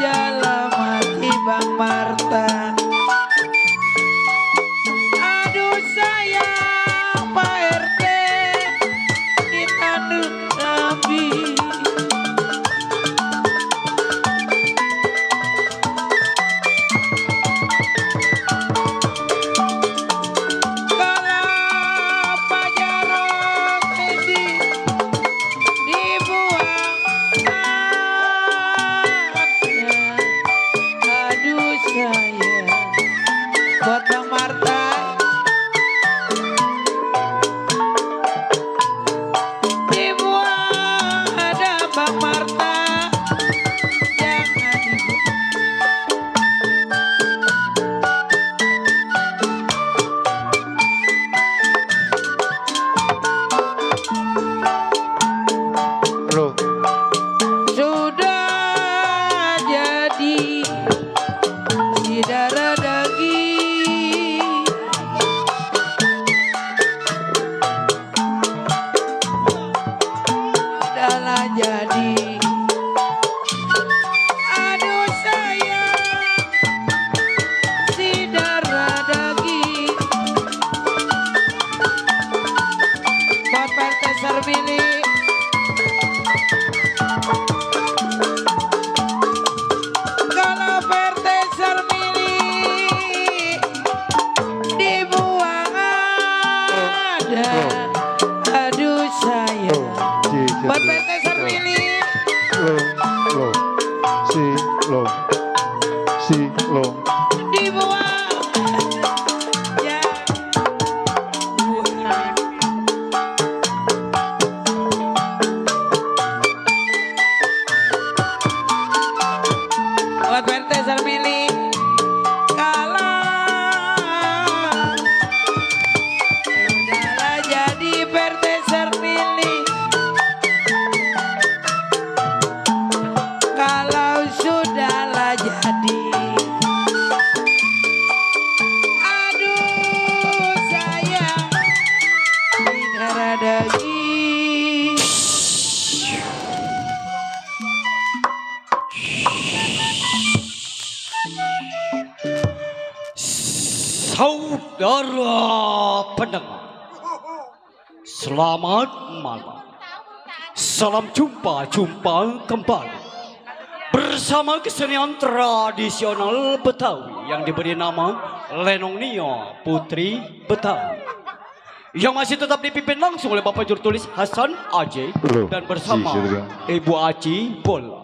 aja mati Bang Marta. Aduh sayang Pak RT ditanduk Nabi. Buat Bang Marta. Dibuang ada Bang Marta. Jangan Loh. Sudah jadi si darah daging. Udahlah jadi. Aduh sayang si darah daging. Buat Pak Sarmili. Kalau PRT Sarmili dibuang ada. Aduh sayang. Buat PRT Sarmili. Loh. Dibuang. Ya. Buang. Buat PRT Sarmili. Kalau udahlah jadi PRT Sarmili. Kalau sudahlah jadi. Aduh sayang di darah daging. Saudara pendengar, selamat malam. Salam jumpa kembali bersama kesenian tradisional Betawi yang diberi nama Lenong Nia Putri Betawi, yang masih tetap dipimpin langsung oleh Bapak Jurtulis Hasan Aje dan bersama Ibu Aci Bola,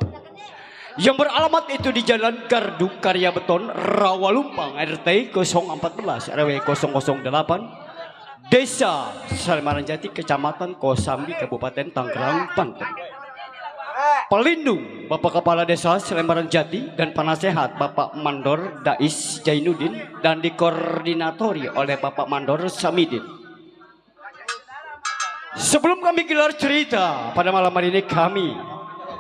yang beralamat itu di Jalan Gardu Karya Beton, Rawalumpang, RT 014 RW 008, Desa Salmaran Jati, Kecamatan Kosambi, Kabupaten Tangerang, Banten. Pelindung Bapak Kepala Desa Salmaran Jati dan Penasehat Bapak Mandor Dais Jainuddin, dan dikoordinatori oleh Bapak Mandor Samidin. Sebelum kami gelar cerita pada malam hari ini, kami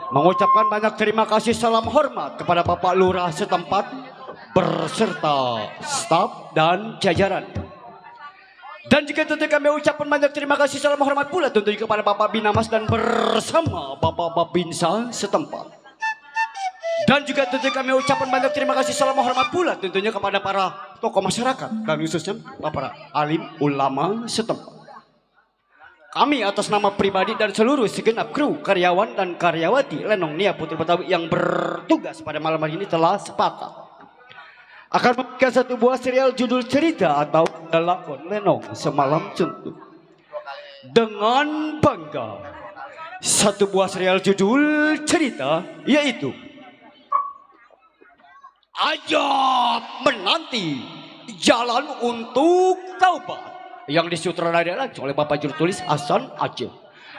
mengucapkan banyak terima kasih, salam hormat kepada Bapak Lurah setempat berserta staf dan jajaran. Dan juga tentu kami ucapkan banyak terima kasih, salam hormat pula tentunya kepada Bapak Binamas dan bersama Bapak Babinsa setempat. Dan juga tentu kami ucapkan banyak terima kasih, salam hormat pula tentunya kepada para tokoh masyarakat dan khususnya para alim ulama setempat. Kami atas nama pribadi dan seluruh segenap kru, karyawan dan karyawati Lenong Nia Putri Betawi yang bertugas pada malam hari ini telah sepakat akan membuat satu buah serial judul cerita atau lakon Lenong Semalam Suntuk. Dengan bangga, satu buah serial judul cerita yaitu Ajab Menanti Jalan Untuk Taubat, yang disutradarai langsung oleh Bapak Jurtulis Hasan Aceh,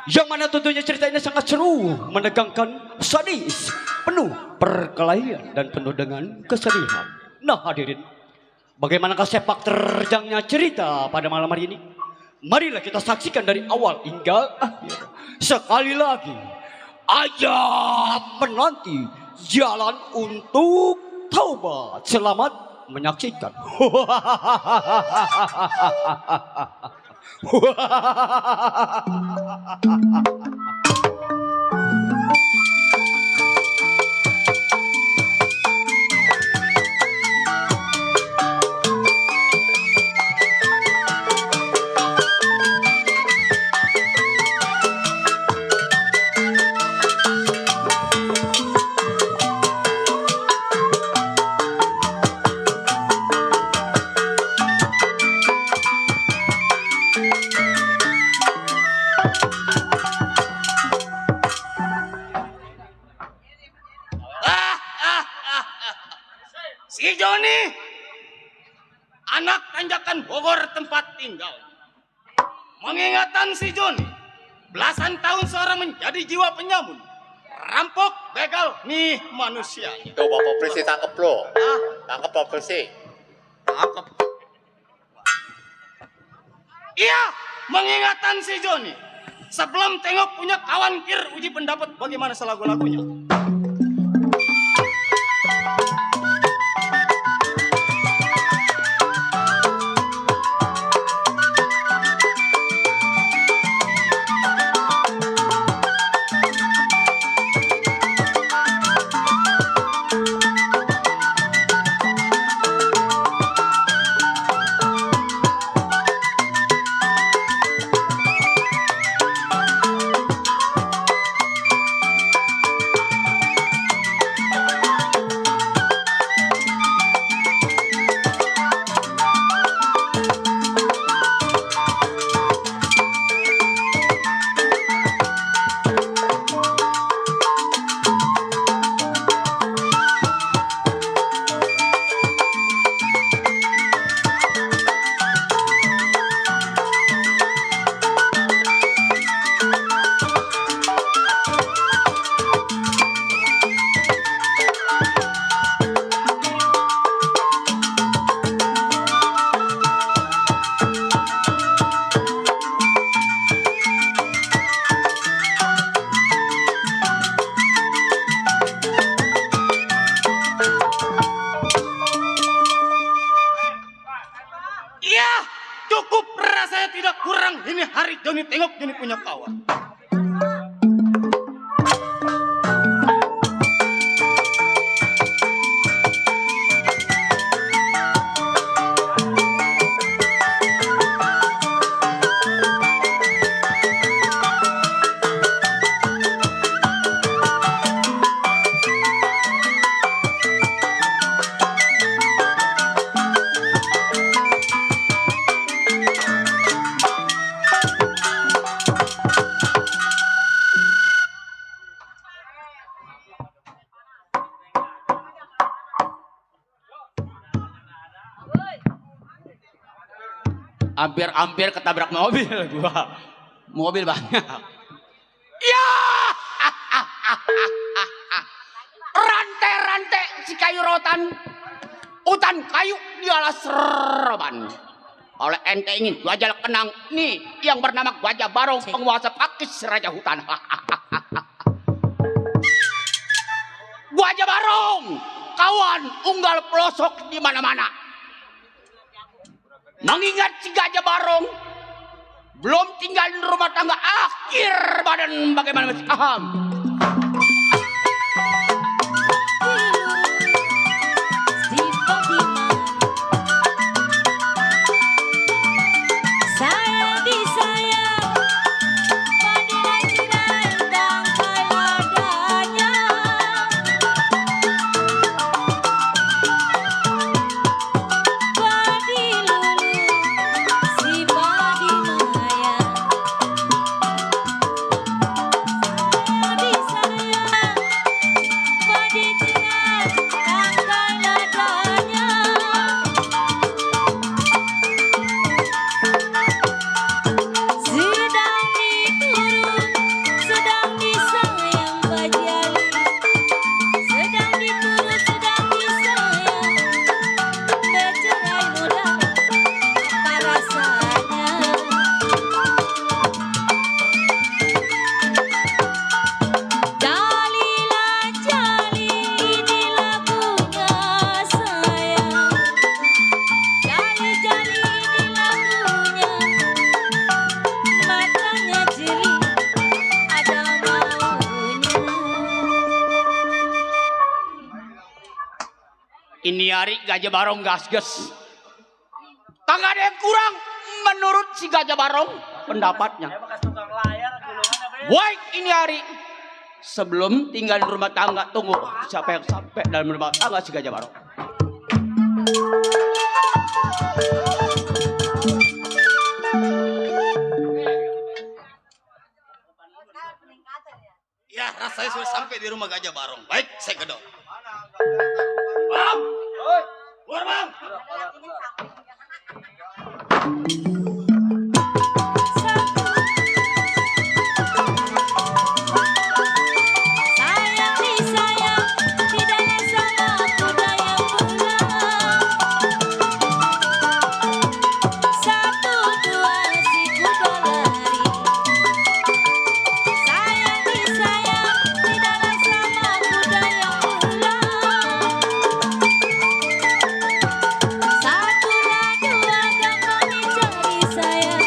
yang mana tentunya cerita ini sangat seru, menegangkan, sadis, penuh perkelahian dan penuh dengan kesedihan. Nah hadirin, bagaimanakah sepak terjangnya cerita pada malam hari ini? Marilah kita saksikan dari awal hingga akhir. Sekali lagi, Ajab Menanti Jalan Untuk Taubat. Selamat menyaksikan. Si Joni, anak tanjakan Bogor tempat tinggal. Mengingatkan si Joni, belasan tahun seorang menjadi jiwa penyamun, rampok, begal, nih manusianya. Tuh Bapak Polisi tangkep lo. Ah, Tangkep Bapak Polisi. tangkap. Iya, mengingatkan si Joni, sebelum tengok punya kawan kir uji pendapat bagaimana selagu-lagunya. Iya, cukup rasanya tidak kurang. Ini hari Joni tengok Joni punya kawan. Hampir ketabrak mobil gua. Mobil banyak. Ya, rantai-rantai si kayu rotan, hutan kayu dialah serban. Oleh ente ingin Gajah Kenang nih yang bernama Gajah Barong, penguasa Pakis Raja Hutan. Gajah Barong, kawan unggal pelosok di mana-mana. Mengingat si Gajah Barong belum tinggal di rumah tangga akhir badan bagaimana masih paham. Ini hari Gajah Barong gas-gas. Kagak ada yang kurang menurut si Gajah Barong pendapatnya. Baik ini hari sebelum tinggal di rumah tangga, tunggu siapa yang sampai dalam rumah tangga si Gajah Barong. Ya rasanya sudah sampai di rumah Gajah Barong. Baik saya gedor. Bang, Keluar bang. Sayang disayang, tidaklah sama budaya pula. Satu dua si kuda lari. Sayang disayang, tidaklah sama budaya pula. Satu dua gampang dicari sayang.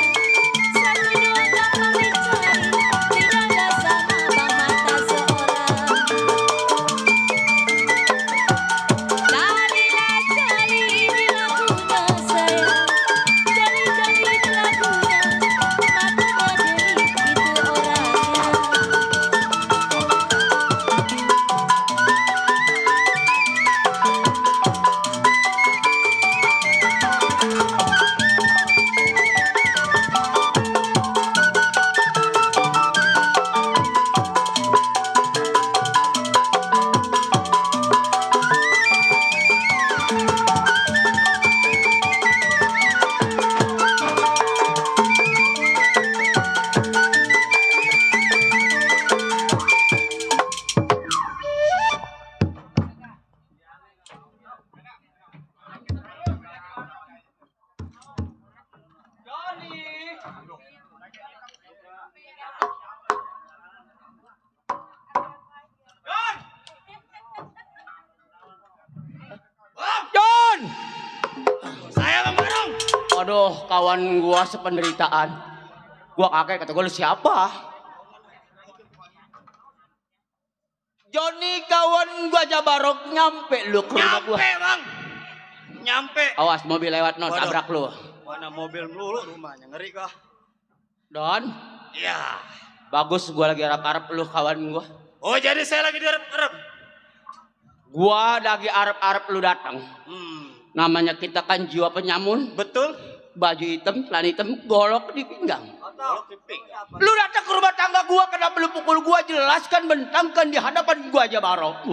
Satu dua gampang dicari, tidaklah sama bang mata seorang. Carilah cari ini lagunya sayang. Cari ini lagunya, matanya jeli itu orangnya. John! Saya bang Barong. Aduh, kawan gua sependeritaan. Gua kakek, kata gua lu siapa? Johnny, kawan gua Jabarok, nyampe lu ke rumah gua. Nyampe bang. Nyampe. Awas mobil lewat, no, Waduh. tabrak lu. Mana mobil melulu rumahnya, ngeri kah? Don, Iya. bagus gua lagi arep-arep lu kawan gua. Oh jadi saya lagi diarep-arep. Gua lagi arep-arep lu datang. Namanya kita kan jiwa penyamun, Betul. baju hitam, celana hitam, golok di pinggang. Golok di pinggang. Lu datang ke rumah tangga gua, kenapa lu pukul gua? Jelaskan, bentangkan di hadapan gua aja Barok.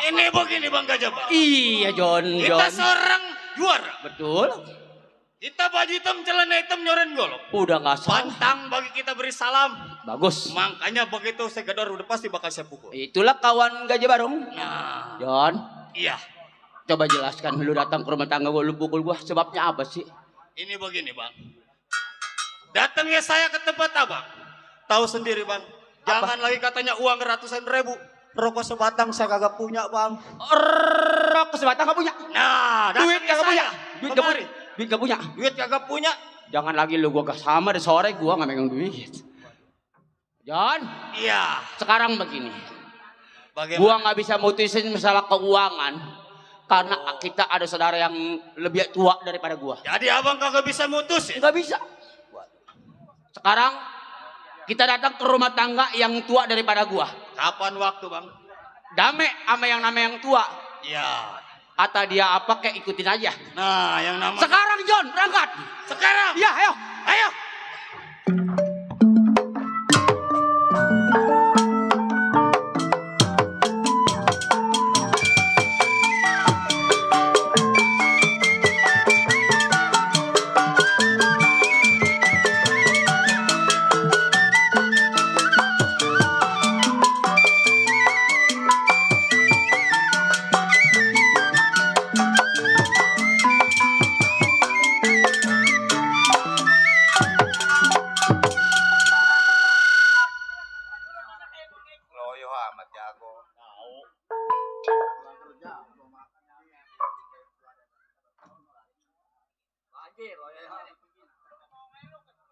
Ini begini bang Gajah Bang. Iya John, Kita John. seorang juara. Betul. Kita baju hitam, celana hitam, nyoren golok. Udah nggak salah. Pantang bagi kita beri salam. Bagus. Makanya begitu saya gedor udah pasti bakal saya pukul. Itulah kawan Gajah Barong. Nah, John, iya. coba jelaskan, lu datang ke rumah tangga gua, lu pukul gua, sebabnya apa sih? Ini begini bang. Datangnya saya ke tempat abang. Tahu sendiri bang. Jangan lagi katanya uang ratusan ribu. Rokok sebatang saya kagak punya bang. Rokok sebatang gak punya. Nah, Duit datangnya kagak punya. saya Duit gak kemari. punya. Duit gak punya. Duit kagak punya. Jangan lagi lu gua sama di sore gua nggak megang duit. John, Iya. sekarang begini. Bagaimana? Gua nggak bisa mutusin masalah keuangan karena kita ada saudara yang lebih tua daripada gua. Jadi abang kagak bisa mutus ya? Nggak bisa. Sekarang kita datang ke rumah tangga yang tua daripada gua. Kapan waktu bang? Dame sama yang nama yang tua. Iya. Kata dia apa kayak ikutin aja. Nah, yang nama. Sekarang John berangkat. Sekarang. Ya, ayo. Ayo. Loyo amat jago.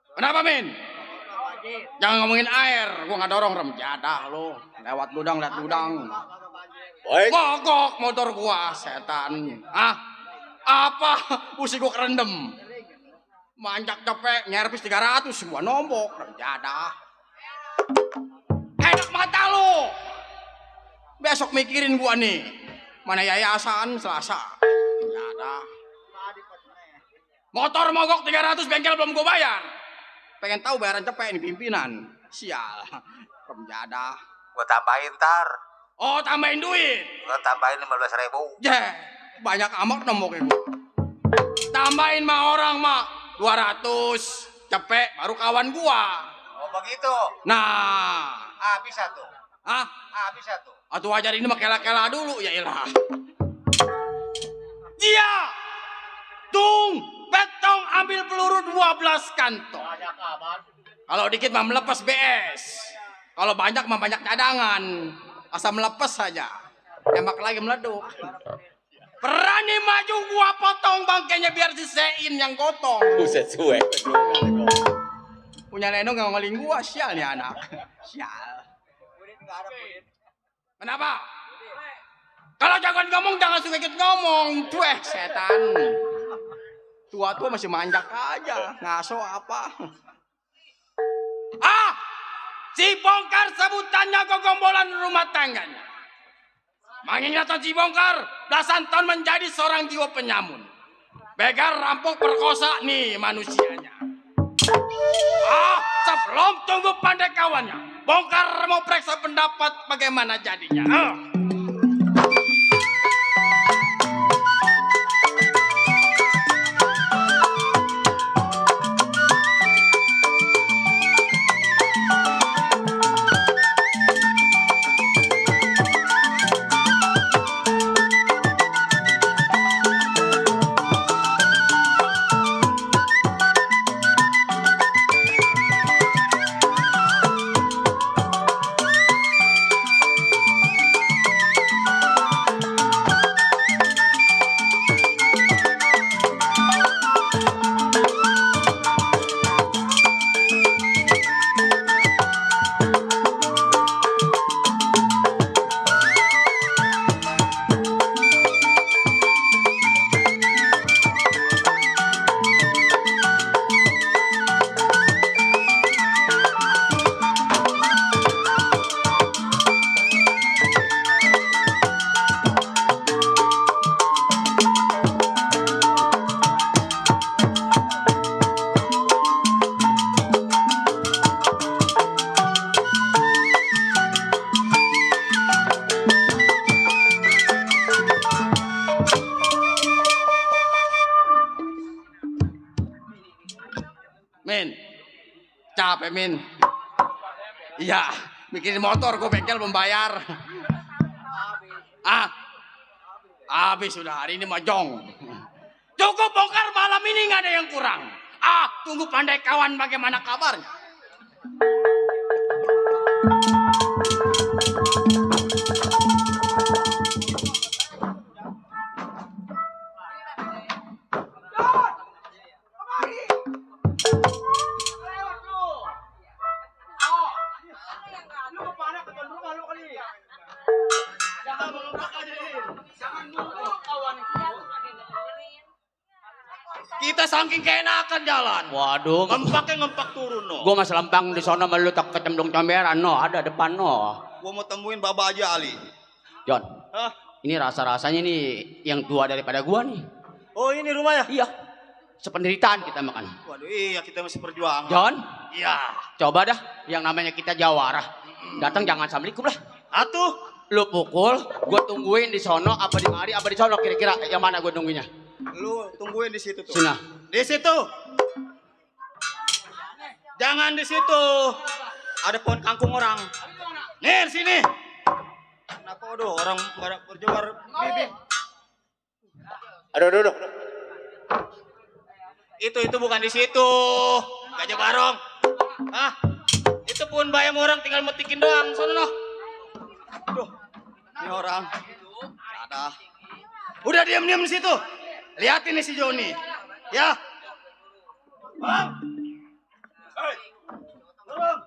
Kenapa Min? Jangan ngomongin air, gua nggak dorong rem jadah lo. Lewat gudang, lihat gudang. Baik. Mogok motor gua, setan. Ah, apa? Pusing gua kerendam. Manjak cepet, nyervis 300, semua nombok, rem jadah. Enak mata lo. Besok mikirin gua nih, mana yayasan Selasa. Rem jadah. Motor mogok 300, bengkel belum gua bayar. Pengen tahu bayaran cepet ini pimpinan. Sial, rem jadah. Gua tambahin tar. Oh, tambahin duit. Gua tambahin 15.000. Jeh, banyak amat nembok itu. Tambahin mah orang mah 200 cepet baru kawan gua. Oh begitu. Nah, Bisa tuh. ah, Bisa tuh. atuh ajar ini mah kela-kela dulu ya ilah. Iya. Tung, betong ambil peluru 12 kantong. Kalau dikit mah melepas BS. Kalau banyak mah banyak cadangan. Asal melepas saja. Tembak lagi meleduk. Berani maju gua potong bangkainya biar disein yang gotong. Buset suwe. Punya Leno nggak ngeling gua, sial nih anak. Sial. Kenapa? Kalau jangan ngomong jangan suka ikut ngomong. Cueh setan. Tua-tua masih manjak aja. Ngaso apa? Ah! Si Bongkar sebutannya gogombolan rumah tangganya. Mengingatkan si Bongkar belasan tahun menjadi seorang jiwa penyamun. Begal, rampok, perkosa nih manusianya. Ah, sebelum tunggu pandai kawannya, Bongkar mau periksa pendapat bagaimana jadinya. Min, capek Min. Iya, bikin motor gue bengkel membayar. Ah, habis sudah hari ini majong. Cukup Bongkar, malam ini nggak ada yang kurang. Ah, tunggu pandai kawan bagaimana kabarnya. Kita saking keenakan jalan. Waduh, Ngempak turun no. gua mas lempang di sana melu tak kecemplung comberan no, ada depan no. Gua mau temuin Baba aja Ali. John, Hah? ini rasa-rasanya nih yang tua daripada gua nih. Oh ini rumahnya? Iya, sependeritaan kita makan. Waduh iya kita masih berjuang. John, Iya. coba dah yang namanya kita jawara. Datang jangan assalamualaikum lah. Atuh. Lu pukul, gua tungguin di sono apa di mari apa di sono kira-kira yang mana gua nungguinnya. Lu tungguin di situ tuh. Sina. Di situ. Jangan di situ. Ada pohon kangkung orang. Nih sini. Kenapa aduh orang berjuang bibit. Aduh. Itu bukan di situ. Gajah barong. Hah? Itu pun bayam orang tinggal metikin doang. Sono noh. Aduh. Ini orang. Ada. Udah diam-diam di situ. Lihatin nih si Joni. Ya. Bang. Hei. Turun.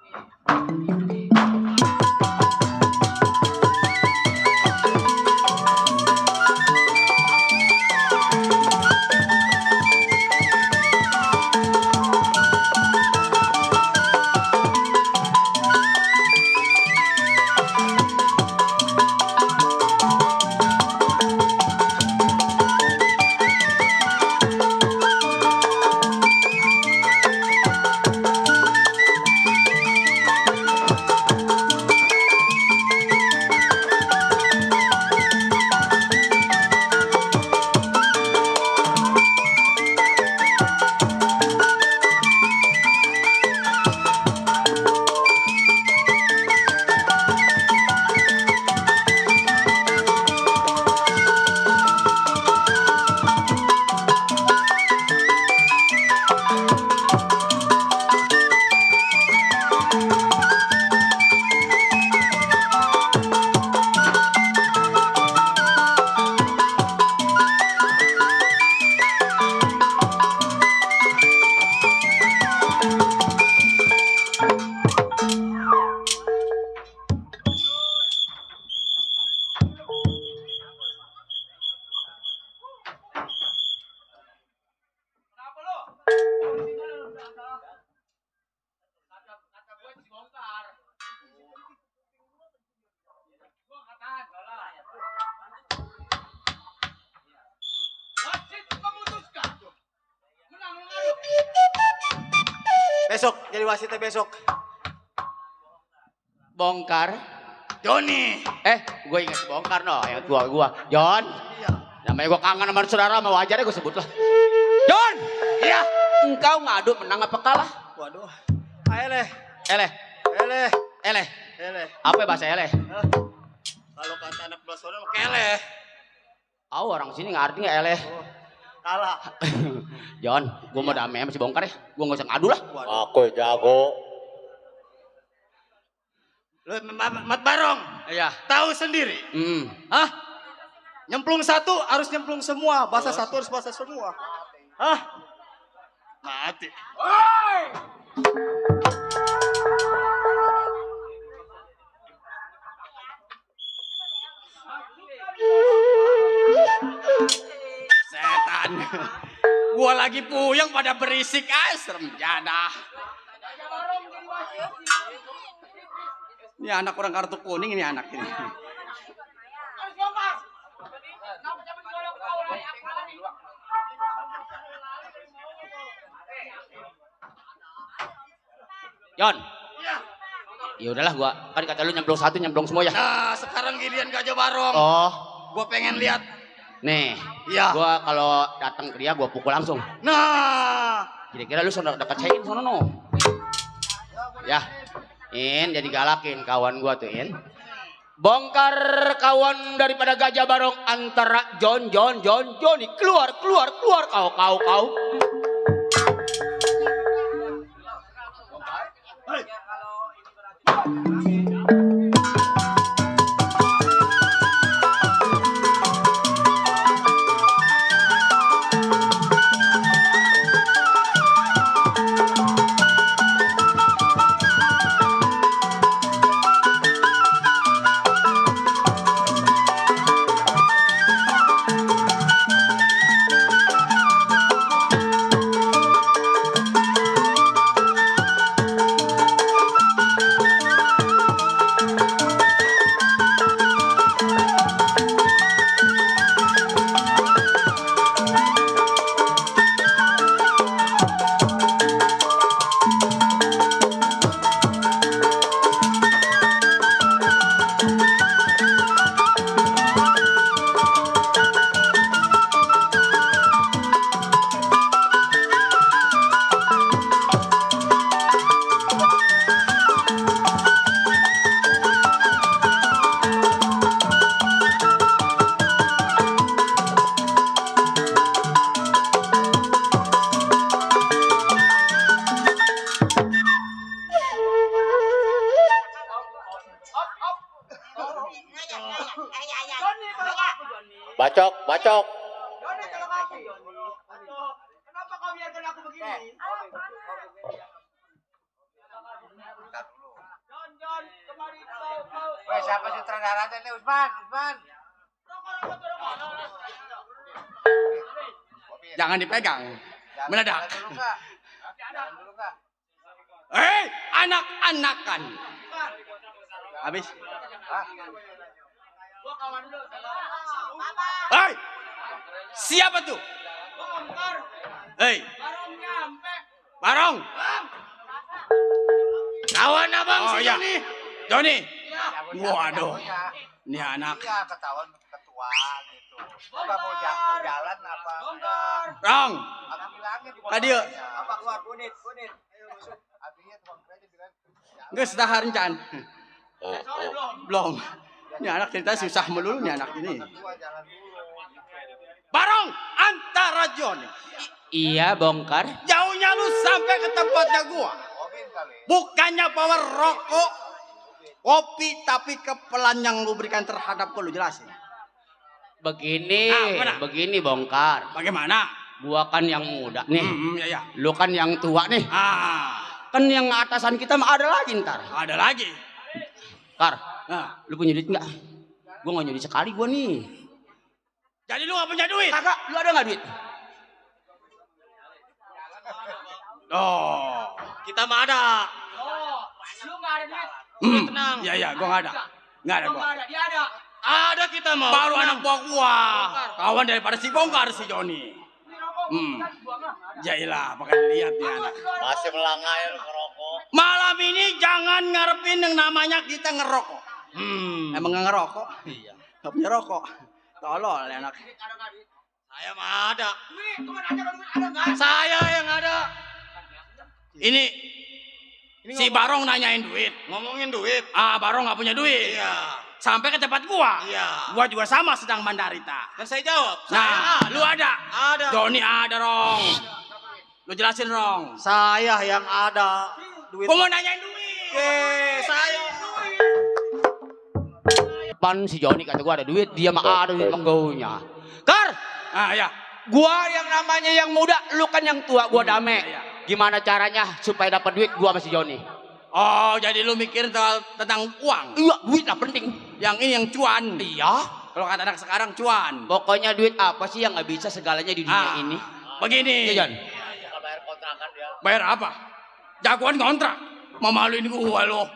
Besok jadi wasitnya besok. Bongkar. Joni. Gue ingat si Bongkar no, yang tua gua. Jon. Namanya gua kangen sama saudara, mau wajarnya gua sebut lah. Jon. Iya. Engkau ngadu menang apa kalah? Waduh. Eleh. Eleh. Eleh. Eleh. Eleh. Apa bahasa eleh? Kalau kata anak belas orang mah keleh. Orang sini ngerti nggak eleh? Kalah. Jon, gua mau damai sama si Bongkar ya. Gua nggak usah ngadu lah. Aku jago. Lu Mat Barong. Iya. Tahu sendiri. Hah? Nyemplung satu harus nyemplung semua. Bahasa satu harus bahasa semua. Hah? Mati. Setan. Gua lagi puyeng pada berisik serem jadah. Ini anak orang kartu kuning ini anak ini. Jon. Ya udahlah gua kan kata lu nyemplung satu nyemplung semua ya. Nah, sekarang giliran Gajah Barong. Oh, Gua pengen lihat. nih. Iya. Gua kalau datang ke dia gua pukul langsung. Nah, Kira-kira lu sono dekat saya sono no. Ya. Jadi galakin kawan gua tuh Bongkar kawan daripada Gajah Barong antara Joni keluar kau. Bacok. kenapa kau biarkan aku begini? Jon, kemari kau. Weh, siapa sutradaranya nih Usman? Jangan dipegang. Meledak. Jangan dulu Kak. Anak-anakan. Habis. Gua kawan dulu. Hei, siapa tuh? Hei, Barong. Kawan abang Oh si iya, Joni. Joni. Waduh, ini anak. Iya, ketahuan ketua gitu. Apa mau jalan apa? Rong, Aku bilangnya di tadi apa keluar kunit. Ayo masuk. Artinya tukang kerja bilang nggak setahar rencan. Belum. Ini anak cerita susah melulu nih anak ini. gua jalan dulu. Barong antara Joni. Iya Bongkar. Jauhnya lu sampai ke tempatnya gua. Mobil kali. Bukannya bawa rokok, kopi, tapi kepelan yang lu berikan terhadap gua, lu jelasin. Begini Bongkar. Bagaimana? Gua kan yang muda nih. Ya. Lu kan yang tua nih. Kan yang atasan kita mah ada lagi ntar. Ada lagi. Kar, Nah, lu punya duit nggak? Gua nggak nyuri sekali gua nih. jadi lu gak punya duit? Kagak, lu ada nggak duit? Oh. Kita mah ada. Lu nggak ada duit. Tenang. Iya, gua nggak ada. Nggak ada Lu gua. nggak ada, dia ada. Ada kita mau. Baru Tenang. anak buah gua. Kawan daripada si Bongkar si Joni. Jailah, pakai lihat ya anak. Masih melanggar ngerokok. Malam ini jangan ngarepin yang namanya kita ngerokok. Emang nggak ngerokok? Iya. Nggak punya rokok. Tolol ya anak. Saya mah ada. Saya yang ada. Ini si Barong nanyain duit. Ngomongin duit. Barong nggak punya duit. Iya. Sampai ke tempat gua. Iya. Gua juga sama sedang mandarita. Kan saya jawab. Nah, lu ada? Ada. Doni ada, Rong. Lu jelasin, Rong. Saya yang ada. Duit. Gua mau nanyain duit. Saya. Pan si Joni kata gua ada duit, dia mah ada duit menggaunya. Kar, Ya. gua yang namanya yang muda, lu kan yang tua, gua dame. Iya. Gimana caranya supaya dapat duit gua sama si Joni? Oh, jadi lu mikir tentang uang. Iya, duit lah penting. Yang ini yang cuan. Iya. Kalau kata anak sekarang cuan. Pokoknya duit apa sih yang nggak bisa segalanya di dunia ini? Begini. Iya, Jon. Bayar kontrakan dia. Bayar apa? Jagoan kontrak. Memaluin gua lo.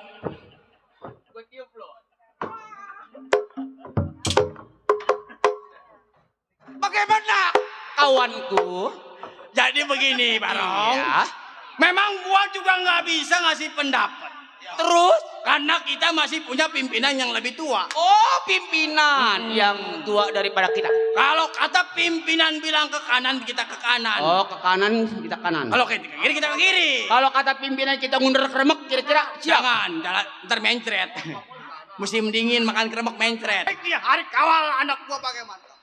Bagaimana kawanku? Jadi begini, Barong. Iya. Memang gua juga nggak bisa ngasih pendapat. Terus? Karena kita masih punya pimpinan yang lebih tua. Oh, pimpinan yang tua daripada kita. Kalau kata pimpinan bilang ke kanan, kita ke kanan. Oh, ke kanan, kita kanan. Kalau ke kiri, kita ke kiri. Kalau kata pimpinan kita ngundur kremek, kira-kira siap. Jangan, ntar mencret. Musim dingin makan kremek mencret. Iya, hari kawal anak gua pakai mantap.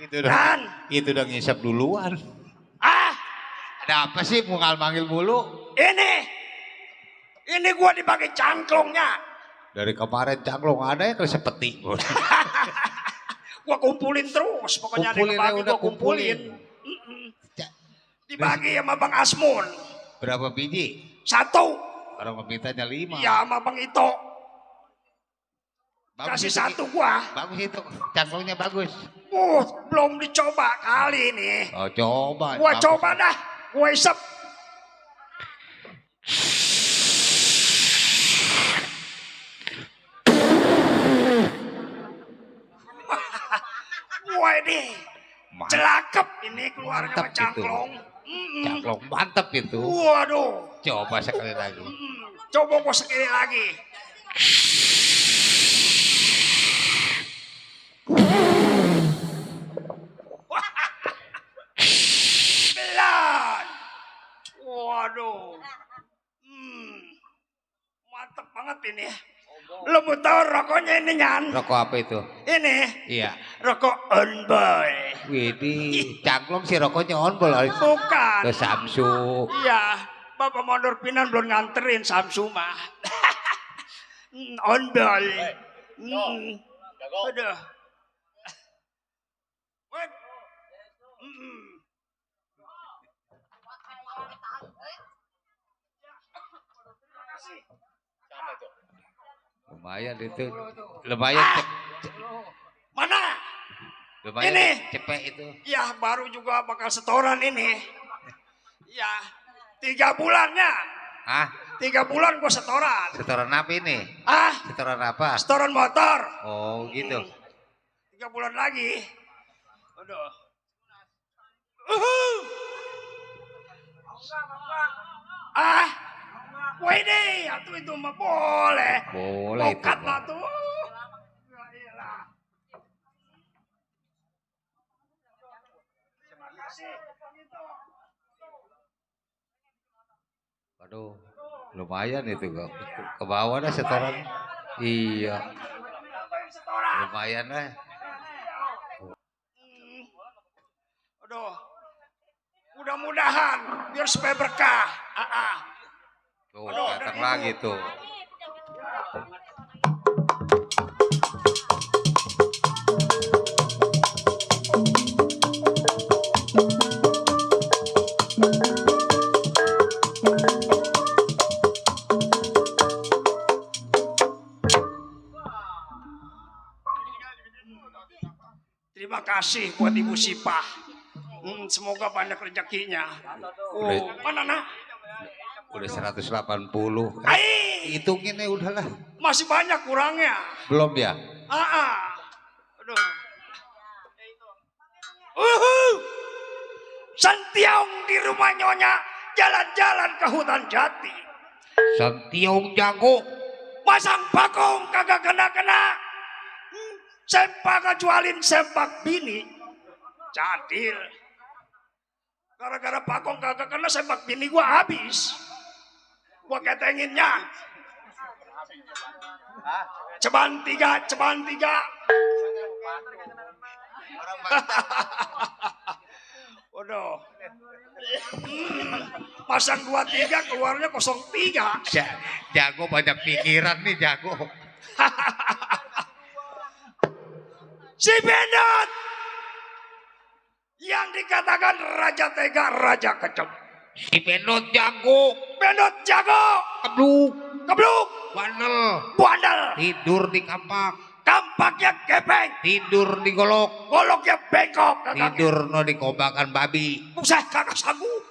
Dan Itu udah ngisap duluan. Ada apa sih mungal manggil mulu? ini gua dipakai cangklongnya. Dari kemarin cangklong ada ya kalau sepeti. Gua kumpulin terus, pokoknya Kumpulin ada yang ya, bagi udah gua kumpulin. Dibagi sama Bang Asmun. Berapa biji? 1. Orang memintanya 5. Iya sama Bang Ito. Bagus Kasih itu, 1 gua. Bagus itu, cangklongnya bagus. Belum dicoba kali ini. Oh coba. Gua bagus. coba dah. Gua isep. Wah ini celakep ini keluarnya Mantap sama cangklong. Cangklong mantap itu. Waduh. Coba sekali lagi. Coba gua sekali lagi. Belan. Waduh. Mantep banget ini. Lo mau tahu rokoknya ini Nyan? Rokok apa itu? Ini Iya. rokok Onboy. Widih, cangklong si rokoknya onbol. Bukan. Ke Samsu. Iya, Bapak Mondor Pinan belum nganterin Samsu mah. Onboy. Aduh. Wait. Lumayan itu. Lumayan Mana? lumayan Ini. cepet itu. Ya baru juga bakal setoran ini. Ya 3 bulannya. Hah? 3 bulan gua setoran. Setoran apa ini? Ah, Setoran apa? setoran motor. Oh gitu. 3 bulan lagi. Aduh. Wih deh, itu mah boleh. Boleh itu. Mokat Bang. lah tuh. Ya iyalah. Terima kasih. Waduh, lumayan itu kok. Ke bawah dah setoran. Iya. Lumayan eh. Aduh. Mudah-mudahan biar supaya berkah. Tuh, datang lagi tuh. Terima kasih buat Ibu Sipah. Semoga banyak rezekinya. Oh, mana nak? Udah 180. Hitungin ya udahlah. Masih banyak kurangnya. Belum ya? Aduh. Santiaung di rumah Nyonya jalan-jalan ke hutan jati. Santiaung jago. Pasang pakong kagak kena-kena. Sempak kecualin sempak bini. Cadil. Gara-gara pakong kagak kena sempak bini gua habis. Gua ketenginnya. Ceban tiga. Waduh. Pasang 23 keluarnya 03. Jago banyak pikiran nih jago. Si Bendot yang dikatakan raja tega, raja kejam. Si Benot jago. Bendot jago, kebluk, bandel, tidur di kampak, kampaknya kepeng, tidur di golok, goloknya bengkok, tidur no di kobakan babi. Buset kagak sanggup.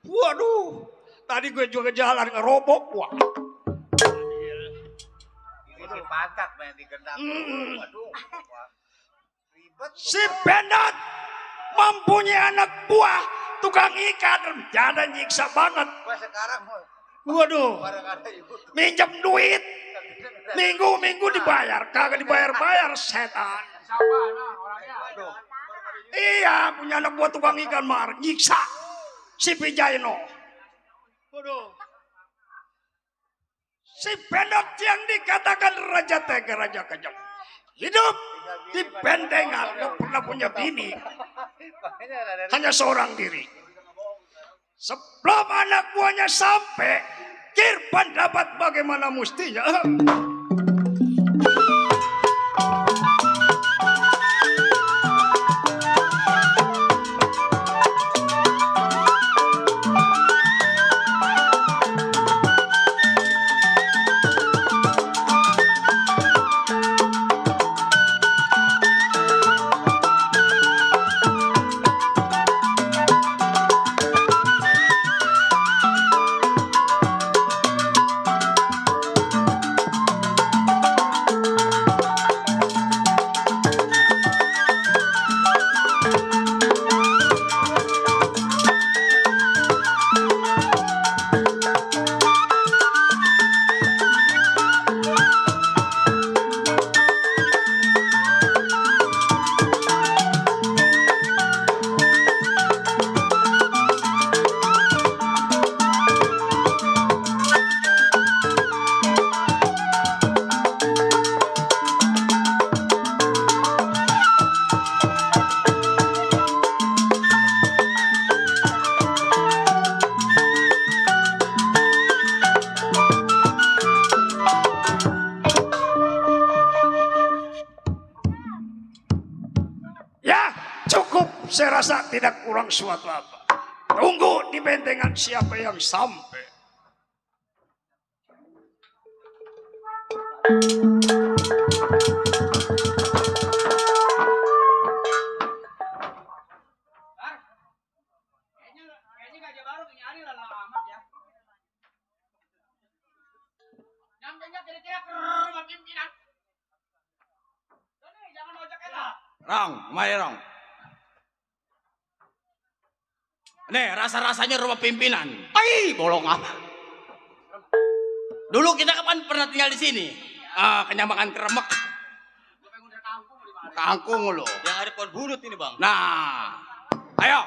Waduh, tadi gue juga jalan ngerobok, wah. Ini pantak main di gendang. Waduh. Si Bendot mempunyai anak buah tukang ikan, rencana nyiksa banget. Sekarang Waduh, minjem duit, minggu dibayar, kagak dibayar setan. Iya, punya anak buah tukang ikan mar, nyiksa si Pijaino. Waduh, si Bendot yang dikatakan raja tega, raja kejam, hidup di bendengan, gak pernah punya bini, hanya seorang diri. Sebelum anak buahnya sampai, Kirpan dapat bagaimana mestinya. Saya rasa tidak kurang suatu apa. Tunggu di bentengan siapa yang sampai. Kayaknya Gajah Baru nyari lah amat ya. Nyampenya kira-kira ke rumah pimpinan. Jangan ojek lah. Rong, mari Rong. Nih, rasa-rasanya rumah pimpinan. Bolong apa? Dulu kita kapan pernah tinggal di sini? Kenyamakan keremek. Kangkung lo. Yang ada pohon bunut ini bang. Nah, ayo.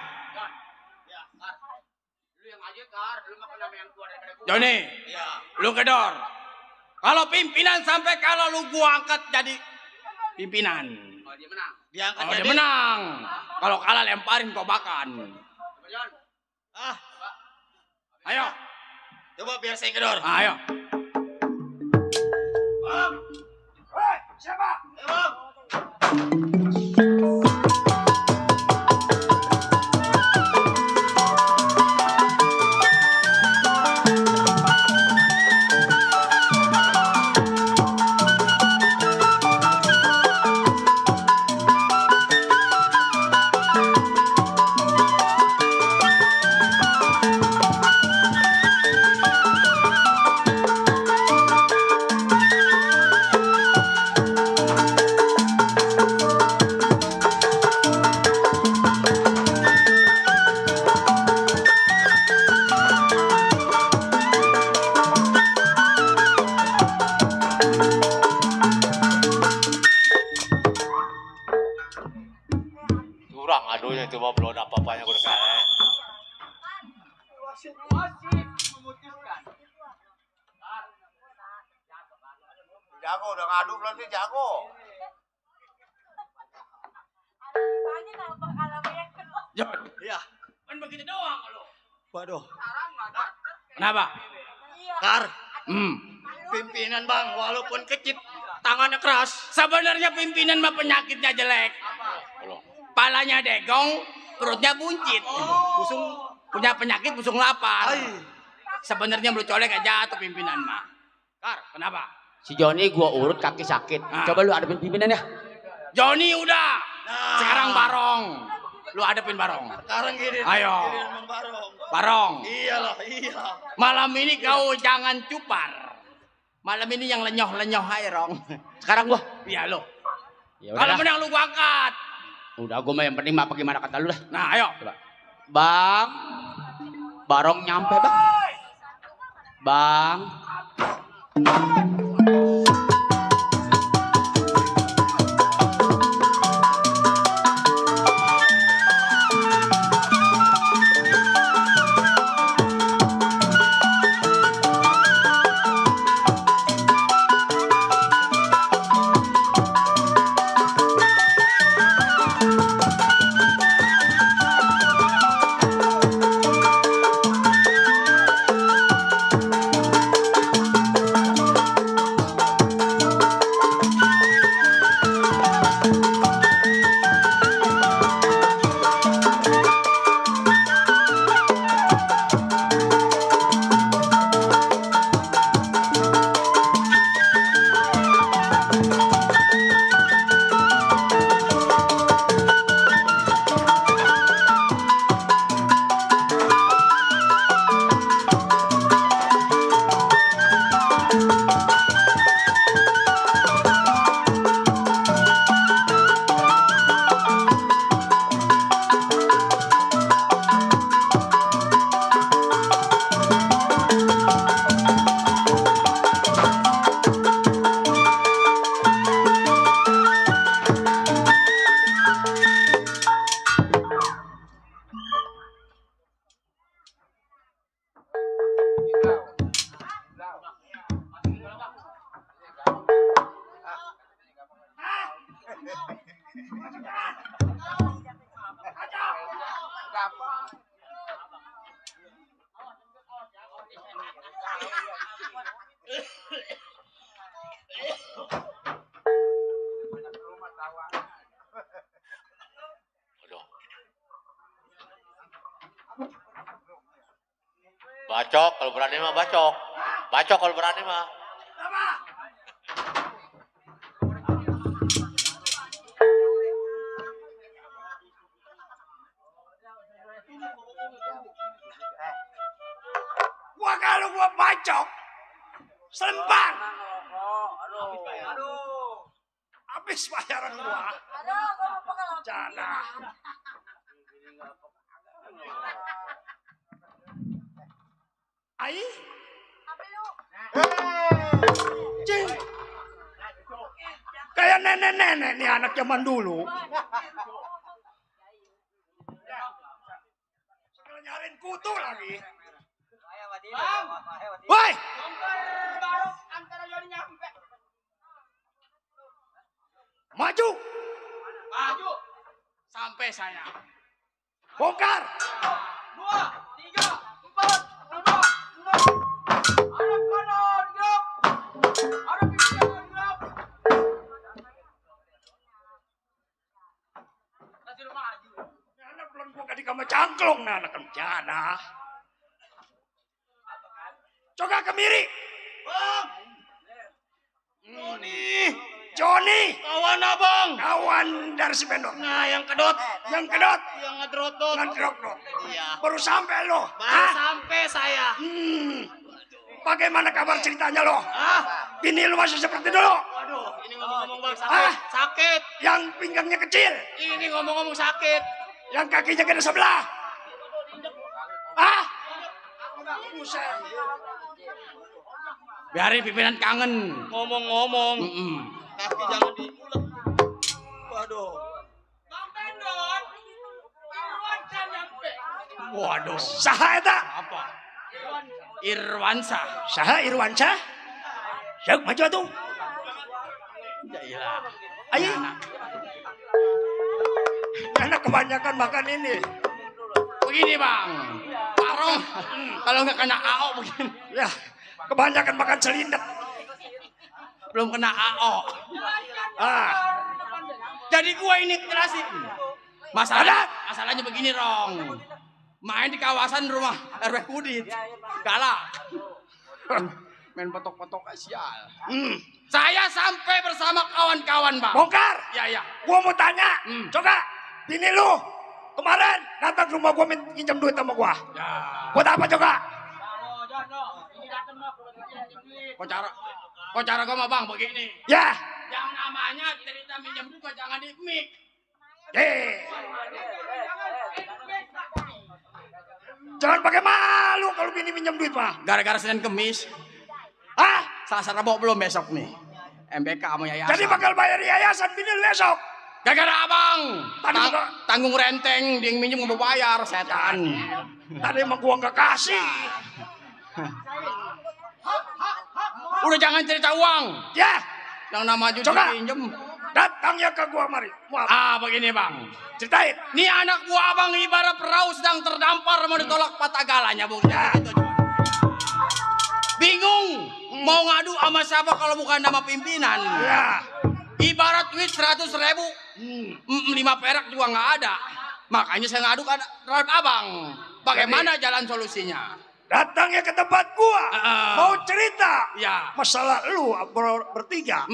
Lu yang aja Kar, lu makan nama yang keluar daripada gua. Joni, Iya. lu kedor. Kalau pimpinan sampai kalau lu gua angkat jadi pimpinan. Oh, dia menang. Diangkat Oh, dia jadi. menang. Kalau kalah lemparin kobakan. Ah, Ayo. coba biar saya gedor. Ayo. Siapa? Curang aduhnya itu mah belum ada apa-apanya gue kalah. Wasit memutuskan. Jago udah ngadu berarti jago. Jon. Iya. Kan begitu doang lo. Waduh. Kenapa? Kar, Pimpinan bang, walaupun kecil, tangannya keras. Sebenarnya pimpinan mah penyakitnya jelek. Palanya degong, perutnya buncit. Punya penyakit busung lapar. Sebenarnya belum colek aja tuh pimpinan mah. Kar, kenapa? Si Joni gua urut kaki sakit. Coba lu hadapin pimpinan ya. Joni udah. Sekarang Barong. Lu hadapin Barong. Sekarang gini. Ayo. Giliran Barong. Barong. Iyalah, iya. Malam ini kau jangan cupar. Malam ini yang lenyoh-lenyoh aja, Rong. Sekarang gua. Iya lo. Ya Kalau udah. menang lu gua angkat. Udah gua mah yang penting mah apa gimana kata lu dah. Nah, ayo. Bang. Barong nyampe, Bang. Bang. Bacok kalau berani mah bacok. Bacok kalau berani mah. Gua kalau gua bacok selembar. Habis bayaran gua. Jangan. Ai. Cing. Kayak nenek-nenek nih anak zaman dulu. Sekali nyariin kutu lagi. Woi, Baru antara Joni nyampe. maju Maju. Maju. Sampai saya. Bongkar. 2, 3, 4, duduk. Hadap kanan, gerak. Hadap kiri, gerak. Kasih lu maju. Anak belum gua di kamar cangklong nah anak rencana. Coba kemiri. Bang. Joni. Kawan abang. Kawan dari si Bendor. Nah, yang kedot. Yang kedot. Yang ngedrotot. Ngedrok-drok. Iya. Baru sampai lo. Baru sampai saya. Bagaimana kabar ceritanya lo? Ah, Bini lu masih seperti dulu? waduh, ini ngomong-ngomong bang sakit. Sakit. Yang pinggangnya kecil? Ini ngomong-ngomong sakit. Yang kakinya kena sebelah? Ah? Buset. Biarin pimpinan kangen. Ngomong-ngomong. Kaki jangan diulet. Waduh. Bang Bendon. Irwansa nyampe. Waduh. Saha eta? Apa? Irwansa. Saha Irwansa? Sok maju atuh. Jailah. Ayo. Anak kebanyakan makan ini. Begini bang. Parong. Kalau nggak kena AO begini. Ya, kebanyakan makan selindak. Belum kena AO. Ah, Jadi gua ini jelasin. Masalahnya begini Rong. Main di kawasan rumah RW Kudit. Galak. Main potok-potok sial. Saya sampai bersama kawan-kawan bang. bongkar. Ya. Gua mau tanya. Coba, bini lu kemarin datang ke rumah gua minjem duit sama gua. Ya. Buat apa coba? Ini datang mah. Kok cara gua mah bang begini. Ya. Yang namanya cerita minjem duit jangan di mic. Jangan pakai malu kalau bini minjem duit mah. Gara-gara Senin Kemis. Hah? Selasa Rabu belum besok nih. MBK sama yayasan. Jadi bakal bayar yayasan bini lu besok. Gara-gara abang. Tadi Tanggung renteng. Dia yang minjem mau bayar. Setan. Tadi emang gua nggak kasih. Udah jangan cerita uang. Ya, Yang nama judi Coba. pinjem. datang ya ke gua mari. Begini bang. Ceritain. Nih anak buah abang ibarat perahu sedang terdampar mau ditolak patah galanya bung. Bingung. Mau ngadu sama siapa kalau bukan nama pimpinan. Ya. Ibarat duit 100.000. 5 perak juga nggak ada. Makanya saya ngadu kan terhadap abang. Bagaimana jalan solusinya? Datang ya ke tempat gua. Mau cerita. Ya. Masalah lu bertiga.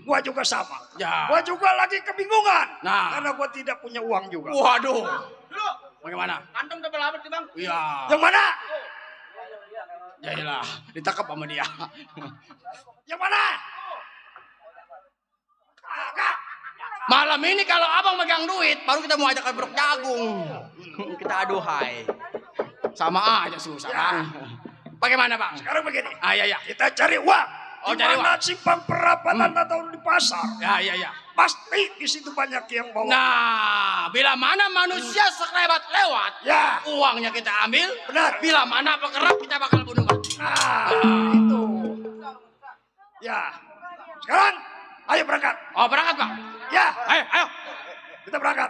Gua juga sama. Ya. Gua juga lagi kebingungan. Nah. Karena gua tidak punya uang juga. Waduh. Dulu. Bagaimana? Kantong tebel amat sih bang. Iya. Yang mana? Jailah. Ditangkap sama dia. Yang mana? Kagak. Malam ini kalau abang megang duit, baru kita mau ajak beruk jagung. Kita aduhai. Sama aja susah. Bang. Bagaimana bang? Sekarang begini. Ya. Kita cari uang. Oh, Di cari mana uang. simpang perapatan atau di pasar. Ya. Pasti di situ banyak yang bawa. Nah, bila mana manusia sekelebat lewat, Ya. uangnya kita ambil. Benar. Bila mana pekerap, kita bakal bunuh mati. Nah, itu. Ya. Sekarang, ayo berangkat. Oh, berangkat bang. Ya, Ayo. kita berangkat.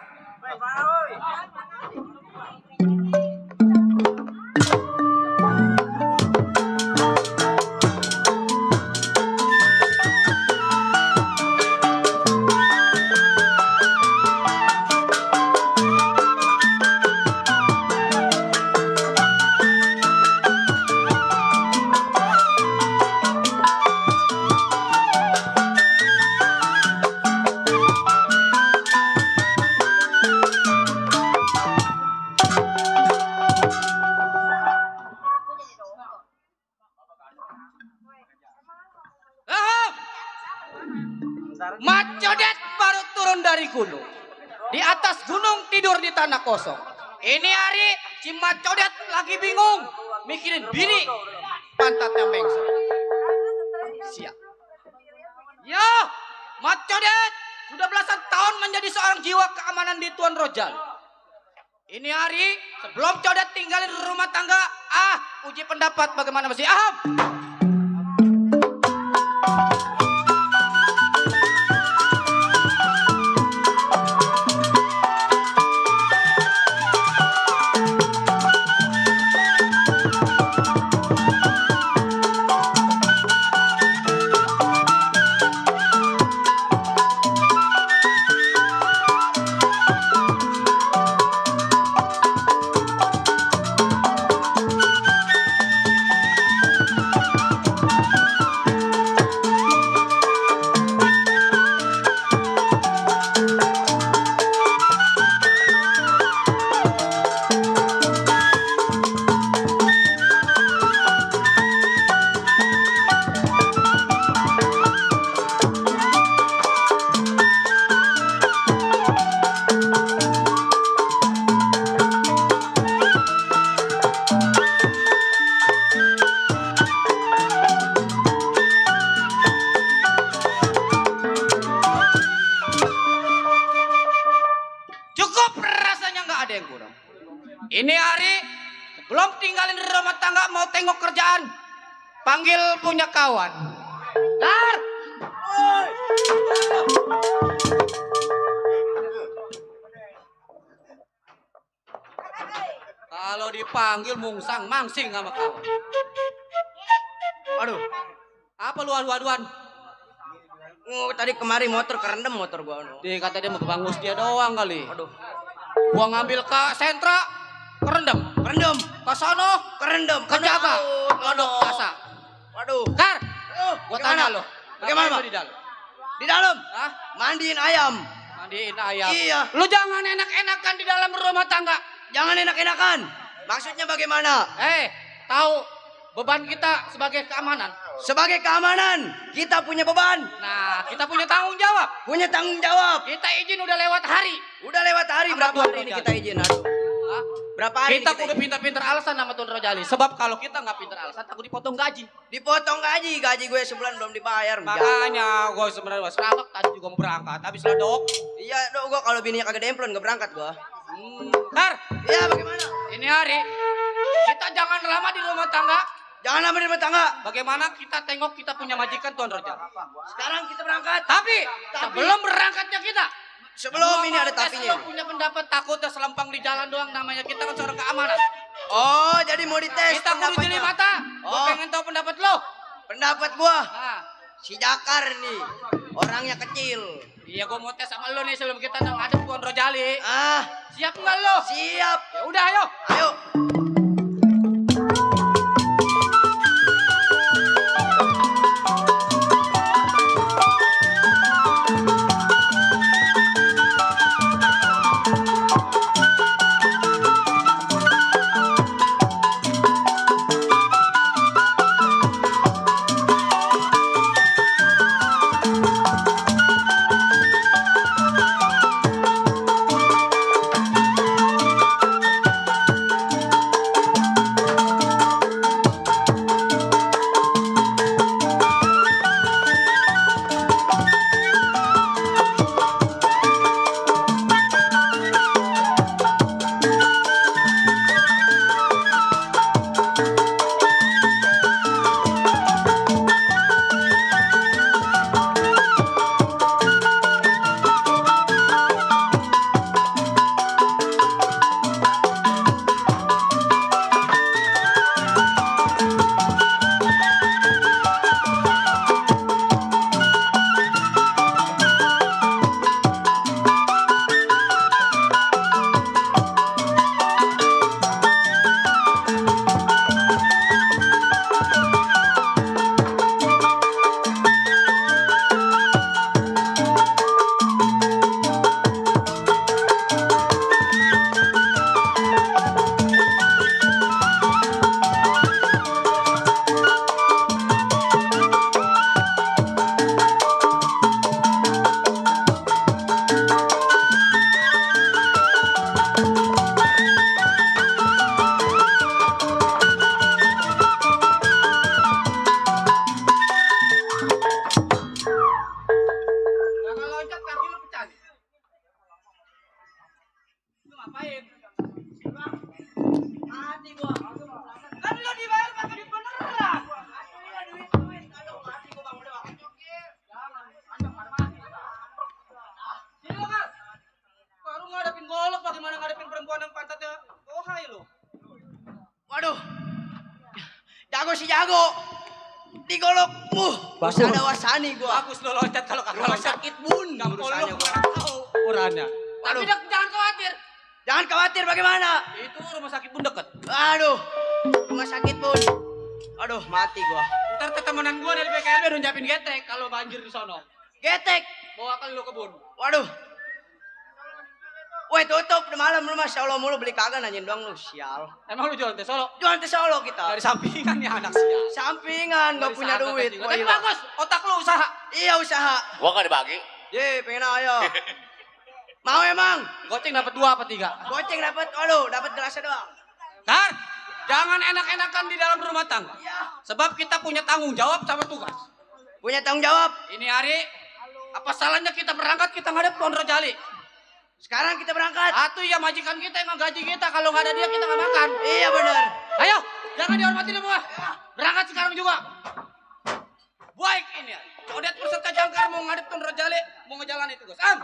Mat Codet baru turun dari gunung. Di atas gunung tidur di tanah kosong. Ini hari si Mat Codet lagi bingung. Mikirin bini. Pantatnya mengsel. Siap. Yo, Mat Codet sudah belasan tahun menjadi seorang jiwa keamanan di Tuan Rojal. Ini hari sebelum Codet tinggalin rumah tangga. Uji pendapat bagaimana masih Aham? panggil punya kawan. Dar! Kalau dipanggil mungsang mangsing sama kawan. Aduh, Apa lu adu-aduan? tadi kemari motor kerendam motor gua. Dia kata dia mau kebangus dia doang kali. Aduh, Gua ngambil ke sentra, kerendam. kerendam, Ke sono, kerendam, kejaga. Lodok kasa. Waduh, Kar, gua bagaimana? tanya lo. Bagaimana, ngapain Pak? lu di dalam? Di dalam Hah? mandiin ayam. Mandiin ayam. Iya. Lu jangan enak-enakan di dalam rumah tangga. Jangan enak-enakan. Maksudnya bagaimana? Tahu beban kita sebagai keamanan. Sebagai keamanan, kita punya beban, Nah, kita punya tanggung jawab. punya tanggung jawab. Kita izin udah lewat hari. Udah lewat hari, Sama berapa Tuan hari ini Rojali. kita izin? Aduh, Hah? berapa hari Kita ini kudu pintar-pintar alasan sama Tuan Rojali. Sebab kalau kita nggak pintar alasan, takut dipotong gaji. Dipotong gaji, gaji gue sebulan belum dibayar. Makanya gue sebenarnya was serakak tadi juga mau berangkat. Habis ledok. Iya, dong, gue kalau bininya kagak demplon gak berangkat gue. Kar, Iya, bagaimana? ini hari kita jangan lama di rumah tangga. Jangan lama di rumah tangga. Bagaimana kita tengok kita punya majikan Tuan Rojali. Sekarang kita berangkat. Tapi sebelum berangkatnya kita, Sebelum ini ada tapinya. Lo punya pendapat takutnya selempang di jalan doang, namanya kita kan seorang keamanan. Oh, jadi mau dites Kita kudu jeli mata. Gue Oh. pengen tahu pendapat lo. Pendapat gua, Nah, si Jakar nih, orangnya kecil. iya gue mau tes sama lo nih sebelum kita ngadep Tuan Rojali. Ah, Siap nggak lo? siap. Ya udah ayo. Ayo. Jangan loncat kaki lo pecah. nih. Lu ngapain? Mati gua. Kan lo dibayar pakai duit beneran. Sini lo Kar. Baru ngadepin golok, bagaimana ngadepin perempuan yang pantatnya ohai lo. Waduh. Jago si jago. Digolok. Bagus. Ada wasani gua. Bagus lo loncat kalau kagak Rumah loncat. sakit bun. Gampang lo urusannya gua. kagak tahu ukurannya. Tapi Aduh. jangan khawatir. Jangan khawatir bagaimana? Itu rumah sakit pun deket. Aduh. Rumah sakit bun. Aduh, mati gua. Ntar temenan gua dari BKLB udah nyiapin getek kalau banjir di sono. Getek. Bawa kan lu kebun. Waduh. Woi, tutup udah malam lu Masya Allah mulu beli kagak nanyain doang lu sial. Emang lu jualan teh Solo? Jualan tes Solo kita. Dari sampingan ya anak sial. Sampingan nggak Dari punya sana duit. ke sini. Wah, Tapi hilang. bagus, otak lu usaha. Iya usaha. Gua nggak dibagi. Ye, pengen ayo. Mau emang? Goceng dapat 2 apa 3? Goceng dapat, aduh, dapat gelasnya doang. Kar, jangan enak-enakan di dalam rumah tangga. Iya. Sebab kita punya tanggung jawab sama tugas. Punya tanggung jawab. Ini hari, apa salahnya kita berangkat kita ngadep Tuan Rojali? Sekarang kita berangkat. Satu ya majikan kita yang gaji kita. Kalau nggak ada dia kita nggak makan. Iya benar. Ayo, jangan dihormati semua. Berangkat sekarang juga. Baik ini. Codet peserta jangkar mau ngadep Tun Rajale, mau ngejalan itu, Gus. Am.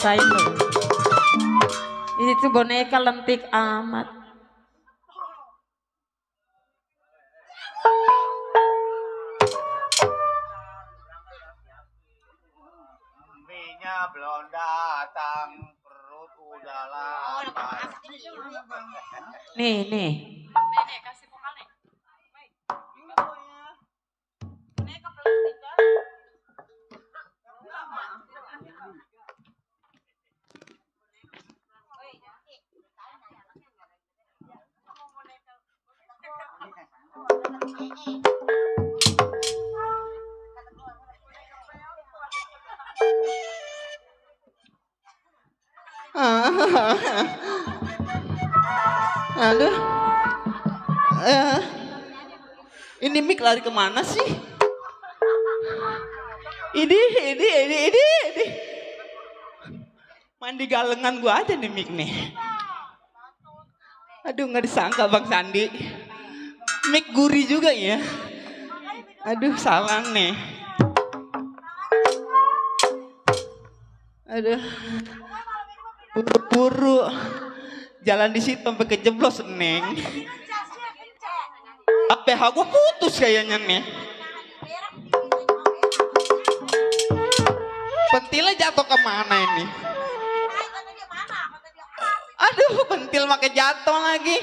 rasain loh. Itu boneka lentik amat. Mie-nya belum datang, perut udah lapar. Nih. Nih, kasih vokal nih. Boneka pelantik kan? Aduh. Ini mic lari kemana sih? Ini. Mandi galengan gua aja nih mic nih. Aduh, nggak disangka Bang Sandi. Mic gurih juga ya. Aduh, salah nih. Aduh. Buru-buru. Jalan di situ sampai kejeblos, Neng. APH gua putus kayaknya nih. Pentilnya jatuh kemana ini? Aduh, pentil makai jatuh lagi.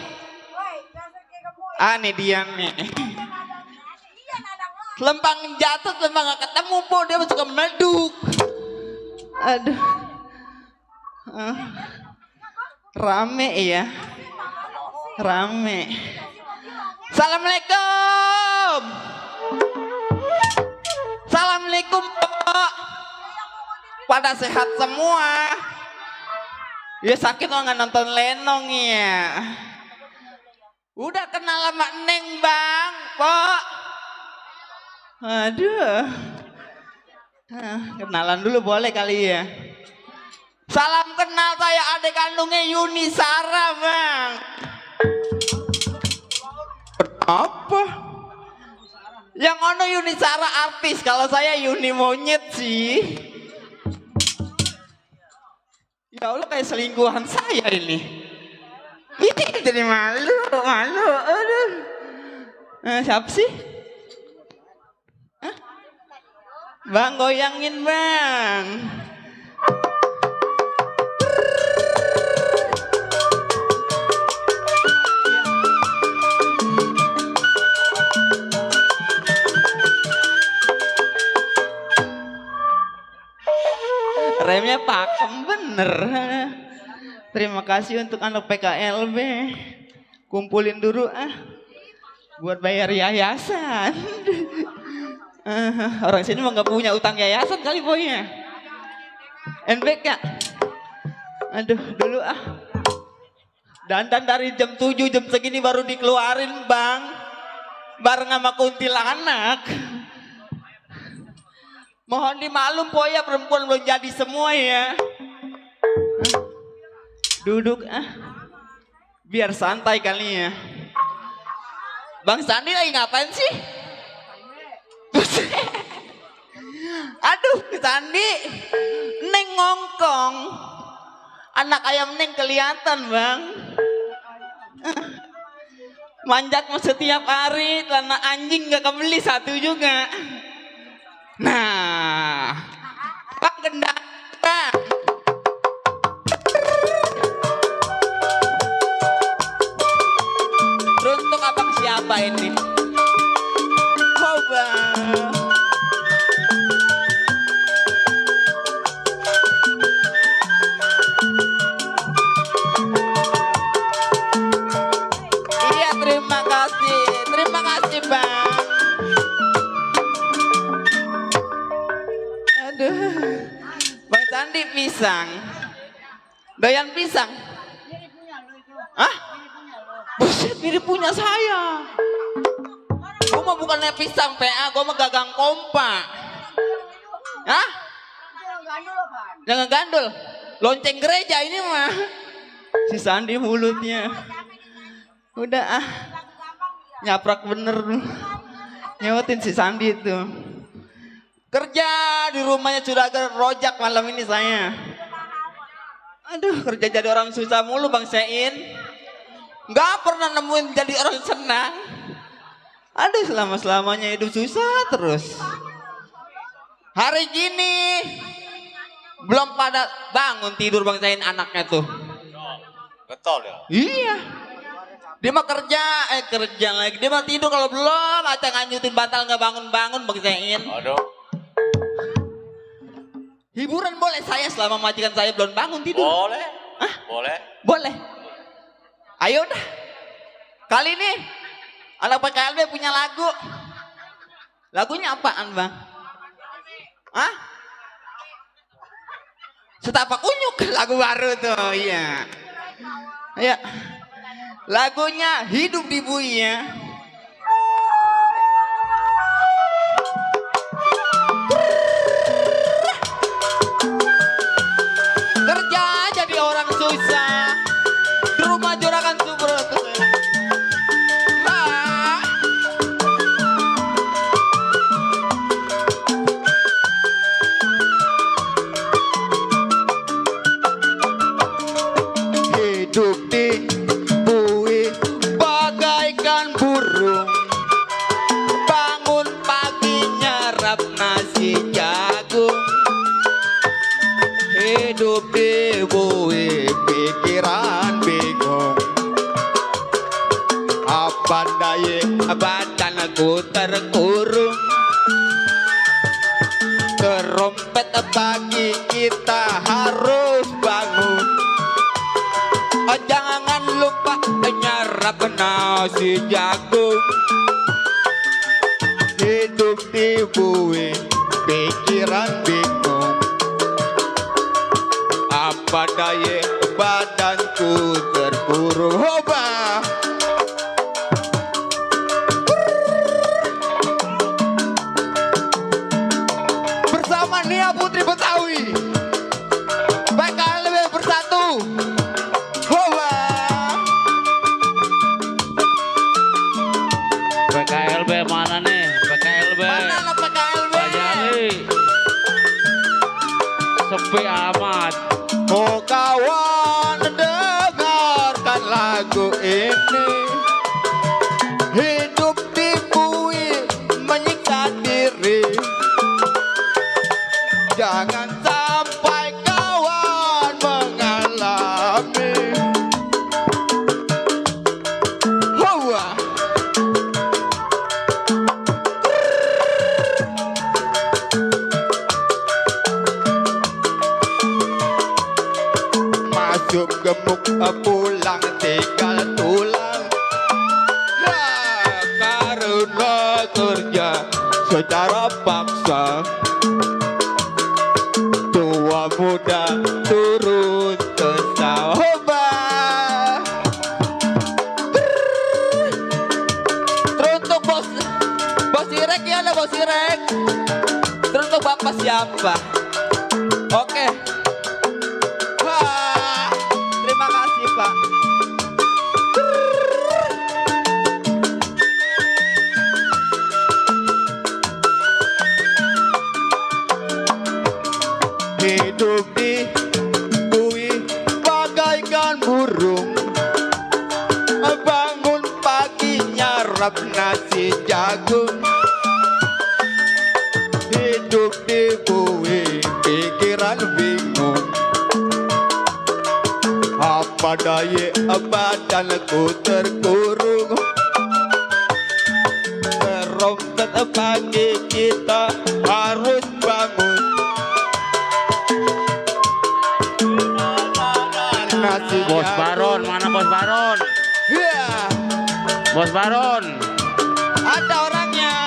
Ah, nih dia nih. Lempang jatuh, lempang gak ketemu po, dia suka meleduk. Aduh. Rame ya. Rame. Assalamualaikum. Assalamualaikum Pak. Pada sehat semua. Ya sakit lo nggak nonton Lenong ya. Udah kenal sama Neng Bang, Pak. Aduh. Kenalan dulu boleh kali ya. Salam kenal, saya adik kandungnya Yuni Sara, Bang. Apa? Yang ono Yuni Sara artis, kalau saya Yuni monyet sih. Ya Allah, kayak selingkuhan saya ini. Ini jadi malu. Aduh. Siapa sih? Hah? Bang, goyangin Bang. Remnya pakem bener. Terima kasih untuk anak PKLB. Kumpulin dulu buat bayar yayasan. Orang sini mah nggak punya utang yayasan kali boynya. NBK. Aduh, dulu Dandan dari jam 7 jam segini baru dikeluarin Bang. Bareng sama kuntilanak. Mohon dimaklum po ya, perempuan belum jadi semua ya. Duduk biar santai kali ya. Bang Sandi lagi ngapain sih? Aduh, Sandi Neng ngongkong. Anak ayam Neng kelihatan Bang. Manjat mau setiap hari, celana anjing gak kebeli satu juga. Nah, Pak Gendang. Untuk abang siapa ini? Coba. Iya, terima kasih Bang. Aduh, Bang Sandi pisang. Doyan pisang? Hah? Buset, mirip punya saya. Gue mah bukannya pisang PA, gue mah gagang kompak. Hah? Jangan gandul. Lonceng gereja ini mah. Si Sandi mulutnya. Udah nyaprak bener. Nyewetin si Sandi itu. Kerja di rumahnya sudah rojak malam ini saya. Aduh, kerja jadi orang susah mulu Bang Sein. Gak pernah nemuin jadi orang senang. Aduh, selama-selamanya hidup susah terus. Hari gini belum pada bangun tidur Bang Sein anaknya tuh. Getol ya? Iya. Dia mah kerja lagi. Dia mah tidur kalau belum acang nganyutin batal nggak bangun-bangun Bang Sein. Aduh. Hiburan boleh saya selama majikan saya belum bangun tidur. Boleh. Hah? Boleh. Boleh. Ayo dah. Kali ini anak PKLB punya lagu. Lagunya apaan Bang? Hah? Setapak Unyuk, lagu baru tuh, iya. Ayo. Lagunya Hidup di Bui ya. Kerja jadi orang susah, di rumah juragan subur. Hidup di bui bagaikan burung, bangun pagi nyerap nasi jagung, hidup di bumi pikiran bingung. Apa daya badanku terkurung. Terompet pagi kita harus bangun. Jangan lupa nyerap nasi jagung. Hidup di bumi pikiran bingung. Apa daya badanku terkurung. Hoba. Bersama Nia Putri Betawi, PKLB bersatu. Hoba. PKLB mana nih? PKLB. Mana lah PKLB? Pak Jali. Sepi amat. Oh kawan, dengarkan lagu ini. Hidup di bumi menyiksa diri. Jangan sampai kawan mengalami. Wah. Masuk gemuk pulang tinggal tulang. Ya, karena kerja secara paksa. Tua muda turun ke sawah. Teruntuk bos Irek ya lah bos Irek. Teruntuk bapak siapa? Oke. Wah, terima kasih Pak. Hidup di bumi bagaikan burung. Bangun pagi nyarap nasi jagung. Hidup di bumi pikiran bingung. Apa daya badanku terkurung. Terompet pagi kita harus bangun. Nasi Bos jagung. Baron, mana Bos Baron? Ya, Bos Baron. ada orangnya.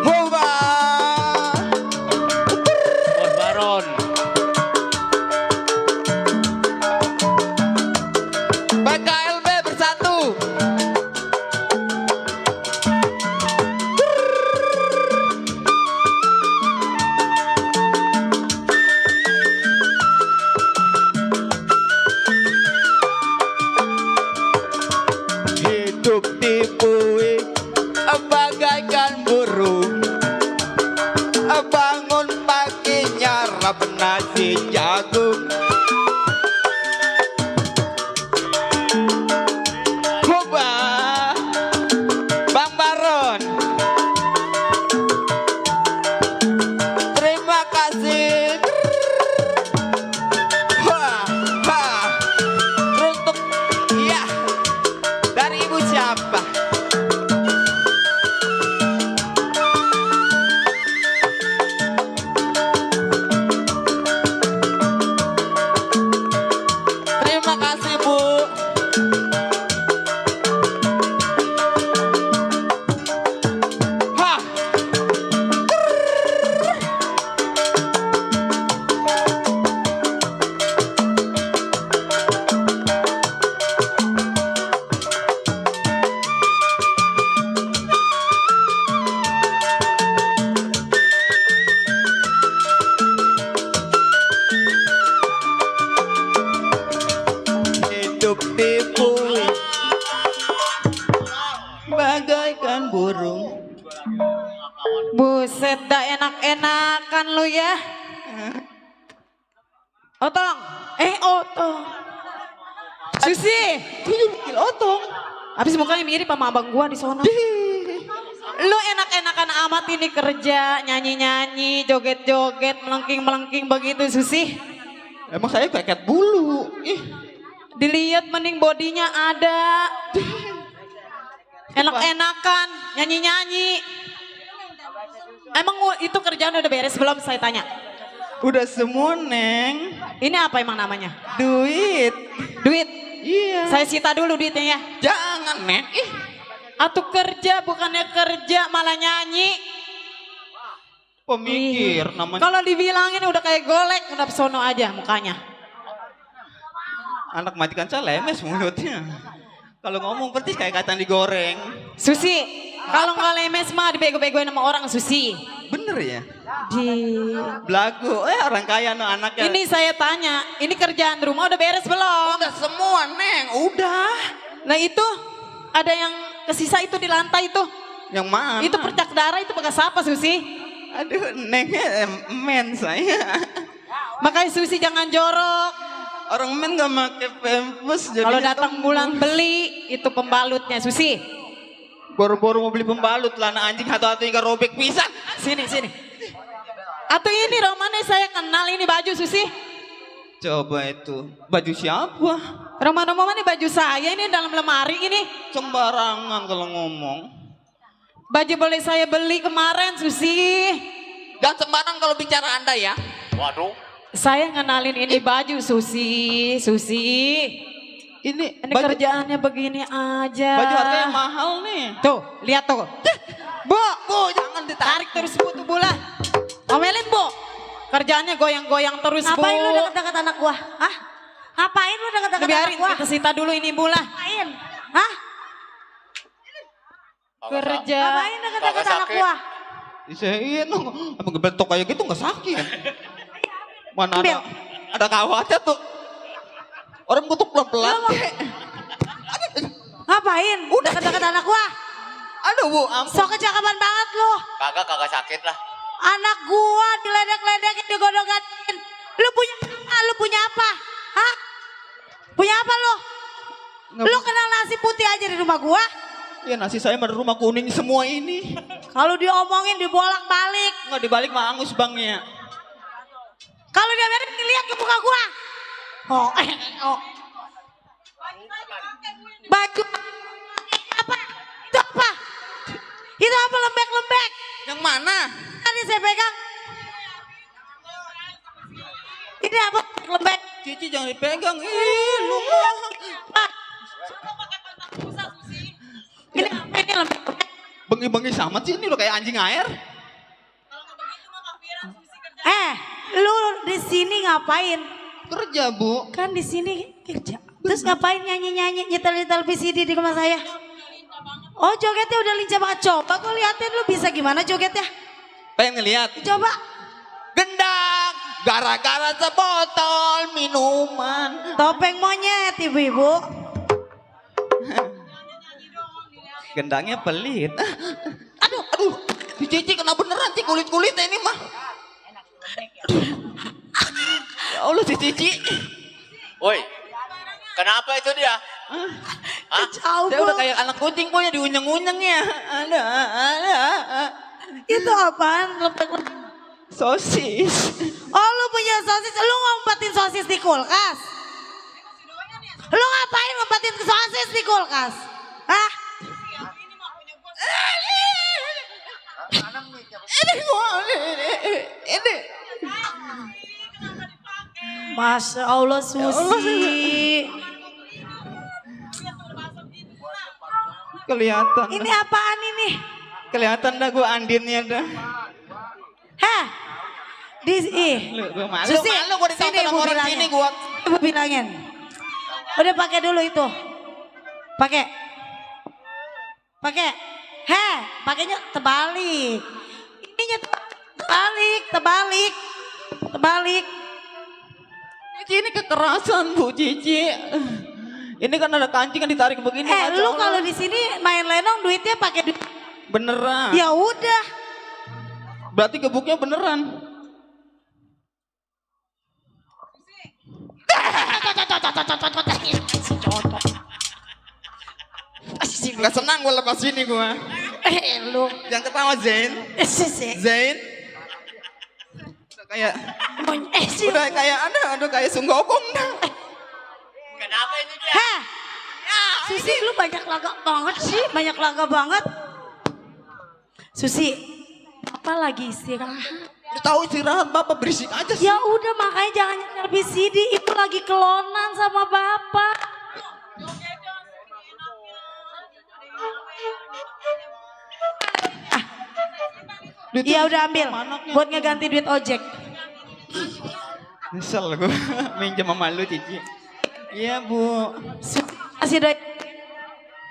Hoba. Bos Baron. PKLB bersatu. Hidup di bumi bagaikan burung. Bangun pagi nyarap nasi jagung. Hoba. Bang Baron. Terima kasih. Wah, wah. Untuk ya dari ibu siapa? Terima kasih Bu. Hah. Hidup di bumi bagaikan burung. Buset dah enak-enakan lu ya. Otong. Otong. Susi. Otong. Habis mukanya mirip sama abang gua di sono. Lu enak enak-enakan amat ini kerja, nyanyi-nyanyi, joget-joget, melengking-melengking begitu Susi. Emang saya keket bulu. Ih, Dilihat mending bodinya ada. Enak-enakan, nyanyi-nyanyi. Emang itu kerjaan udah beres belum saya tanya? udah semua Neng. Ini apa emang namanya? Duit. Duit? Iya. Saya sita dulu duitnya ya. Jangan Neng. Ih, Atuh kerja, bukannya kerja malah nyanyi. pemikir Ih, namanya. Kalau dibilangin udah kayak golek, udah pesono aja mukanya. Anak majikan saya lemes mulutnya. Kalau ngomong persis kayak kacang digoreng. Susi, kalau nggak lemes mah dibego-begoin sama orang Susi. Bener ya? Di Belagu. Orang kaya no anaknya. Ini saya tanya, ini kerjaan rumah udah beres belum? Udah semua Neng. Udah. Nah itu ada yang kesisa itu di lantai itu. Yang mana? Itu percak darah itu bekas apa Susi? Aduh Nengnya men saya. Makanya Susi jangan jorok. Orang men gak pakai pampers. Kalau datang bulan beli itu pembalutnya Susi. Baru-baru mau beli pembalut celana anjing atau hingga robek pisan. Sini. Atau ini Romane saya kenal ini baju Susi. Coba itu baju siapa? Roman-Roman ini baju saya ini dalam lemari ini. Sembarangan kalau ngomong. Baju boleh saya beli kemarin Susi. Jangan sembarang kalau bicara Anda ya. Waduh. Saya ngenalin ini baju Susi. Ini Ini kerjaannya begini aja. baju harganya mahal nih. Tuh, lihat tuh. Bu, Jangan ditarik. tarik terus Bu tuh bola. Omelin Bu. Kerjaannya goyang-goyang terus Bu. Ngapain lu deket-deket anak gua? Hah? Ngapain lu deket-deket anak Biarin gua? kita sita dulu ini bola. Ngapain? Hah? Kerja. Ngapain deket-deket Kagak anak sakit. gua? Iya, emang gebetok kayak gitu nggak sakit. Mana Ambil. ada kawatnya tuh. Orang kutuk pelan-pelan. Ngapain? Deket-deket anak gua? Aduh Bu, ampun. Sok kecakapan banget lu. Kagak sakit lah. Anak gua diledek-ledekin, digodok-gadokin. Lu punya apa? Hah? Punya apa lu? Lu kenal nasi putih aja di rumah gua? Ya nasi saya mah rumah kuning semua ini. Kalau diomongin dibolak-balik. Nggak dibalik mah angus bangnya. Kalau dia beres dilihat ke muka gua. Oh. Baju apa? Itu apa? Itu apa lembek-lembek? Yang mana? Tadi saya pegang. Ini apa lembek? Cici jangan dipegang. Ih, lu mah. Ini lembek. Bengi-bengi sama sih ini udah kayak anjing air. Lu di sini ngapain? Kerja Bu. Kan di sini kerja. Terus ngapain nyanyi-nyanyi nyetel-nyetel VCD di rumah saya? Oh jogetnya udah lincah banget. Coba kau liatin lu bisa gimana jogetnya? Pengen ngeliat. Coba. Gendang. Gara-gara sebotol minuman. Topeng monyet ibu-ibu. Gendangnya pelit. Aduh. Si Cici kena beneran sih kulit-kulitnya ini mah. Ya Allah si Cici. Woi. Kenapa itu dia? Jauh Dia udah kayak anak kucing punya diunyeng-unyeng ya. Ada. Itu apaan? Sosis. Oh lu punya sosis, lu ngumpetin sosis di kulkas? Lu ngapain ngumpetin sosis di kulkas? Hah? Ini. Masya Allah Susi. Kelihatan. Ini apaan ini? Kelihatan dah gue andinnya dah. Hah? Gue malu, Susi, gue ditonton sini, sama Ibu orang bilangin. sini gue. Ibu bilangin. Udah pakai dulu itu. Pakai. Pakainya terbalik. Ininya terbalik. Cici ini kekerasan Bu Cici. Ini kan ada kancing kan ditarik begini. Lu kalau di sini main lenong duitnya pakai duit. Beneran. Ya udah. Berarti gebuknya beneran. Gak senang gue lepas ini gue. Lu. Jangan ketawa Zain. Sisi. Zain. Kayak Si. udah kayak aduh kayak sunggokong dah. Kenapa itu dia? Heh. Susi lu banyak laga banget sih, banyak laga banget. Susi, apa lagi istirahat? Lu tahu istirahat Bapak berisik aja sih. Ya udah makanya jangan nyetel VCD, itu lagi kelonan sama Bapak. Iya udah ambil, buat ngeganti duit ojek. Nyesel gue minjem sama lu Cici. Iya Bu. Kasih doy.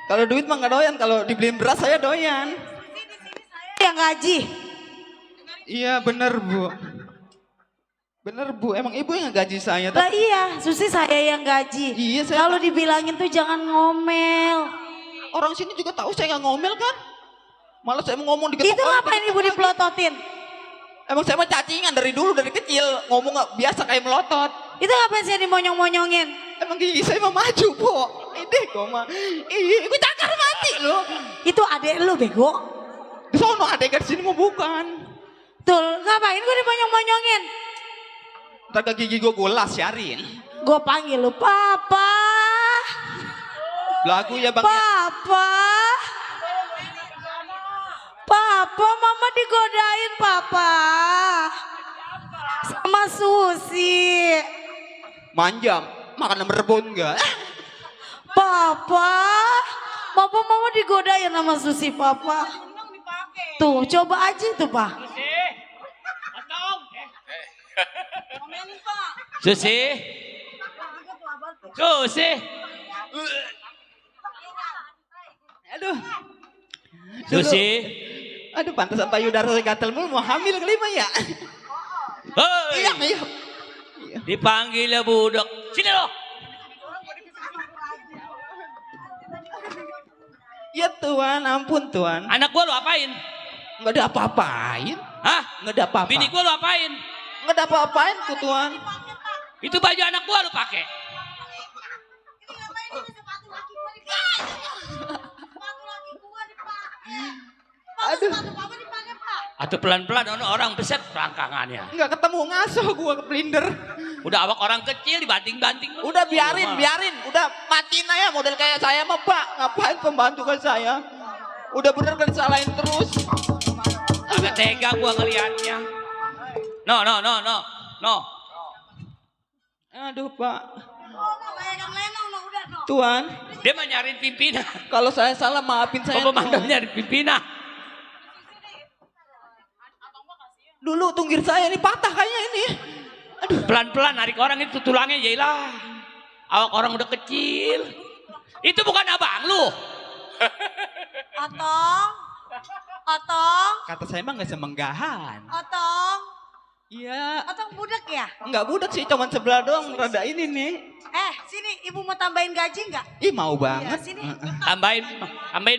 Kalau duit mah nggak doyan, kalau dibeliin beras saya doyan. Yang gaji. Iya bener Bu. Bener Bu, emang ibu yang gaji saya. Lah iya, Susi saya yang gaji. Iya saya. Kalau dibilangin tuh jangan ngomel. Orang sini juga tahu saya nggak ngomel kan? Malah saya mau ngomong diketok. Itu ngapain ibu dipelototin? Emang saya mah cacingan dari dulu, dari kecil. Ngomong nggak biasa kayak melotot. Itu ngapain saya dimonyong-monyongin? Emang gigi saya mah maju Bu. Ini kok mah. Ih, gue cakar mati loh. Itu adek lu bego. Di sono adegan sini mau bukan. Tuh ngapain gue dimonyong-monyongin? Ntar ke gigi gue las Syarin. Gue panggil lu Papa. Lagu ya Bang ya. Papa. Papa, Mama digodain Papa. Sama Susi. Manjam, makan merebon enggak? Papa. Papa, Mama digodain sama Susi Papa. Tuh, coba aja tuh Pak. Susi. Susi. Aduh. Susi. Aduh, pantesan payudara saya gatel mulu, mau hamil kelima ya. Hei. Iya. Dipanggil ya budak. Sini loh. Ya Tuhan, ampun Tuhan. Anak gua lu apain? Nggak ada apa-apain. Hah? Nggak ada apa-apa. Bini gua lu apain? Nggak ada apa-apain tuh Tuhan. Itu baju anak gua lu pakai. Aduh. Atau pelan-pelan orang beset rangkangannya. Nggak ketemu ngaso gua ke blinder. Udah awak orang kecil dibanting-banting. Udah biarin. Udah matiin aja model kayak saya mah Pak. Ngapain pembantu kan saya? Udah bener kan salahin terus. Agak tega gua ngelihatnya. No. Aduh Pak. Tuhan. Dia mah nyariin pimpinan. Kalau saya salah maafin saya. Bapak mandang nyari pimpinan. Dulu tunggir saya ini patah kayaknya ini. Aduh. Pelan-pelan narik orang itu tulangnya jailah. Awak orang udah kecil. Itu bukan abang lu. Otong. Kata saya mah nggak semenggahan. Otong. Iya. Otong budak ya? Nggak budak sih, cuman sebelah doang. Rada ini nih. Sini ibu mau tambahin gaji nggak? Ih mau banget. Sini. Tambahin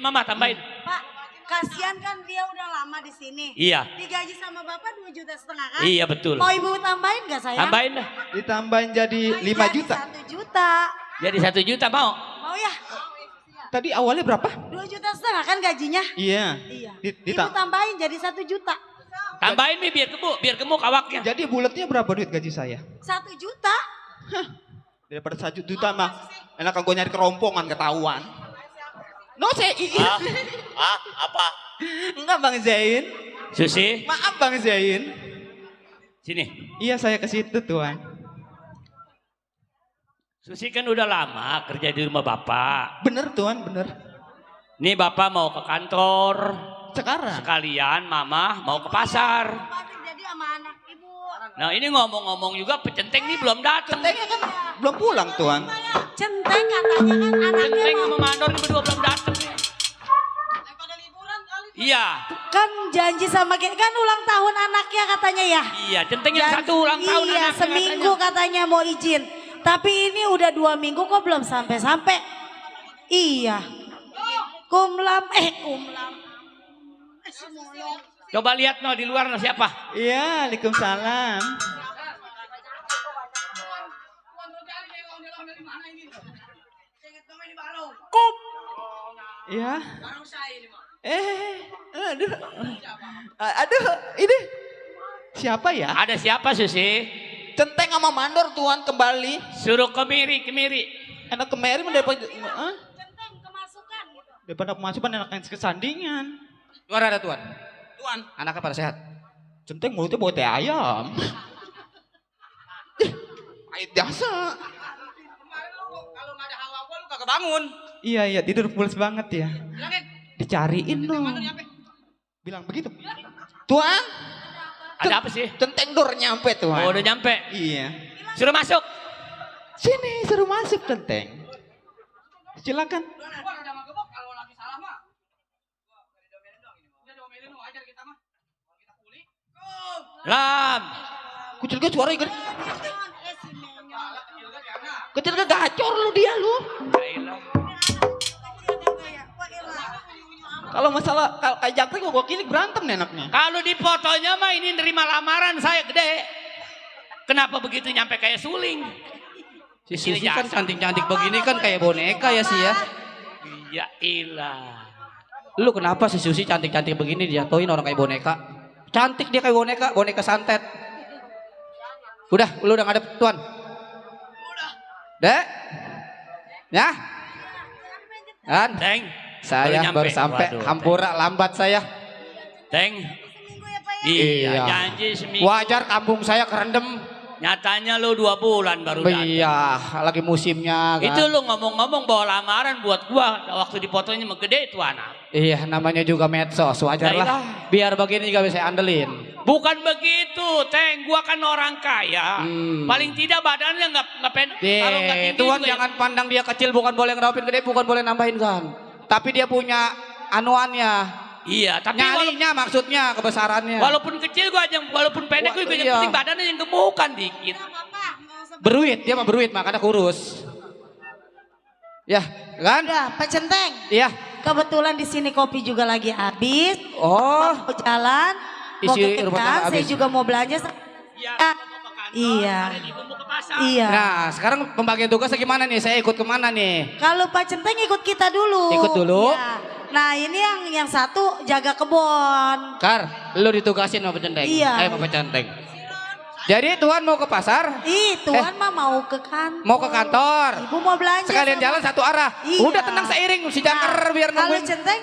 mama, tambahin. Pak, kasihan kan dia udah lama di sini. Iya. Digaji sama bapak 2,5 juta kan? Iya betul. Mau ibu tambahin nggak sayang? Tambahin dah. Ditambahin jadi 5 juta. 1 juta. Jadi 1 juta mau. Mau ya? Tadi awalnya berapa? 2,5 juta kan gajinya? Iya. Iya. Di- Ibu tambahin jadi 1 juta. Tambahin nih biar gemuk awaknya. Jadi bulatnya berapa duit gaji saya? 1 juta. Daripada 1 juta mah enak gue nyari kerompongan ketahuan. No saya Apa? enggak Bang Zain. Susi, Maaf Bang Zain. sini. Iya saya ke situ Tuhan. Susi kan udah lama kerja di rumah bapak. Bener Tuhan, bener. Nih bapak mau ke kantor. Sekarang. Sekalian mama mau ke pasar. Jadi sama anak ibu. Nah ini ngomong-ngomong juga pecenteng nih belum datang. Centengnya kan belum pulang Tuhan. Centeng katanya kan anaknya. Centeng sama Mandor nih berdua belum datang nih. Iya, Kan janji sama kan ulang tahun anaknya katanya ya. iya centeng yang satu ulang tahun Iya anaknya seminggu katanya mau izin. Tapi ini udah 2 minggu kok belum sampai-sampai. Iya. Kumlam. Coba lihat no di luar no siapa? Iya, Waalaikumsalam. Iya. Aduh. Aduh, ini. Siapa ya? Ada siapa Susi? Centeng sama mandor tuan kembali. Suruh kemiri, kemiri. Enak kemari mendapat daripada pemasukan enak yang kesandingan. Tuan ada tuan. Tuan, Anaknya pada sehat. centeng mulutnya bawa teh ayam. Ayam biasa. Kalau nggak ada hawa gua lu kagak bangun. Iya, tidur pulas banget ya. Bilangin. Dicariin dong. Bilang begitu. Tuan, Ada apa sih? centeng dor nyampe tuan. Oh, udah nyampe. Iya. Suruh masuk. Sini, suruh masuk centeng. Silakan. Kalau lagi salah mah. Udah diomelin lu ajar kita mah. Kalau kita kuli. Lam. Kucil gue suara gede. Kecil ke gacor lu dia lu. Kalau masalah kayak jangkrik gue kilik berantem nih enaknya. Kalau di fotonya mah ini nerima lamaran saya gede. Kenapa begitu nyampe kayak suling? Si Susi kan cantik-cantik begini kan kayak boneka ya sih ya. Ya ilah. Lu kenapa si Susi cantik-cantik begini dijatuhin orang kayak boneka? Cantik dia kayak boneka, boneka santet. Udah, lu udah ngadep tuan. Dek. Ya. Kan? Teng. Saya baru sampai. Waduh, Hampura lambat saya. Teng. Iya. Iya, janji seminggu. Wajar kampung saya kerendam. Nyatanya lu 2 bulan baru datang. Iya, lagi musimnya kan. Itu lu ngomong-ngomong bawa lamaran buat gua waktu di fotonya mah gede itu anak. Iya, namanya juga medsos, wajar Yaelah. lah. Biar begini juga bisa andelin. Bukan begitu, Teng. Gua kan orang kaya. Paling tidak badannya nggak pendek. Kalau nggak tinggi Tuan juga jangan pandang dia kecil, bukan boleh ngerapin gede, bukan boleh nambahin kan. Tapi dia punya anuannya. Iya, tapi Nyalinya maksudnya kebesarannya. walaupun kecil gua aja, walaupun pendek gua yang Iya. penting badannya yang gemukan dikit. Beruit, dia mah beruit makanya kurus. Ya, kan? Udah, Pak Centeng. Iya. Kebetulan di sini kopi juga lagi habis. Oh, Mau jalan, mau Isi ke rumah tangga Tegal, saya habis. juga mau belanja. Iya. Iya. nah sekarang pembagian tugasnya gimana nih? Saya ikut kemana nih? Kalau Pak Centeng ikut kita dulu. Ikut dulu? Iya. Nah ini yang satu jaga kebun. Kar, lu ditugasin sama Centeng. Iya. Sama Centeng. Jadi Tuan mau ke pasar? Tuan mah mau ke kantor. Mau ke kantor? Ibu mau belanja. Sekalian sama- jalan satu arah. Iya. Udah tenang seiring si Jangker biar Kalau nungguin. Centeng,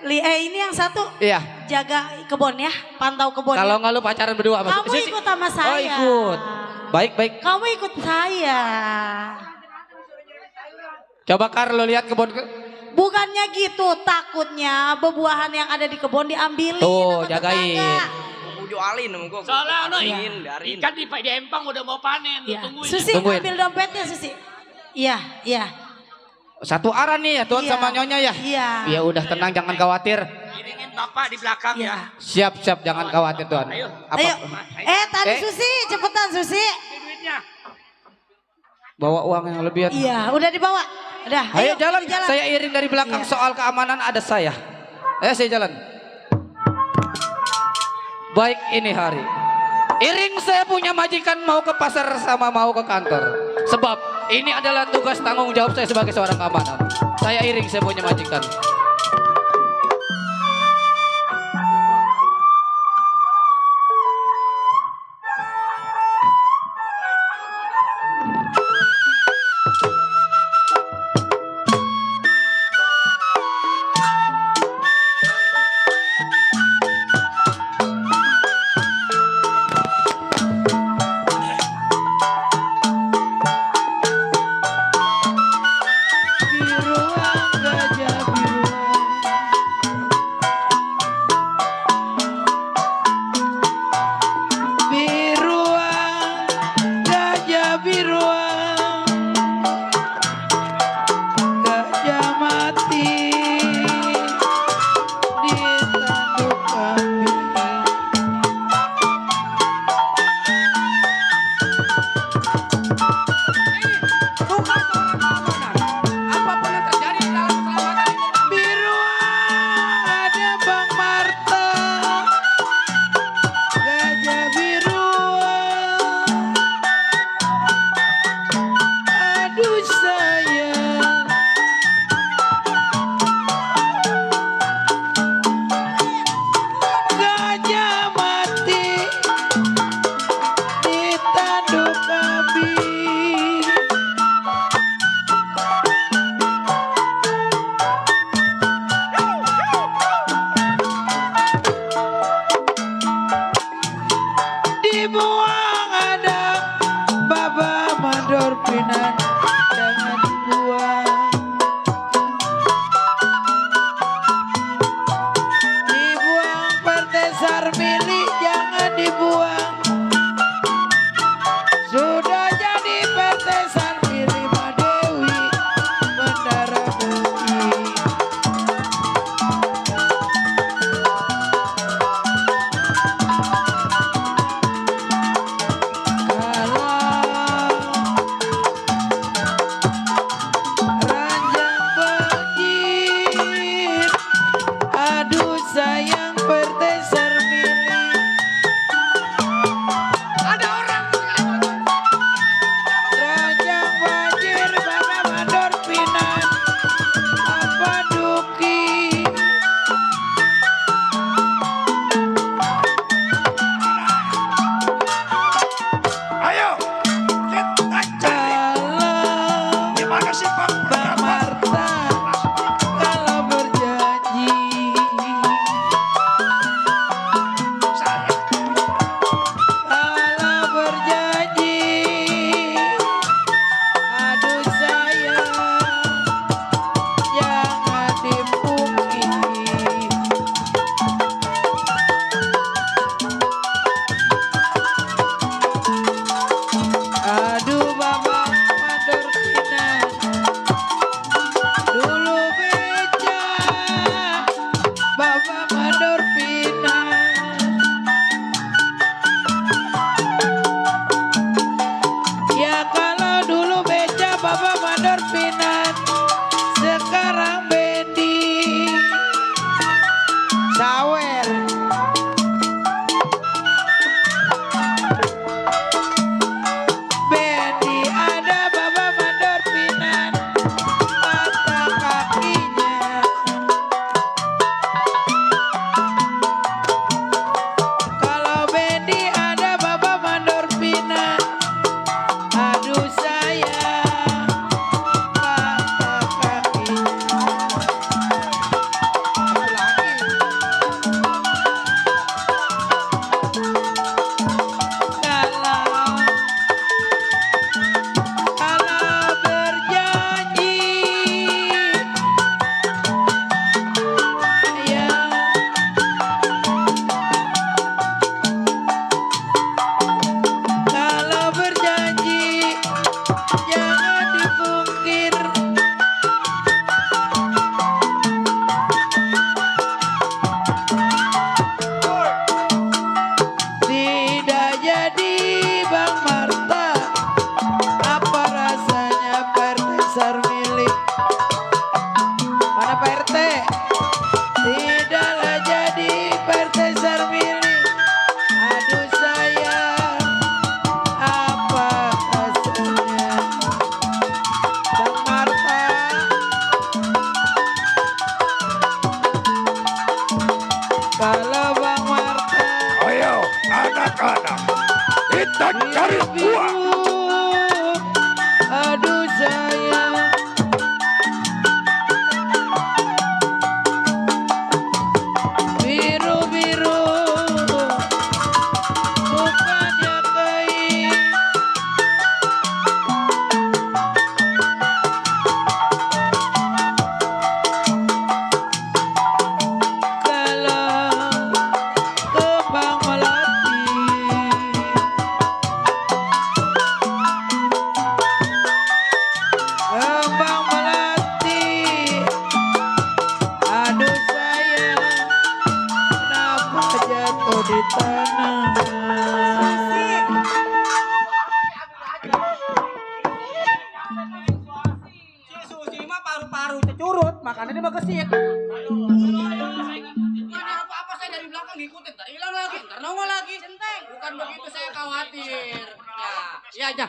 ini yang satu Iya. jaga kebun ya, pantau kebun. Kalau nggak lu pacaran berdua sama Kamu ikut sama saya. Oh ikut. Baik. Kamu ikut saya. Coba Kar lu lihat kebun. Bukannya gitu, takutnya bebuahan yang ada di kebun diambilin. Tuh, sama jagain. tetangga. Jualin sama gua. Soalnya no, Hindarin. ikan di Empang udah mau panen, lu Iya. tungguin. Susi, Tungguin. ambil dompetnya Susi. Iya. Satu arah nih ya Tuan Iya. sama Nyonya ya? Iya. Ya udah tenang jangan khawatir. Iringin bapak di belakang Iya. ya. Siap jangan khawatir Tuan. Ayo. Ayo. Tadi Eh. Susi, cepetan Susi. Ini duitnya. Bawa uang yang lebihan. Iya, udah dibawa. Udah, Ayo jalan. kita Saya iring dari belakang Iya. soal keamanan ada saya. Saya jalan. Baik ini hari. Iring saya punya majikan mau ke pasar sama mau ke kantor. Sebab ini adalah tugas tanggung jawab saya sebagai seorang keamanan. Saya iring saya punya majikan. Biru gajah biru Sarmili jangan dibuang. Sudah jadi PT Sarmili Madewi Bendara Besi. Ranjang banjir, aduh sayang PT Sarmili. Ada orang. Ranjang banjir, Bapak Mandor Pinan, apa Duki. Ayo, kita cari. Kalau Gimana sih Pak? Bang Marta, kalau berjanji, kalau berjanji, aduh sayang, jangan dipungkiri. Aduh Bapak Mandor Pinan, dulu beca Bapak Mandor Pinan. Ya kalau dulu beca Bapak Mandor Pinan, sekarang Bedi sawer. Bedi ada Bapak Mandor Pinan, mata kakinya. Kalau Bedi ada Bapak Mandor Pinan, aduh sayang, mata kakinya. Lagi. Kalau berjanji, ya kalau berjanji jangan dipungkir. Tidak jadi Bang Marta, apa rasanya PT Sarmili? Mana Pak RT? Tidaklah jadi PT Sarmili. Aduh sayang, apa rasanya? Bang Marta, kalau Bang Marta Ayo, anak-anak, kita cari buah. aduh sayang, biru-biru bukannya kain. Kalau kembang melati, kembang melati, aduh sayang, kenapa jatuh di tanah? Si Susi mah paru-paru curut, makanya dia mah gesit. Mana apa-apa saya dari belakang ngikutin, ntar hilang lagi, ntar nongol lagi. Bukan begitu saya khawatir. Ya, ya.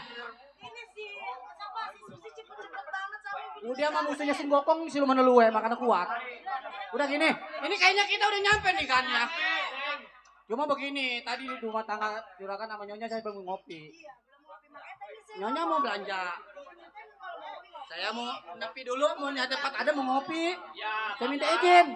Udah mah musuhnya si Gokong si Luman Luwe, makanya kuat. Udah gini, ini kayaknya kita udah nyampe nih kan ya. Cuma begini, tadi di rumah tangga juragan sama Nyonya saya belum ngopi. Nyonya mau belanja. Saya mau nepi dulu, mau nyari tempat ada mau ngopi. Saya minta izin.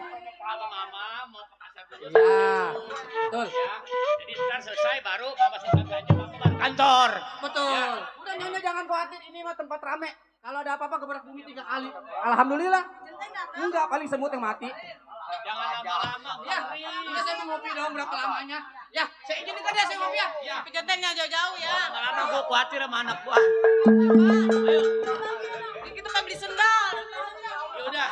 Mama mau ke pasar dulu. Iya, betul. Ya. Jadi ntar selesai baru mama selesai belanja mama baru kantor. Betul. Udah Nyonya jangan khawatir, ini mah tempat rame. Kalau ada apa-apa gebrak bumi 3 kali. Alhamdulillah. Enggak, paling semut yang mati. Jangan lama-lama. Ya, udah saya mau ngopi dong berapa lamanya. Ya, saya izinkan ya saya ngopi ya. Ya. Tapi centengnya jauh-jauh ya. Lama-lama gue khawatir sama anak gua. Ayo. Kita kan beli sendal. Ya udah.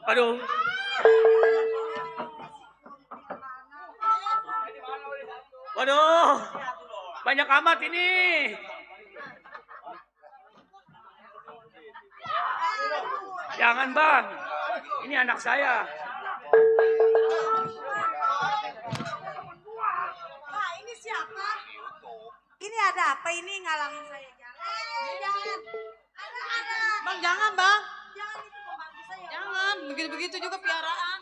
Aduh. Waduh. Banyak amat ini. Jangan bang. Ini anak saya. Pak, ini siapa? Ini ada apa ini ngalangin saya? Jangan. Ada. Bang jangan bang. Jangan itu pembantu saya. Jangan. Begitu-begitu juga piaraan.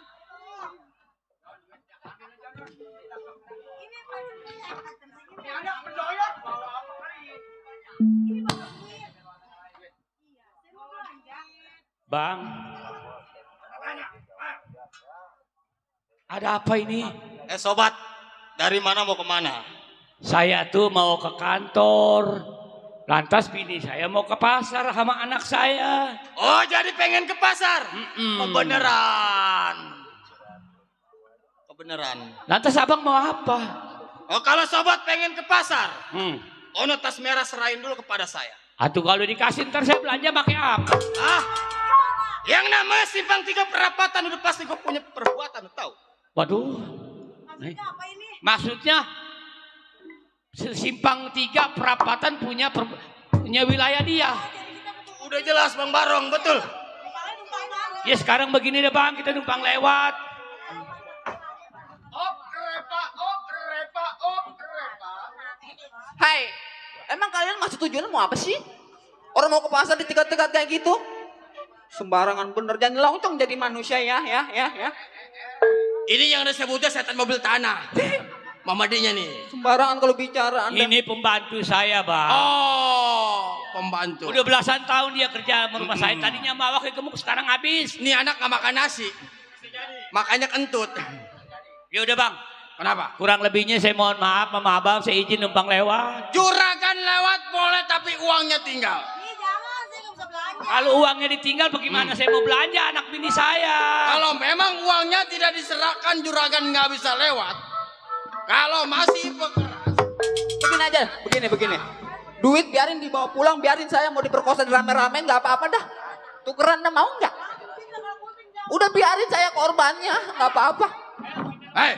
Ini pacar saya. Ini anak pendoyot. Ini bagus. Iya, saya mau belanja. Bang. Ada apa ini? Sobat, dari mana mau kemana? Saya tuh mau ke kantor. Lantas bini saya mau ke pasar sama anak saya. Oh, jadi pengen ke pasar? Kebeneran. Kebeneran. Lantas abang mau apa? Oh, kalau sobat pengen ke pasar, Hmm. ono tas merah serahin dulu kepada saya. Atuh kalau dikasih ntar saya belanja pakai apa? Ah, yang namanya simpang 3 perapatan udah pasti gue punya perbuatan, tahu? Waduh. Maksudnya apa ini? Maksudnya simpang 3 perapatan punya wilayah dia. Udah jelas Bang Barong, betul. Ya sekarang begini deh bang, kita numpang lewat. Hai, emang kalian maksud tujuannya mau apa sih? Orang mau ke pasar ditegat-tegat kayak gitu? Sembarangan bener, jangan loncong jadi manusia ya. Ini yang disebutnya setan mobil tanah. Mamadinya nih. Sembarangan kalau bicara Anda. Ini pembantu saya bang. Oh, pembantu. Udah belasan tahun dia kerja di rumah saya. Tadinya bawa ke gemuk, sekarang habis. Ini anak gak makan nasi. Makanya kentut. Ya udah bang. Kenapa? Kurang lebihnya saya mohon maaf sama abang, saya izin numpang lewat. Juragan lewat boleh tapi uangnya tinggal. Ih, jangan, saya nggak bisa belanja. Kalau uangnya ditinggal bagaimana saya mau belanja anak bini saya? Kalau memang uangnya tidak diserahkan juragan nggak bisa lewat. Kalau masih pekeras. Begini aja, begini. Duit biarin dibawa pulang, biarin saya mau diperkosa di rame-rame, nggak apa-apa dah. Tukeran dah mau nggak? Udah biarin saya korbannya, nggak apa-apa. Hei,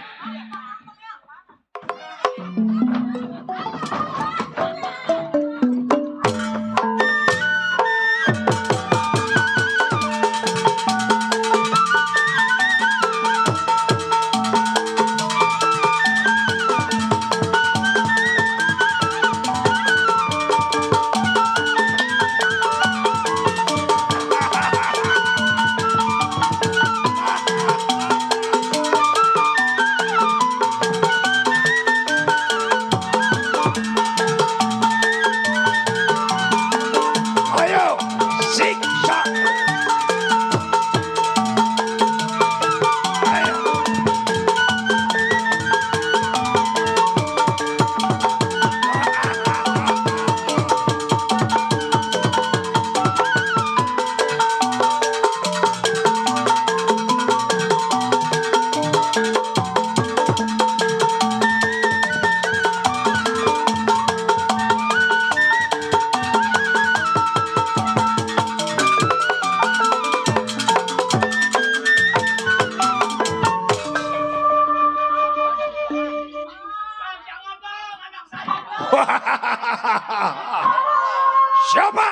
Siapa?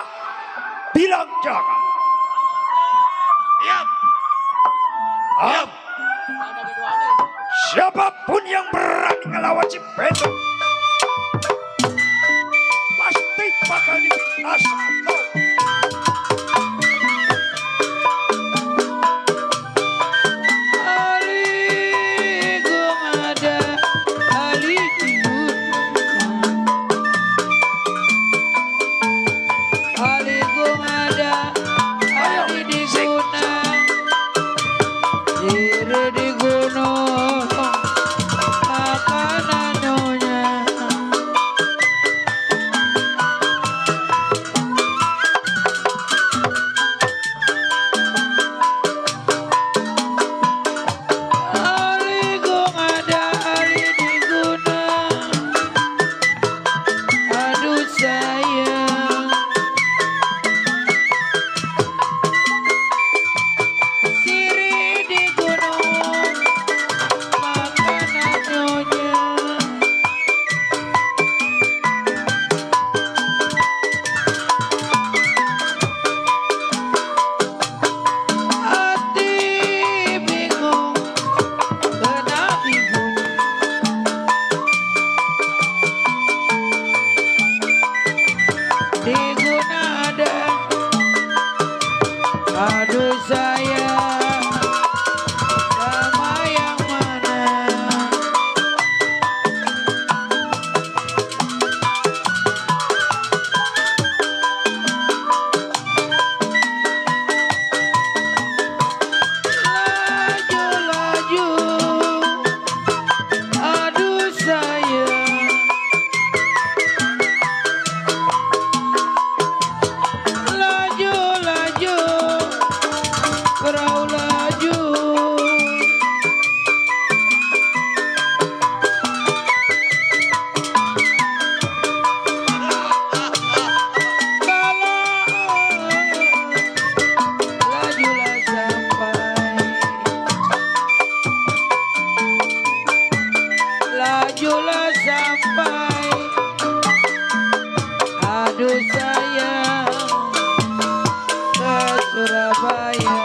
Bilang jangan. Diam. Diam. Siapapun yang berani ngelawan si Beto, pasti bakal dibinasakan. Di gunung, makanan nyonya. Aduh sayang ke Surabaya.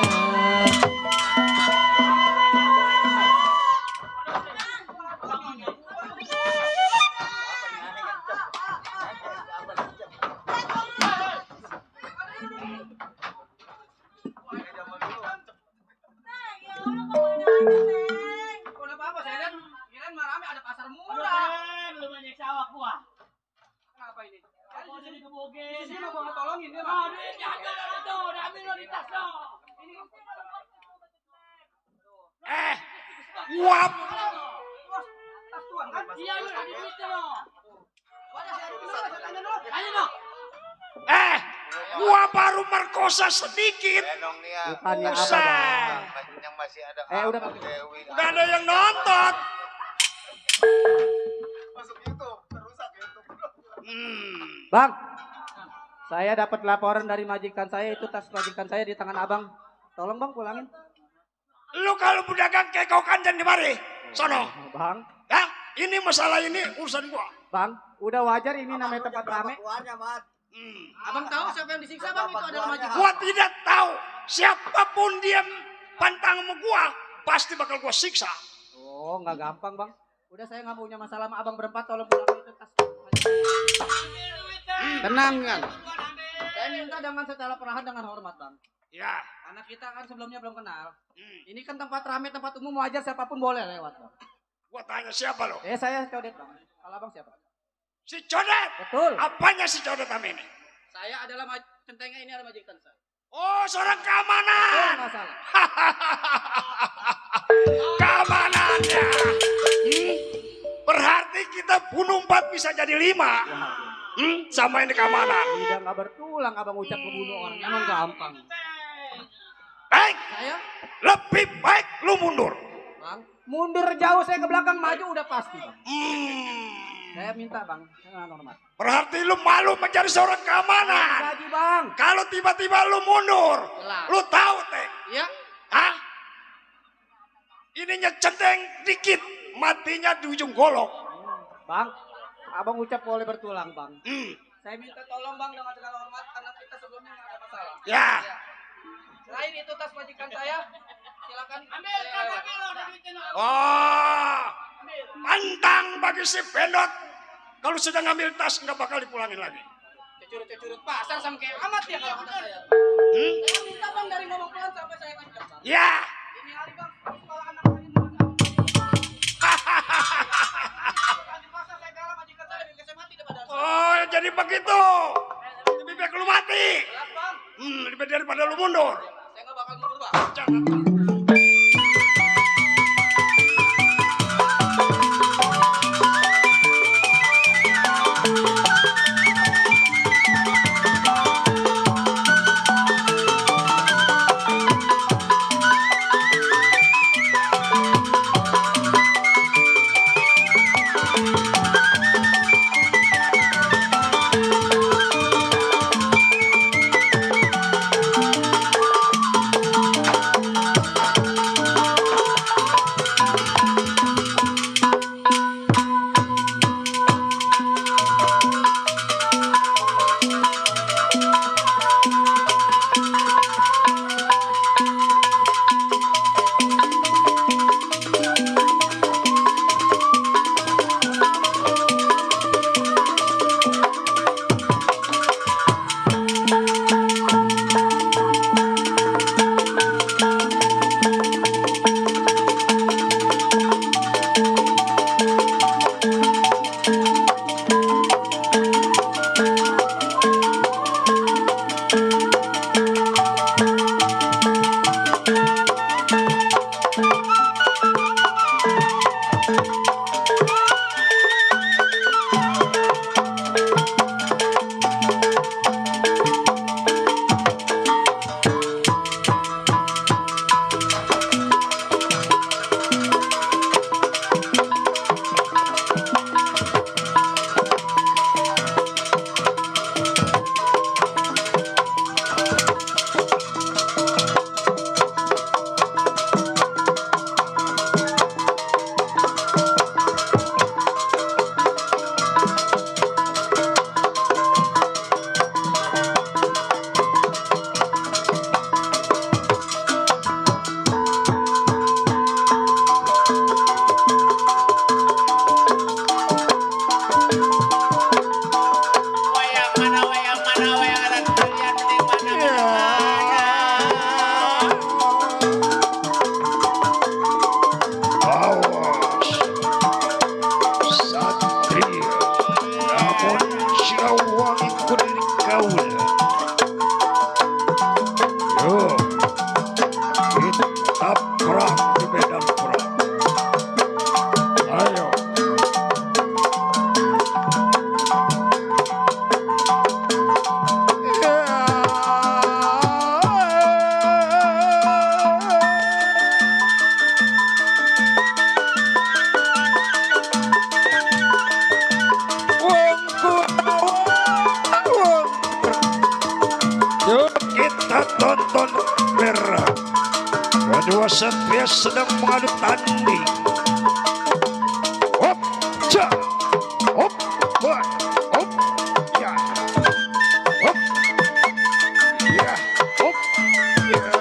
Apa saya lihat kirain marame ada pasar murah. Lu banyak sawah gua. Kenapa ini? Aku jadi kebogen. Sini mau tolongin dia, Bang. Aduh, jangan lo tuh, ambil lo di tas lo. Uap. Tas tuan kan? Iya, lu ada duitnya lo. Ayo lo. Gua baru merkosa sedikit. Benong nih ya. Bukannya apa, Buset. Bang? Yang masih ada. Udah, Bang. Dewi. Udah ada yang nonton. Masuk YouTube, terusak YouTube. Bang, saya dapat laporan dari majikan saya, itu tas majikan saya di tangan abang. Tolong bang pulangin. Lu kalau berdagang kekokan dan dimari. Sono. Bang, Ya, ini masalah ini urusan gua. bang, udah wajar ini namanya tempat rame. Keluarnya, Mat. Abang tahu siapa yang disiksa bang? Itu adalah majikan. Gua tidak tahu siapapun dia pantang sama gua, pasti bakal gua siksa. Oh, nggak gampang bang. Udah saya nggak punya masalah sama abang berempat, tolong pulangin itu tas. Tenang kan. Saya minta dengan segala perlahan dengan hormat bang. Ya. Karena kita kan sebelumnya belum kenal. Ini kan tempat rame, tempat umum, wajar siapapun boleh lewat bang. Gua tanya siapa lo? Saya Codet bang. Kalau abang siapa? Si Codet. Betul. Apanya si Codet ini? Saya adalah centengnya, ini adalah majikan saya. Oh, seorang keamanan. Nggak salah. Keamanannya. Berarti kita bunuh 4 bisa jadi 5. Sama ini keamanan. Tidak nggak bertulang abang ucap ngebunuh orang. Emang gampang. Baik, Saya, lebih baik lu mundur. bang, mundur jauh saya ke belakang, maju udah pasti bang. Saya minta bang, dengan hormat. Berarti lu malu menjadi seorang keamanan. Gaji bang. Kalau tiba-tiba lu mundur, Jelas. lu tahu teh? Iya. Hah? Ininya centeng dikit, matinya di ujung golok. Bang, abang ucap boleh bertulang bang. Hmm. Saya minta tolong bang dengan segala hormat karena kita sebelumnya nggak ada masalah. Ya. Selain itu tas majikan saya, silakan. Ambil, saya lewat. ambil lo, ada duitnya lo. Oh, pantang bagi si pendot. Kalau sudah ngambil tas nggak bakal dipulangin lagi. Cecurut-cecurut pasar sama kayak amat ya kalau kata saya. Saya minta bang dari ngomong pelan sampai saya kencang bang. Ya. Ini hari bang, sekolah anak saya di pasar saya kalah majikan saya bikin saya mati daripada. Oh, jadi begitu. Lebih baik lu mati. Jelas bang, Lebih baik daripada lu mundur. saya nggak bakal mundur bang. Jangan. diri kaula. Yo, kita perang di medan perang. Ayo. Yuk kita tonton merah. Kedua satria sedang mengadu tanding. Hop, ja, hop, hop, hop, ya, hop, ya, hop, ya.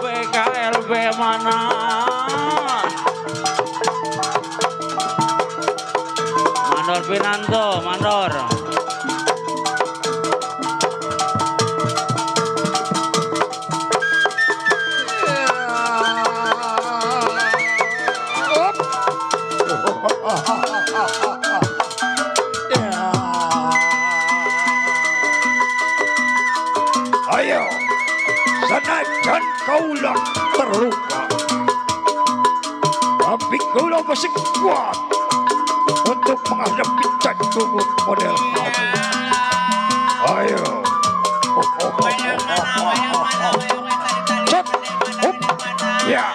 PKLB mana? Mandor Pinanto, mandor. Ayo, senajan kaulah terluka, tapi kaulah masih kuat untuk menghadapi canggungan model kamu. Ayo. Set, up, ya.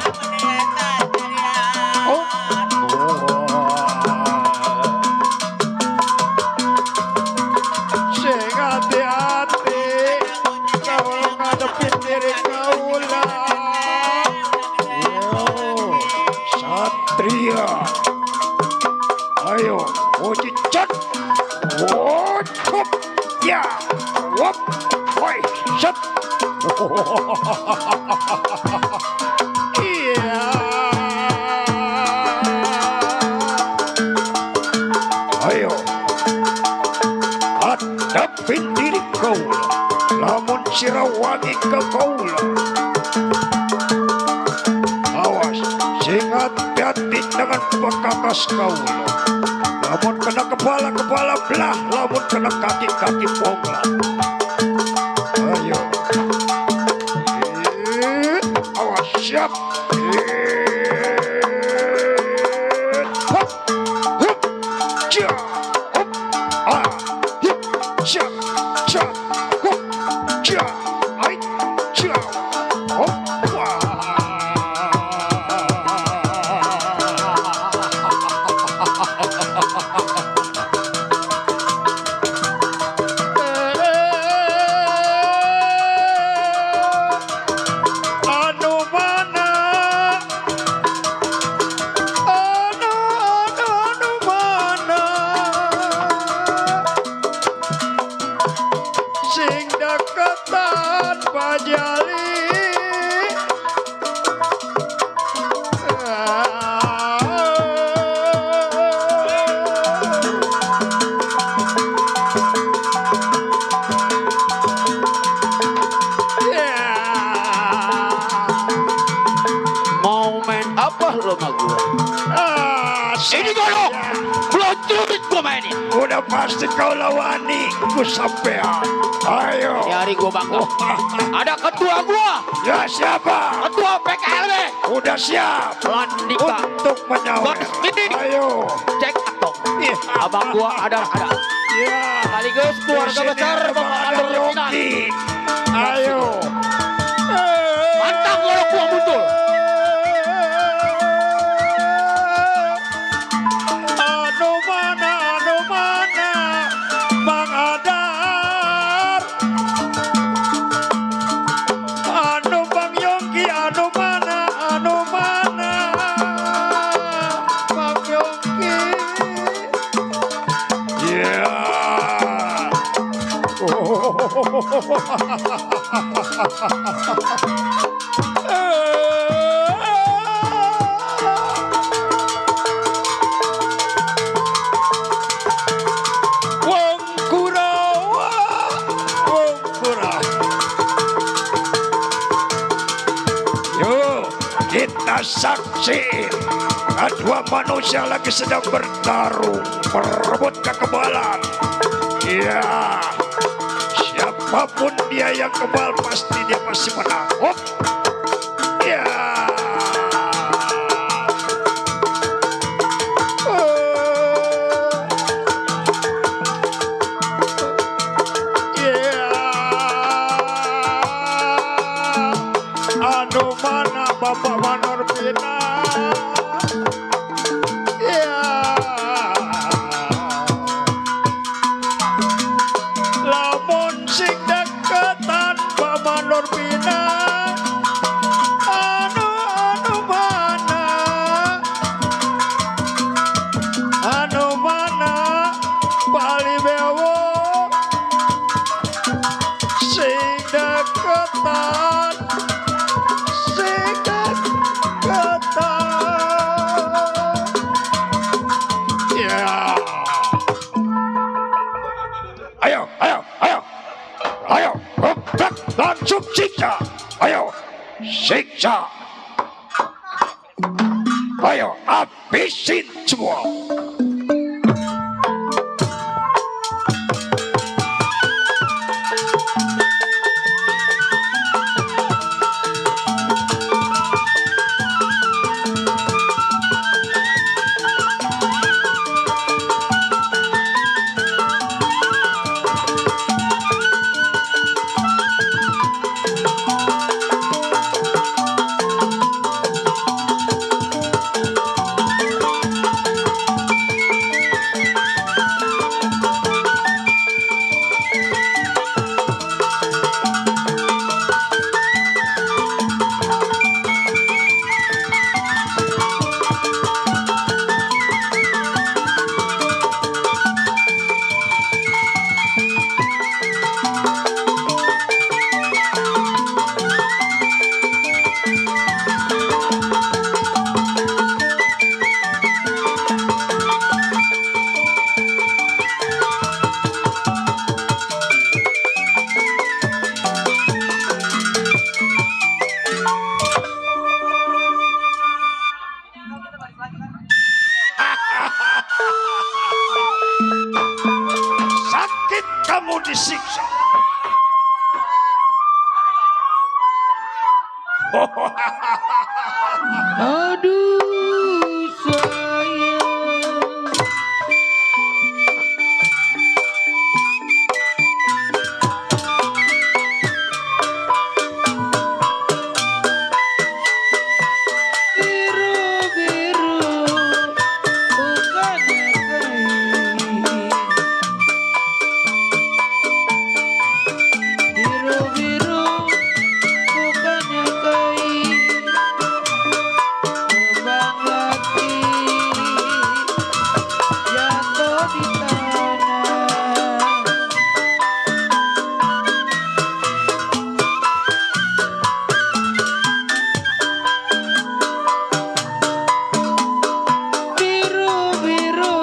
Oh. Sing hati-hati kalau ngadepin diri kaulah. Yo, satria. Ayo, uji cat. Wop, ya, wop, woi, set. Iya. Ayo, hadapin diri kaulah. Lamun sirawangi ke kaulah. Awas, sing hati-hati dengan bekakas kaulah. Lamun kena kepala belah, lamun kena kaki bonglah. Ayo. Awas siap. Hop, hop, ja, hop, ah, hip, ja, ja, hop, ja, ai, ja, hop, wah. Anu mana? Anu mana? Sing deketan pajali. Mau main apa lo sama gua? Ini gono, belum curit gua mainin. Udah pasti kau lawani, ku sampean. Ayo. Nyari gua bangga. Ada ketua gua, Ya siapa? ketua PKLB. Udah siap Landika. untuk menyawer. Ini. Ayo. Cek atau abang gua ada. Ya. Sekaligus keluarga Di sini besar ada Bapak Bang Ador Yogi. Ayo. Mantap kalau gua muncul. Anu mana, Bang Adar. Anu Bang Yogi, anu mana, Bang Yogi. Ya. Wong Kurawa, kita saksiin kedua manusia lagi sedang bertarung merebut kekebalan. Ya, siapapun dia yang kebal pasti dia pasti menang. Hop. Ya. Anu mana Bapak Manor Pina? Ya, lamun sing deketan Bapak Manor Pina. Anu mana? Anu mana? Bali bewo sing deketan. Ayo, langsung siksa. Ayo, siksa. Ayo, habisin semua. Sakit kamu disiksa. Aduh sayang. Biru-biru bukannya kain. Biru-biru bukannya kain. Kembang lagi jatuh di tanah. Biru-biru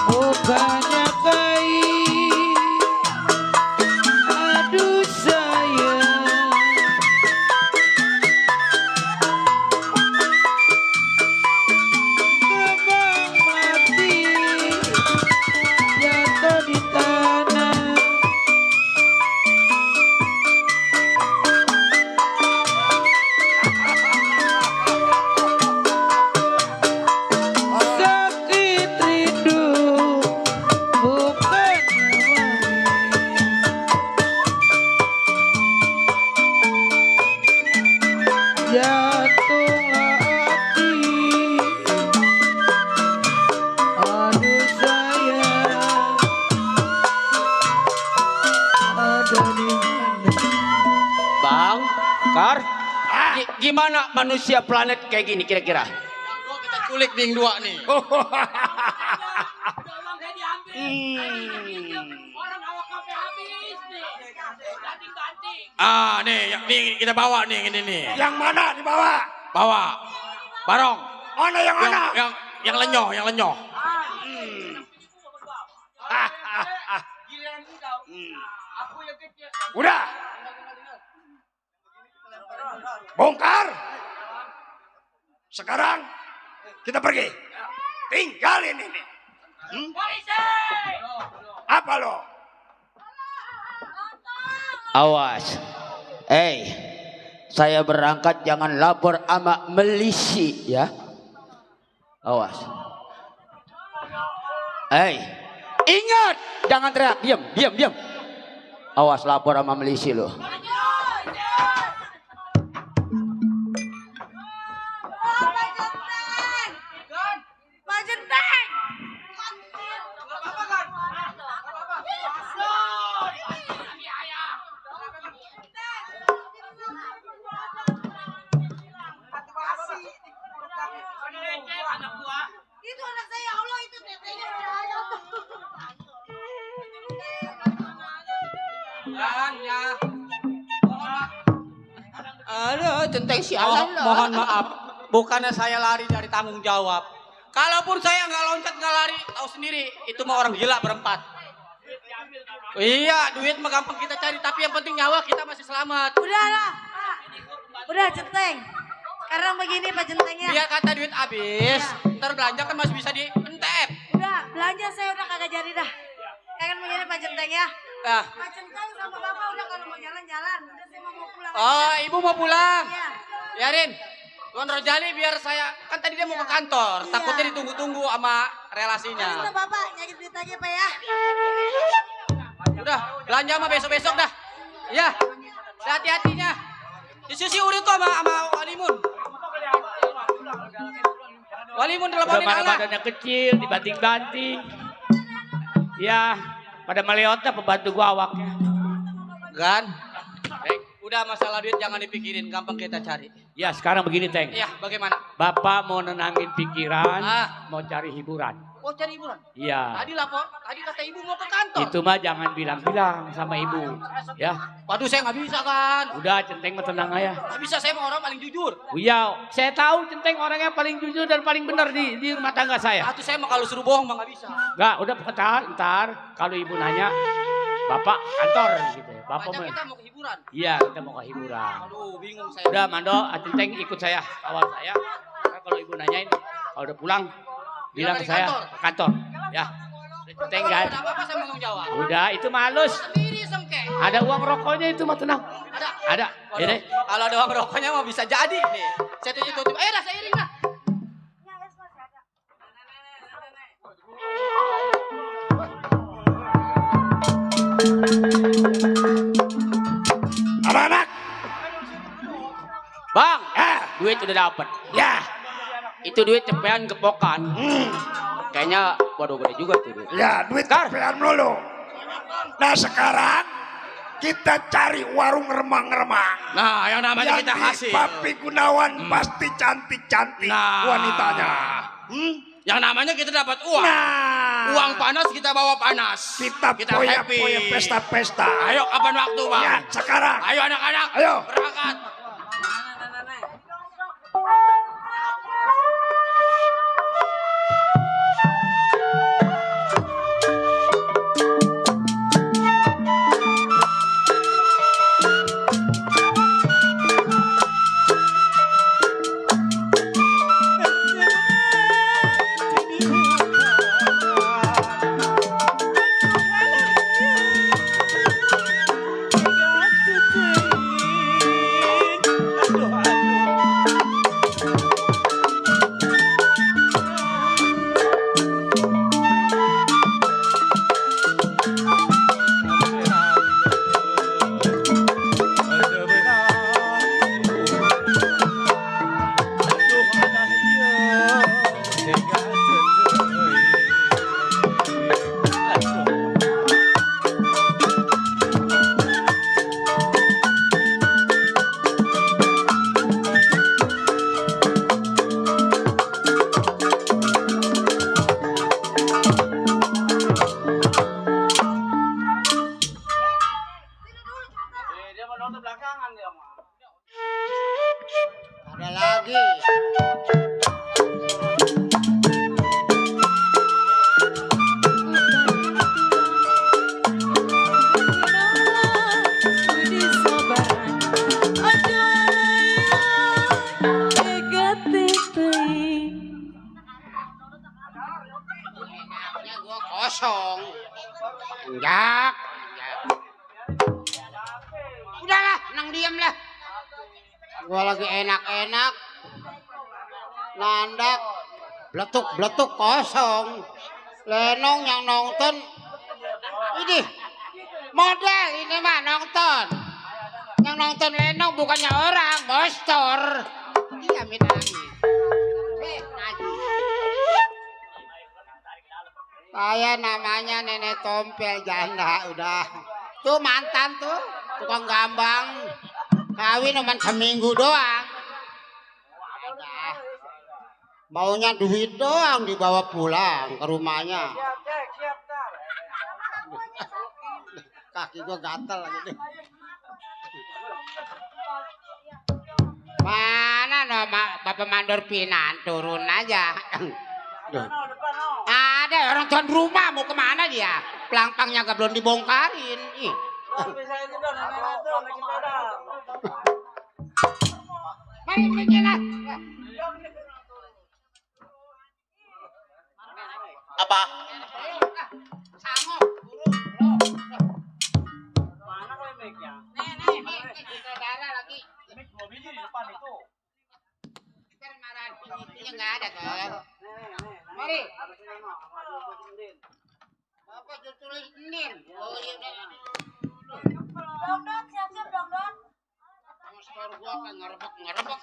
bukannya kain. Aduh sayang. Kembang mati jatuh di tanah. Sakit rindu bukannya main. Jatuhlah hati. Aduh sayang. Ada di mana? Bang, Kar, gimana manusia planet kayak gini kira-kira? Kita culik nih dua nih. Ah, nih kita bawa nih ini nih. Yang mana dibawa? Bawa. Barong. Mana yang mana? Yang lenyoh, yang lenyoh. Udah. Bongkar. Sekarang kita pergi. Tinggalin ini. Apa lo? Awas. Saya berangkat jangan lapor sama melisi ya. Awas. Ingat, jangan teriak. Diam. Awas lapor sama melisi lo. Pak Jenteng. Itu anak saya, Allah itu tetenya. Aduh, Centeng sialan lah. Mohon maaf, bukannya saya lari dari tanggung jawab. Kalaupun saya nggak loncat nggak lari, tahu sendiri itu mah orang gila berempat. Iya, duit mah gampang kita cari, tapi yang penting nyawa kita masih selamat. Udahlah, Pak. Udah Jenteng. Sekarang begini Pak Jenteng ya. Biar kata duit habis, ntar belanja kan masih bisa dientep. Udah, belanja saya udah kagak jadi dah. Kan begini Pak Jenteng ya. Nah. Pak Jenteng sama Bapak udah kalau mau jalan-jalan. Udah saya mau pulang. Oh, ibu mau pulang? Iya. Biarin. Tuan Rojali biar saya, kan tadi dia mau ke kantor. Iya. Takutnya ditunggu-tunggu sama relasinya. Udah Bapak, nyakit duit lagi Pak ya. Udah, belanja mah besok-besok dah. Iya. Hati-hatinya. Disusi udah tuh sama Walimun. Walimun teleponin Udah Allah. badannya kecil, dibanting-banting. Ya, pada meleotnya pembantu gua awaknya. Gan. Udah masalah duit jangan dipikirin, gampang kita cari. Ya, sekarang begini, Teng. Iya, bagaimana? Bapak mau nenangin pikiran, Ah. mau cari hiburan. Oh, cari hiburan. Iya. Tadi lapor, tadi kata ibu mau ke kantor. Itu mah jangan bilang-bilang sama ibu. Ya. Waduh, saya nggak bisa kan. Udah, Centeng mah tenang aja. Nggak bisa, saya mau orang paling jujur. Iya, saya tahu Centeng orangnya paling jujur dan paling benar di rumah tangga saya. Atuh saya mah kalau suruh bohong mah nggak bisa. Enggak, udah ntar kalau ibu nanya, Bapak kantor gitu ya. Bapak Banyak mau. kita mau ke hiburan. Iya, kita mau ke hiburan. Aduh, bingung saya. Udah, Mando, Centeng ikut saya, awal saya. Ntar kalau ibu nanyain, kalau udah pulang, bilang ke dari saya kantor. ke kantor. Ya, Centeng Kalau guys. ada apa-apa saya mau jawab. Udah, itu malus. Sendiri sengke. Ada uang rokoknya itu mah tenang. Ada. Ada. Waduh, Ya deh. kalau ada uang rokoknya mah bisa jadi nih. Saya tutup. Dah saya iring lah. Anak-anak. Bang, duit udah dapet. Ya. Itu duit cepean kepokan. Kayaknya, waduh gede juga tuh duit. Ya, duit cepean dulu. Nah, sekarang kita cari warung remang-remang. Nah, yang namanya kita hasil. Papi Gunawan pasti cantik-cantik wanitanya. Yang namanya kita dapat uang. Nah. Uang panas kita bawa panas. Kita happy. poya pesta-pesta. Ayo, kapan waktu, Bang? Ya, sekarang. Ayo anak-anak. Ayo. Berangkat. Ada lagi. Aduh, Jak. Udahlah, nang diam lah. Gua lagi enak-enak. Nandak. Bletuk-bletuk kosong. Lenong yang nonton. Ini. Model ini mah nonton. Yang nonton Lenong bukannya orang, bostor. Iya, nangis. Saya namanya Nenek Tompel janda udah. Tuh mantan tuh, tukang gambang. Kawin cuma seminggu doang. Udah. Maunya duit doang dibawa pulang ke rumahnya. Kaki gua gatel lagi deh. Mana nama Bapak Mandor Pinan turun aja. Ada orang tuan rumah mau kemana dia? Pelangpangnya gak belum dibongkarin. Ih. Mari pergi lah. Apa? Sanggup. Mana kau mic-nya? Nih, saudara lagi. Mic 2 biji di depan itu. Ntar marahan pintunya nggak ada kok. Mari. Bapak tulis Nin. Oh iya udah. Dong, siap-siap dong. Motor gua kan ngerebek.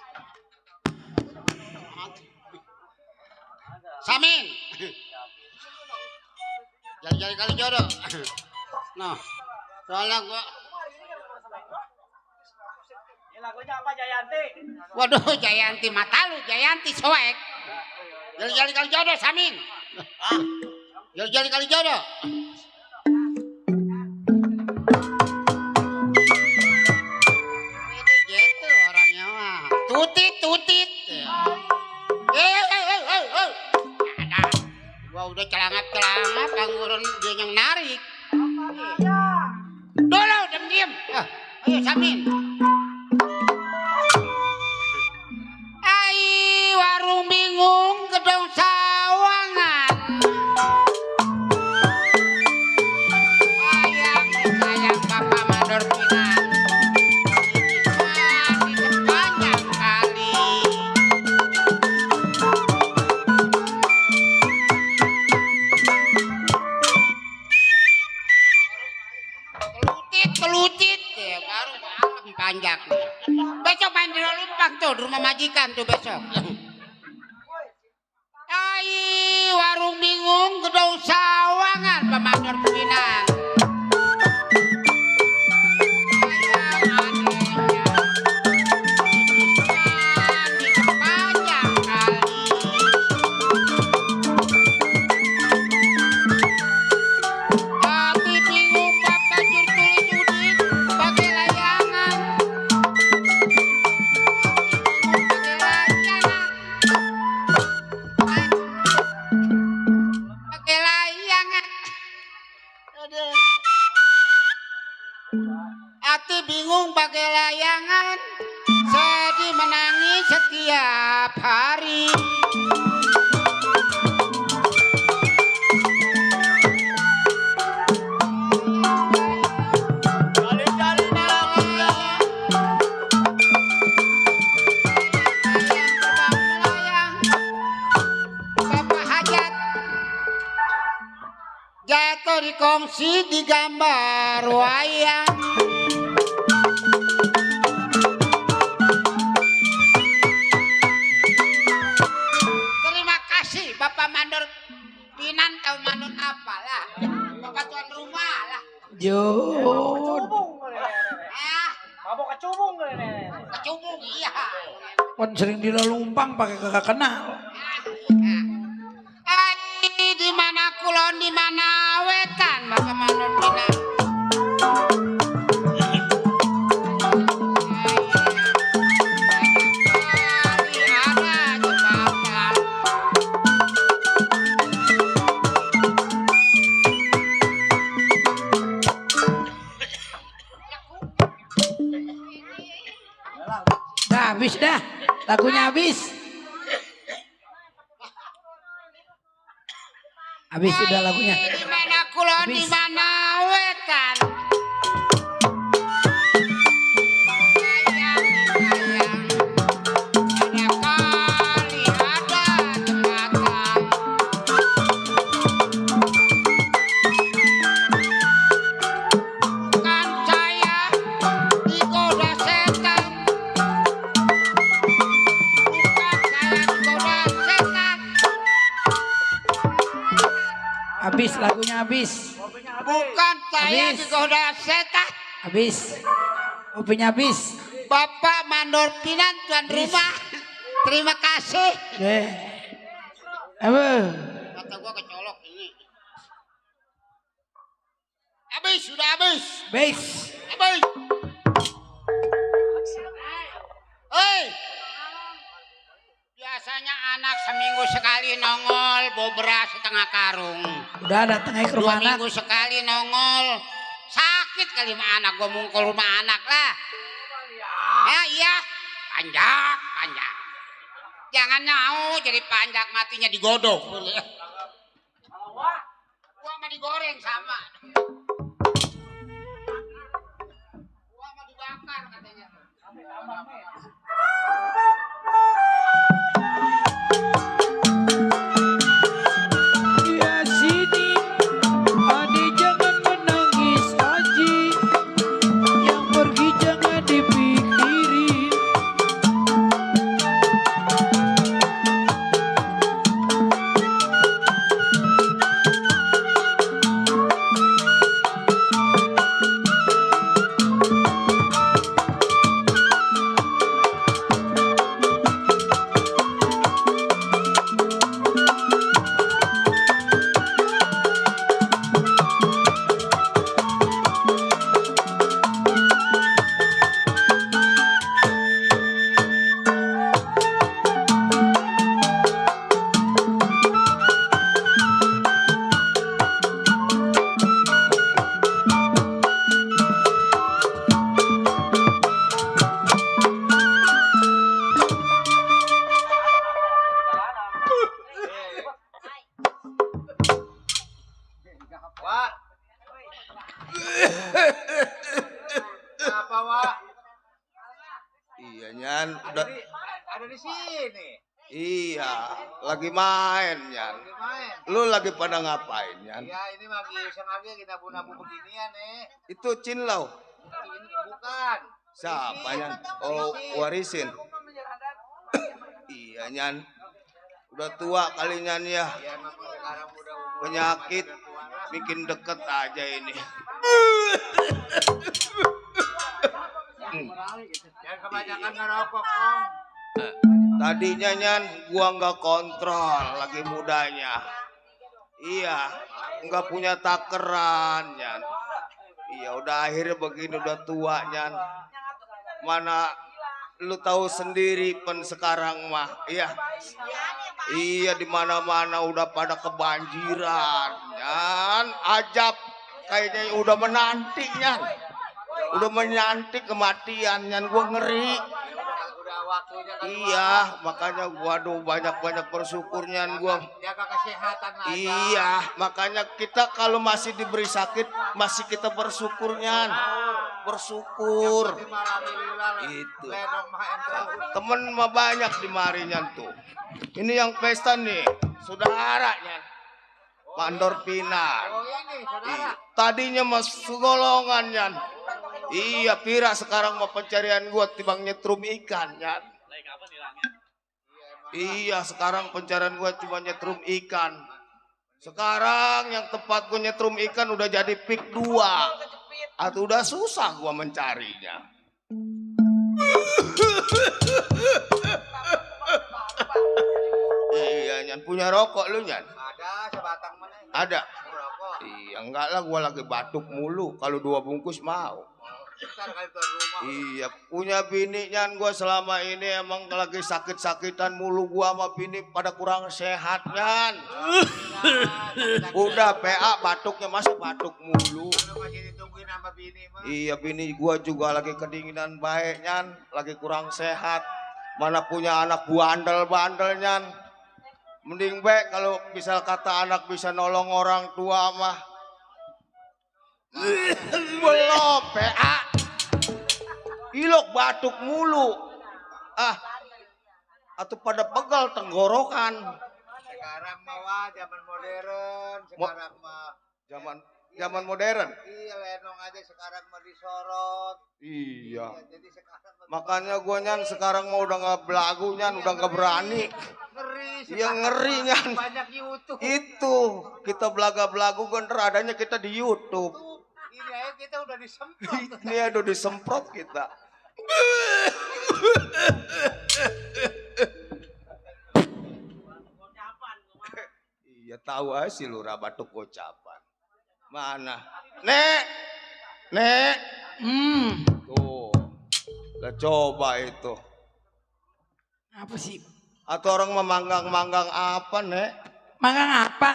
Samin. Jari-jari kali jodoh. Nah, soalnya gua. Ini lagunya apa Jayanti? Waduh, Jayanti mata lu, Jayanti soek. Jari-jari kali jodoh, Samin. Jari-jari kali jodoh. Itu gitu orangnya mah. Tutit. Ada. Gua udah celangat, angguran dia yang narik. Dulu, diam. Ayo, Samin. Warung bingung gedung sawangan. Sayang Bapak Mandor Pinan. Di sepanjang kali. Kelutit ya, baru malam panjang. Besok main di Lumpang tuh, di rumah majikan tuh besok. Warung bingung gedung sawangan Pak Mandor Pinan. Di sepanjang kali. Hati bingung Bapak tulis udin pakai layangan. Pakai layangan. Hati bingung pakai layangan, sedih menangis setiap hari. Bapak hajat jatuh di kongsi di gambar wayang. Terima kasih Bapak Mandor Pinan, tahu manut apa lah. Bapak tuan rumah lah. Jod. Mabok kecubung Kecubung iya. Kon sering di Lumpang pakai kagak kenal. Di mana kulon di mana wetan Bapak Mandor Pinan. Dah habis dah. Lagunya habis. Habis sudah lagunya. Di mana kulon di mana habis. Bukan saya Habis. digoda setan. Habis. Kopinya habis. Bapak mandor pinan tuan rumah. Terima kasih. Apa? Kata gua kecolok ini. Habis, sudah habis. Habis. Habis. Hei. Biasanya anak seminggu sekali nongol bawa beras setengah karung. Udah datang aja ke rumah 2 anak. minggu sekali nongol. Sakit kali sama anak, gua mau ke rumah anak lah. Ya iya, panjang, panjang. Jangan nyau jadi panjang matinya digodok. Gua sama digoreng sama. Gua sama dibakar katanya. Ya sini, adik jangan menangis Aji. Yang pergi jangan dipikirin. Wah. Apa, Wak? Iya Nyan, udah Ada di sini. iya, lagi main Nyan. Lagi main. Lu lagi pada ngapain Nyan? Ya ini lagi sengaja kita nabu-nabu beginian nih. Itu Cinlau. Ini bukan. Siapa Nyan? Oh, warisin. Iya Nyan. Udah tua kali Nyan ya. Ya memang sekarang udah Penyakit bikin deket aja ini. Jangan kebanyakan ngerokok, Om. Tadinya Nyan gua nggak kontrol lagi mudanya. Iya, nggak punya takeran Nyan. Iya udah akhirnya begini udah tua Nyan. Mana lu tahu sendiri pen sekarang mah. Iya. Iya di mana-mana udah pada kebanjiran Nyan. Ajab kayaknya udah menanti Nyan. Udah menanti kematian Nyan, gua ngeri. Udah waktunya kan. Iya, makanya gua aduh banyak-banyak bersyukur Nyan gua. Jaga kesehatan aja. Iya, makanya kita kalau masih diberi sakit masih kita bersyukur Nyan. Bersyukur. Itu. Temen mah banyak di mari Nyan tuh. Ini yang pesta nih, saudara Nyan. Mandor Pinar. Oh ini, saudara. Iya. Tadinya mas golongan Nyan. Iya, Pira sekarang mau pencarian gua tibang nyetrum ikan Nyan. Iya, sekarang pencarian gua cuma nyetrum ikan. Sekarang yang tempat gua nyetrum ikan udah jadi pik 2. Atau udah susah gua mencarinya. Iya Nyan, punya rokok lu Nyan? Ada sebatang mana? Ada. Rokok. Iya enggak lah, gua lagi batuk mulu. Kalau 2 bungkus mau. Bentar kali tuan rumah. Iya, punya bini Nyan gua selama ini emang lagi sakit-sakitan mulu, gua sama bini pada kurang sehat Nyan. Udah PA batuknya masih batuk mulu. Masih ditungguin sama bini mah. Iya, bini gua juga lagi kedinginan baik Nyan, lagi kurang sehat. Mana punya anak bandel-bandel Nyan. Mending baik kalau misal kata anak bisa nolong orang tua mah. Belum PA. Ilok batuk mulu. Ah. Atau pada pegal tenggorokan. Sekarang mah wah zaman modern, sekarang mah Zaman modern. iya lenong aja sekarang mah disorot. Iya. Jadi sekarang Makanya gua Nyan sekarang mau udah nggak belagu Nyan, udah nggak berani. Ngeri sih. Yang ngeri Nyan. Banyak YouTube. Itu kita belaga-belagu kan adanya kita di YouTube. Ini aja kita udah disemprot. Ini ada disemprot kita. Iya tahu aja sih lurah batuk gocapan. Mana? Nek. Tuh. Lah coba itu. Apa sih? Atau orang memanggang-manggang apa, Nek? Manggang apa?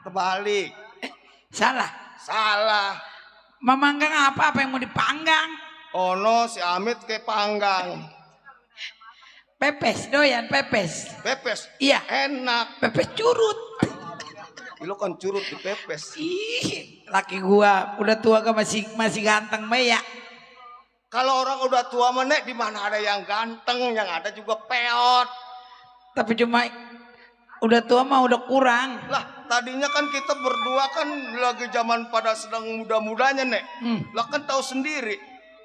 Terbalik. Salah. Salah. Memanggang apa? Apa yang mau dipanggang? Oh no, si Amit kayak panggang. Pepes, doyan pepes. Pepes? Iya. Enak. Pepes curut. Lo kan curut di pepes. Ih, laki gua udah tua kan masih ganteng ya. Kalau orang udah tua menek di mana ada yang ganteng, yang ada juga peot. Tapi cuma udah tua mah udah kurang. Lah, tadinya kan kita berdua kan lagi zaman pada sedang muda-mudanya, Nek. Lah kan tahu sendiri,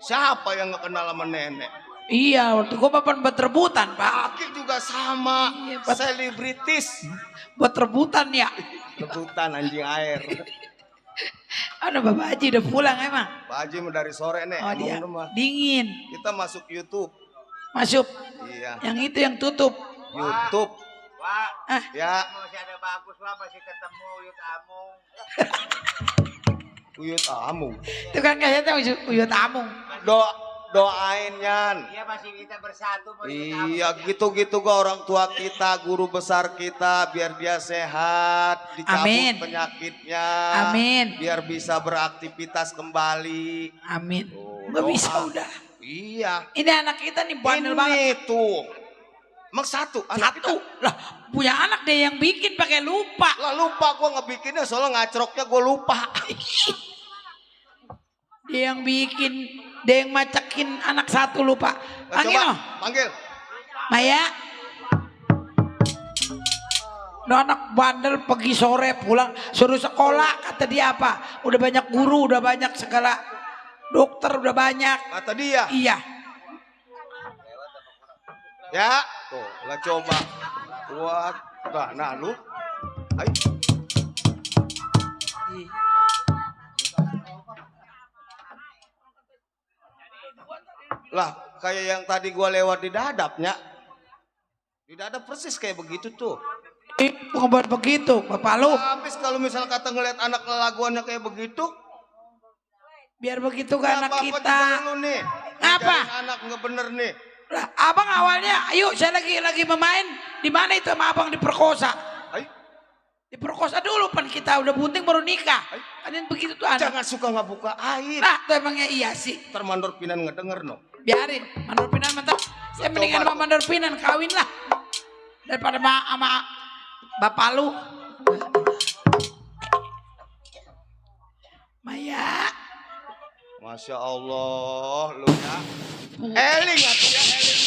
siapa yang gak kenal sama nenek? Iya, waktu gua papan buat rebutan, Pak. Aki juga sama, selebritis. Buat rebutan ya. Rebutan anjing air. Ada Bapak Haji udah pulang emang? Pak Haji mau dari sore, Nek. Oh dia Rumah. dingin. Kita masuk YouTube. Masuk. Iya. Yang itu yang tutup. YouTube. Wah, Ya. masih ada bagus lah, masih ketemu Uyut Amung. Uyut Amung. Itu kan kayaknya tahu Uyut Amung. Doain Nyan. Iya masih kita bersatu. Iya gitu-gitu gua orang tua kita, guru besar kita, biar dia sehat, dicabut Amin. penyakitnya. Amin. Biar bisa beraktivitas kembali. Amin. Oh, Gak doa. bisa udah. Iya. Ini anak kita nih bandel banget. Ini tuh. Emang satu anak Satu. Lah, punya anak deh yang bikin pakai lupa. Lah lupa gua ngebikinnya soalnya ngacroknya gua lupa. Dia yang bikin, dia yang macakin anak satu lupa. Nah, Panggil coba, no. panggil. Maya. Nah, anak bandel pergi sore pulang suruh sekolah, kata dia apa? Udah banyak guru, udah banyak segala dokter, udah banyak. Kata dia. Iya. Ya, tuh, lah coba. Buat, nah lu. Ayo. Lah, kayak yang tadi gua lewat di dadapnya. Di dadap persis kayak begitu tuh. Bukan buat begitu, Bapak lu. Habis kalau misal kata ngeliat anak laguannya kayak begitu. Biar begitu ke anak Bapak kita. juga lu nih. Apa? Ngajarin anak nggak bener nih. Lah, abang awalnya, ayo saya lagi bermain. Di mana itu sama abang diperkosa? Diperkosa dulu pan kita udah bunting baru nikah. Kalian begitu tuh anak. Jangan suka ngebuka air. Nah, tuh emangnya iya sih. Ntar mandor pinan ngedenger no. Biarin, mandor pinan mantap. Saya mendingan sama mandor pinan kawin lah. Daripada sama bapak lu. Maya. Masya Allah, lu ya. Eling atuh ya, eling.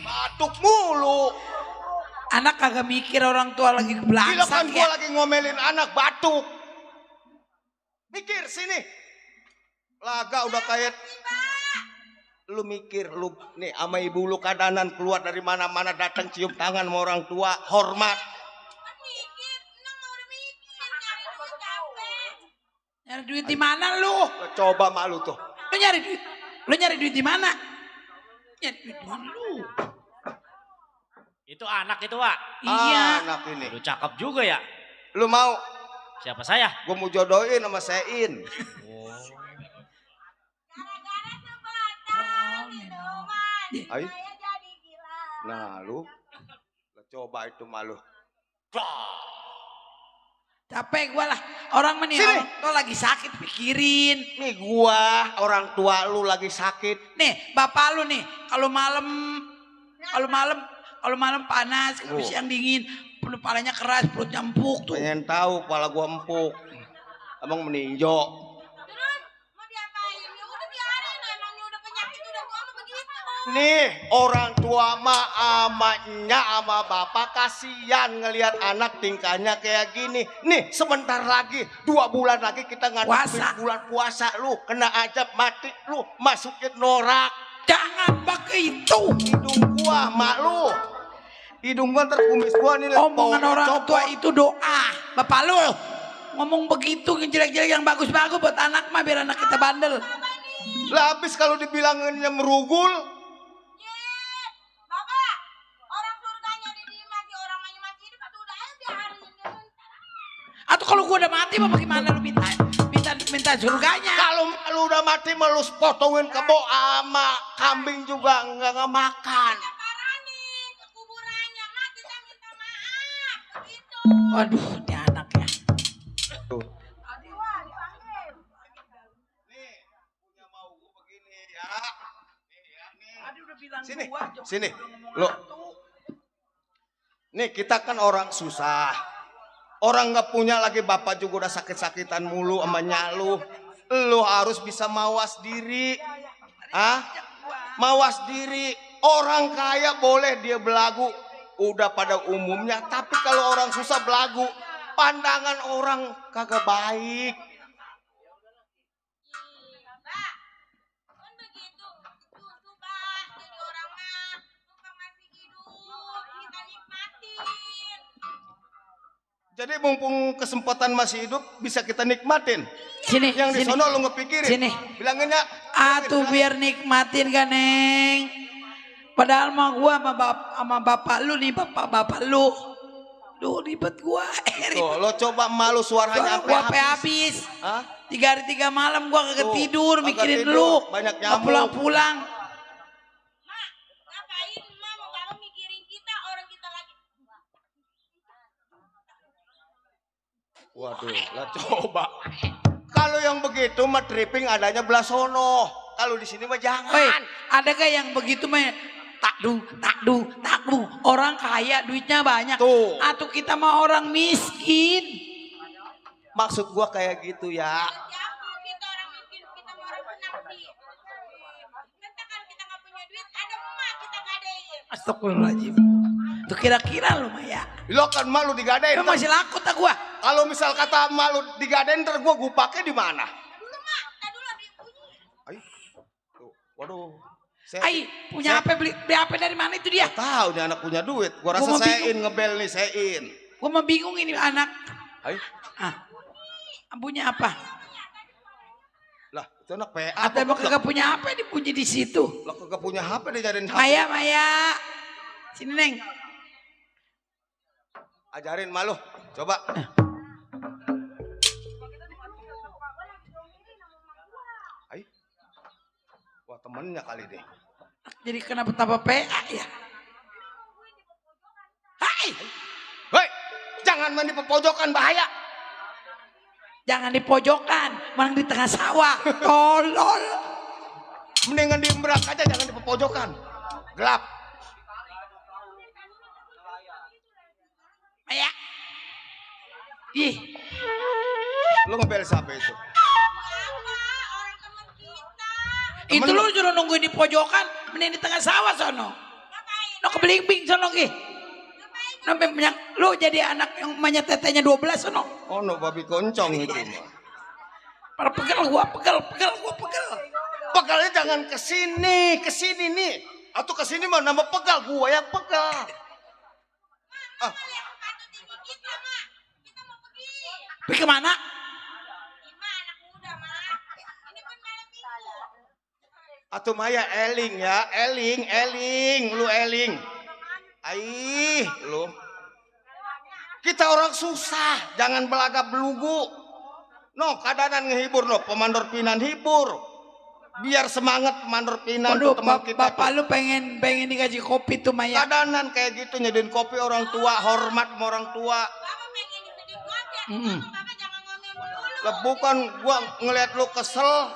Batuk mulu. Anak kagak mikir orang tua lagi Gila belakang kan ya. gua lagi ngomelin anak batuk. Mikir sini. Laga udah kayak lu mikir lu nih sama ibu lu kadanan keluar dari mana-mana datang cium tangan sama orang tua, hormat. Nyari duit di mana lu? Coba malu tuh. Lu nyari duit. Lu nyari duit di mana? Nyari duit di mana lu? Itu anak itu, Wak. Iya. Anak ini. Lu cakep juga ya. Lu mau? Siapa saya? Gua mau jodohin sama Sein. Ayo. Nah, lu coba itu malu. Capek gua lah. Orang meni orang tua lagi sakit pikirin. Nih gua orang tua lu lagi sakit. Nih, bapak lu nih kalau malam panas, kalau siang dingin, kepalanya keras, perutnya empuk tuh. Pengen tahu kepala gua empuk. Abang meninjau. Nih orang tua mah amanya sama bapak kasihan ngelihat anak tingkahnya kayak gini. Nih sebentar lagi 2 bulan lagi kita ngadepin bulan puasa, lu kena ajab mati, lu masukin norak. Jangan begitu. Hidung gua mak lu. Hidung gua terkumis gua nih. Omongan orang tua itu doa. Bapak lu ngomong begitu jelek-jelek yang bagus-bagus buat anak mah biar anak kita bandel. Lah habis kalau dibilanginnya merugul. Atau kalau gua udah mati mah bagaimana lu minta surganya? Kalau lu udah mati mah lu potongin kebo ama kambing juga enggak makan. Waduh, ini anaknya. Sini, lo. Nih kita kan orang susah. Orang nggak punya lagi, bapak juga udah sakit-sakitan mulu sama nyalu. Lu harus bisa mawas diri. Mawas diri. Orang kaya boleh dia belagu, udah pada umumnya. Tapi kalau orang susah belagu, pandangan orang kagak baik. Jadi mumpung kesempatan masih hidup bisa kita nikmatin. Sini, yang di sini. sono lu ngepikirin. Sini. Bilanginnya. Atuh biar nikmatin kan Neng. Padahal mah gua sama bapak lu nih, bapak lu. Duh ribet gua. Tuh, lo coba malu suaranya sampai habis. 3 hari 3 malam gua kagak tidur mikirin tidur, lu. banyak nyamuk. Pulang-pulang. Waduh, lah coba. Kalau yang begitu mah tripping adanya belah sono. Kalau di sini mah jangan. Woi, ada gak yang begitu mah takdu. Orang kaya duitnya banyak. Tuh. Atau kita mah orang miskin. Maksud gua kayak gitu ya. Astagfirullahaladzim. Tuh kira-kira lu Maya. Lo kan malu digadain. Lu masih laku tak gua? Kalau misal kata malu digadain ntar gua pakai di mana? Waduh. Ai, punya HP beli HP dari mana itu dia? Tahu nih anak punya duit. Gua rasa sein ngebel nih sein. Gua mah bingung ini anak. Ai. Punya apa? Lah, itu anak PA. Atau emang kagak punya HP dipuji di situ? Lah kagak punya HP dijadiin HP. Maya. Sini Neng. Ajarin malu. Coba. Ai. Wah, temennya kali deh. Jadi kenapa tambah PA ya? Hai. Hei, jangan main di pojokan bahaya. Jangan di pojokan, malah di tengah sawah. Tolol. Mendingan di merak aja, jangan di pojokan. Gelap. Maya. Ih. Lu ngebel siapa itu? Itu lu suruh nungguin di pojokan, mending di tengah sawah sono. Lo keblimbing sono ki. Sampai banyak lu jadi anak yang banyak tetenya 12 sono. Oh no, babi koncong itu. Para pegel gua. Pegalnya jangan kesini nih. Atau kesini mah nama pegal, gua yang pegal. Pergi kemana? Atau Maya eling ya, eling, lu eling. Aih, lu. Kita orang susah, jangan belagak belugu. No, kadanan ngehibur no, pemandor pinan hibur. Biar semangat pemandor pinan. Waduh, teman kita. bapak lu pengen dikasih kopi tuh Maya. Kadanan kayak gitu nyediain kopi orang tua, hormat sama orang tua. Lah bukan gua ngeliat lu kesel,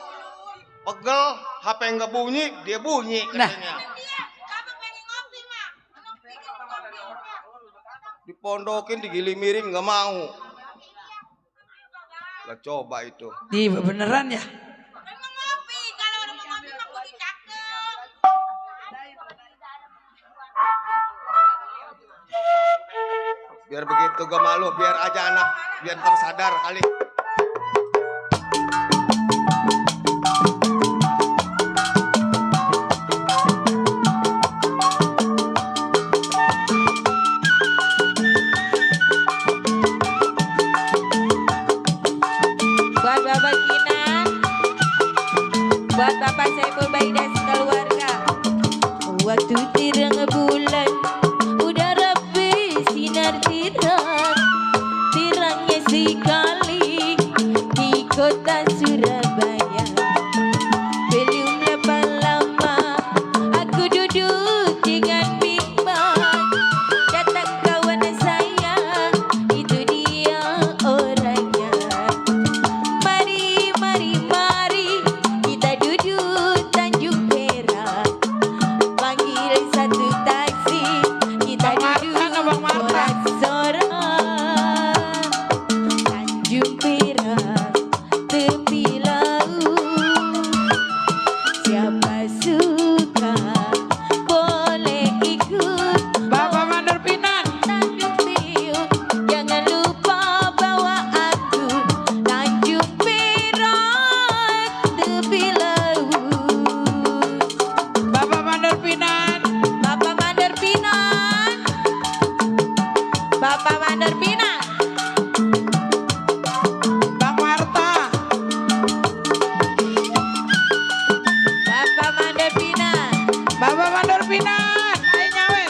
pegel, HP nggak bunyi, dia bunyi katanya. Dipondokin, digili miring nggak mau. Lah coba itu. Iya beneran ya? Biar begitu gue malu, biar aja anak, biar tersadar kali. Buat Bapak Kinan, buat Bapak Saiful Baik dan sekeluarga. Waktu terang bulan, udara bersinar terang, terangnya sekali di kota Surabaya. Belum lama-lama aku duduk dengan bimbang, datang kawan saya, itu dia orangnya. Mari, mari, mari, kita duduk Tanjung Perak. Panggil satu taksi, kita duduk sorak-sorak. Tanjung Perak, tepi laut. Siapa suka boleh ikut. Bapak Mandor Pinan. Tanjung Priok, jangan lupa bawa aku. Tanjung Perak, tepi laut. Bapak Mandor Pinan. Bapak Mandor Pinan. Bapak Mandor Pinan. Bang Marta. Bapak Mandor Pinan. Bapak Mandor Pinan. Ayo nyawer.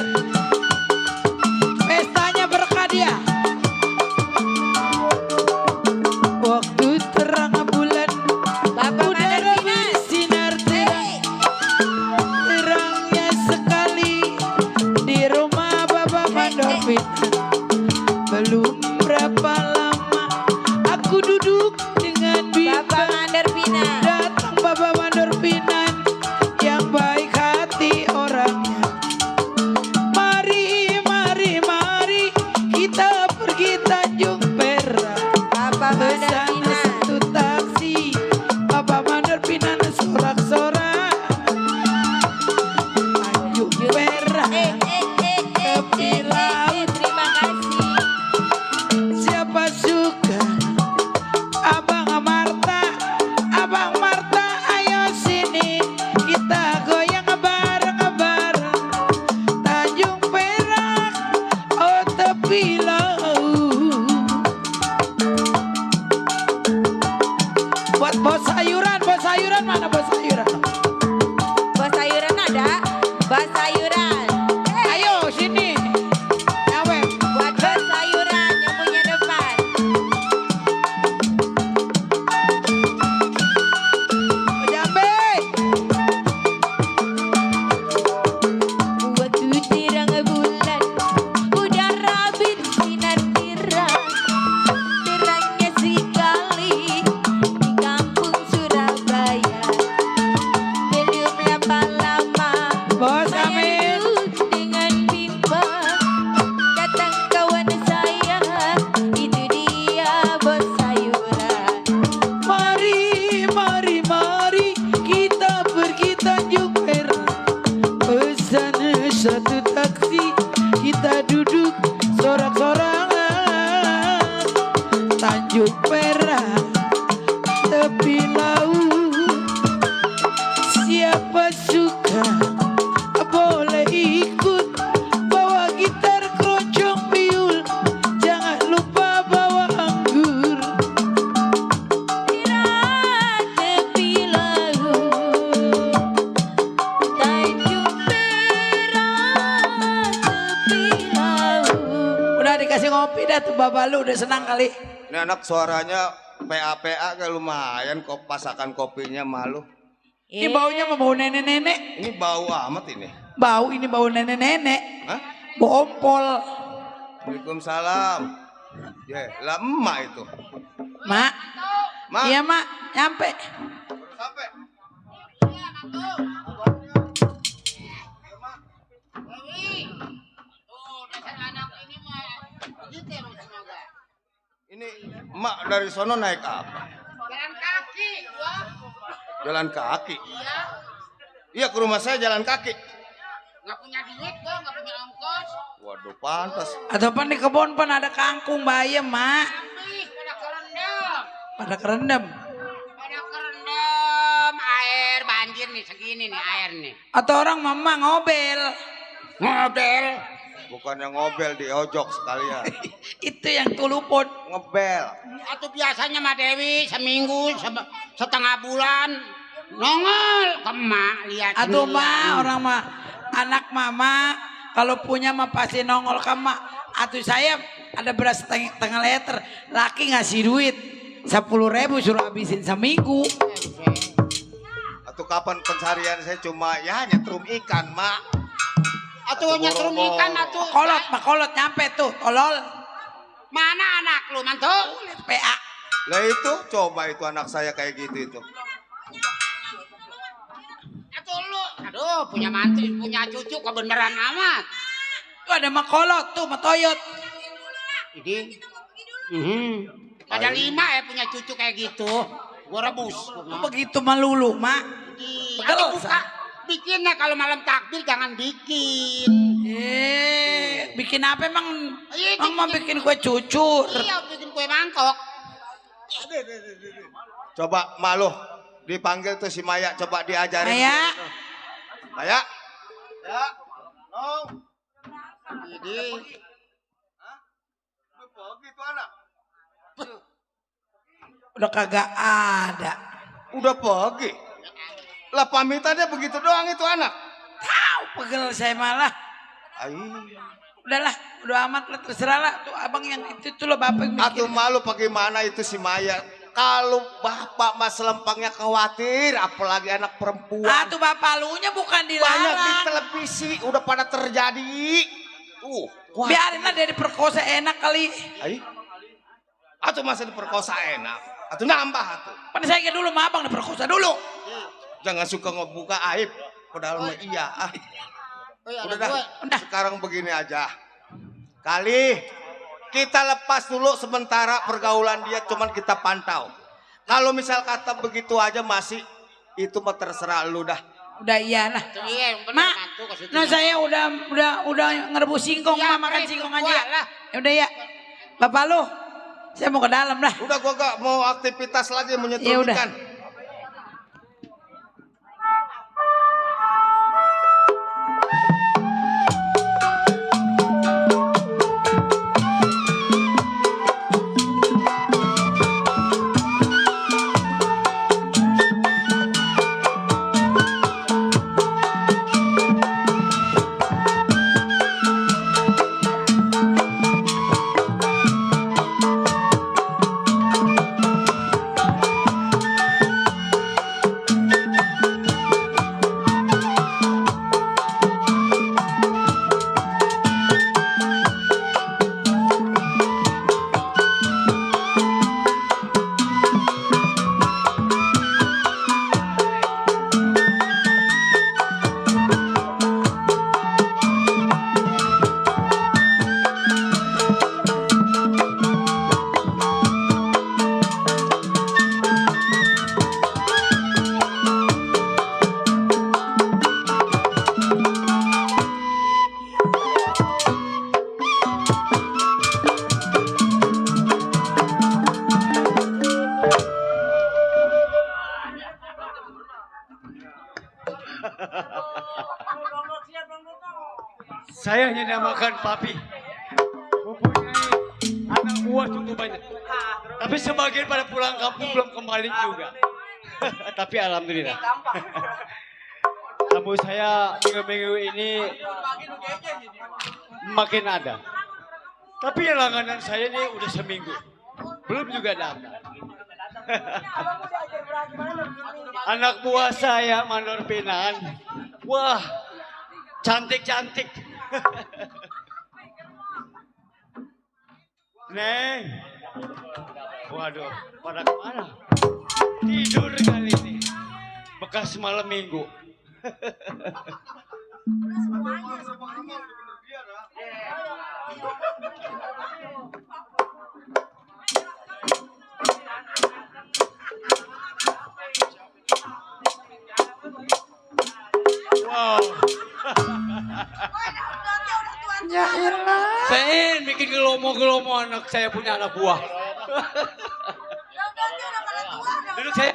Pestanya berkah dia. Waktu terang bulan, Bapak Mandor udara Pinan. bersinar terang, terangnya sekali di rumah Bapak Mandor Pinan. Belum berapa lama aku duduk dengan Bapak bimbang. Mandor Pinan. Datang Bapak Mandor Pinan yang baik hati orangnya. Mari, mari, mari kita pergi Tanjung Perak. Bapak Mandor Pesan Pinan. satu taksi, Bapak Mandor Pinan sorak-sorak. Tanjung Perak, tepi laut. Terima kasih. Siapa suka? Abang Marta, Abang Marta, ayo sini kita goyang bareng-bareng. Tanjung Perak, oh tepi laut. Buat bos sayuran mana bos sayuran? Bos sayuran ada? Bos sayuran. Ayo sini. Nyawer. Buat bos sayuran yang punya depan. Jambe. Waktu terang bulan, udara bersinar terang, terangnya sekali di kampung Surabaya. Belum lama-lama Bos saya Amin. duduk dengan bimbang, datang kawan saya, itu dia bos sayuran. Mari, mari, mari kita pergi Tanjung Perak. Pesan satu taksi, kita duduk sorak-sorangan. Tanjung Perak, tepi laut. Siapa suka boleh ikut. Bawa gitar, keroncong, biul. Jangan lupa bawa anggur. Tepi laut, Tanjung Perak, tepi laut. Udah dikasih ngopi dah tuh Bapak lu udah senang kali. Ini anak suaranya PA-PA kayak lumayan kok pasakan kopinya malu. Ini baunya mau bau nenek-nenek. Ini bau amat ini. Bau ini bau nenek-nenek. Hah? Bau ompol. Waalaikumsalam. Ya, lah emak itu. Mak. Mak. Iya mak, nyampe. Sampai. Ini emak dari sono naik apa? Jalan kaki, gua. Jalan kaki. Iya. Iya ke rumah saya jalan kaki. Nggak punya duit gua, nggak punya ongkos. Waduh. Aduh pantas. Atau pan di kebun pan ada kangkung bayam, Mak. Pada kerendam. Air banjir nih segini nih air nih. Atau orang mama ngobel. Ngobel. Bukannya ngobel di ojok sekalian. Itu yang tulupun. Ngebel. Atau biasanya Mbak Dewi seminggu setengah bulan nongol ke emak lihat. Atau mah orang mah anak mama kalau punya mah pasti nongol ke emak. Atau saya ada beras setengah liter, laki ngasih duit 10.000 suruh habisin seminggu. Atau kapan pencarian saya cuma ya nyetrum ikan, Mak. Atau nyetrum ikan atau kolot nyampe tuh, tolol. Mana anak lu, mantu? PA. Lah itu, coba itu anak saya kayak gitu itu. Atau lu, aduh punya mantu, punya cucu kebeneran amat. Tuh ada makolot tuh, matoyot. Ini, ada 5 ya punya cucu kayak gitu. Gua rebus. Begitu melulu, Mak. Atau buka, bikinnya kalau malam takbir jangan bikin. Bikin apa emang? Emang mau bikin kue cucur? Iya, bikin kue mangkok. Coba malu dipanggil tuh si Maya, coba diajarin. Maya. Maya. Ya. Nong. Jadi gitu anak. Udah kagak ada. Udah pergi. Lah pamitannya begitu doang itu anak. Tahu pegel saya malah. Ai. Udahlah, udah amat lah terserah lah. Tuh abang yang itu tuh lo bapak yang Atuh malu bagaimana itu si Maya. Kalau bapak mas lempangnya khawatir, apalagi anak perempuan. Tuh bapak lunya bukan dilarang. Banyak di televisi udah pada terjadi. Biarin lah dia diperkosa enak kali. Ai. Atuh masa diperkosa enak. Atuh nambah atuh. Pan saya ke dulu mah abang diperkosa dulu. Jangan suka ngebuka aib. Padahal mah iya. Udah dah. Sekarang begini aja. Kali kita lepas dulu sementara pergaulan dia, cuman kita pantau. Kalau misal kata begitu aja masih itu mah terserah lu dah. Udah iyalah. Iya, Mak, no saya udah ngerebus singkong, Ya, makan itu singkong gua aja. lah. Ya udah ya. Bapak lu, saya mau ke dalam lah. Udah gua gak mau aktivitas lagi Ya menyetrumkan. udah. Saya hanya namakan Papi. Mempunyai anak buah cukup banyak. Tapi sebagian pada pulang kampung belum kembali juga. Tapi alhamdulillah. Tamu saya minggu-minggu ini makin ada. Tapi yang langganan saya ini udah seminggu. Belum juga datang. Anak buah saya Mandor Pinan. Wah, cantik-cantik. Neng. Waduh, pada kemana? Tidur kali ini. Bekas malam minggu. Wow. Ya ilah. Pengen bikin gelomo-gelomo anak saya punya anak buah. Duduk saya.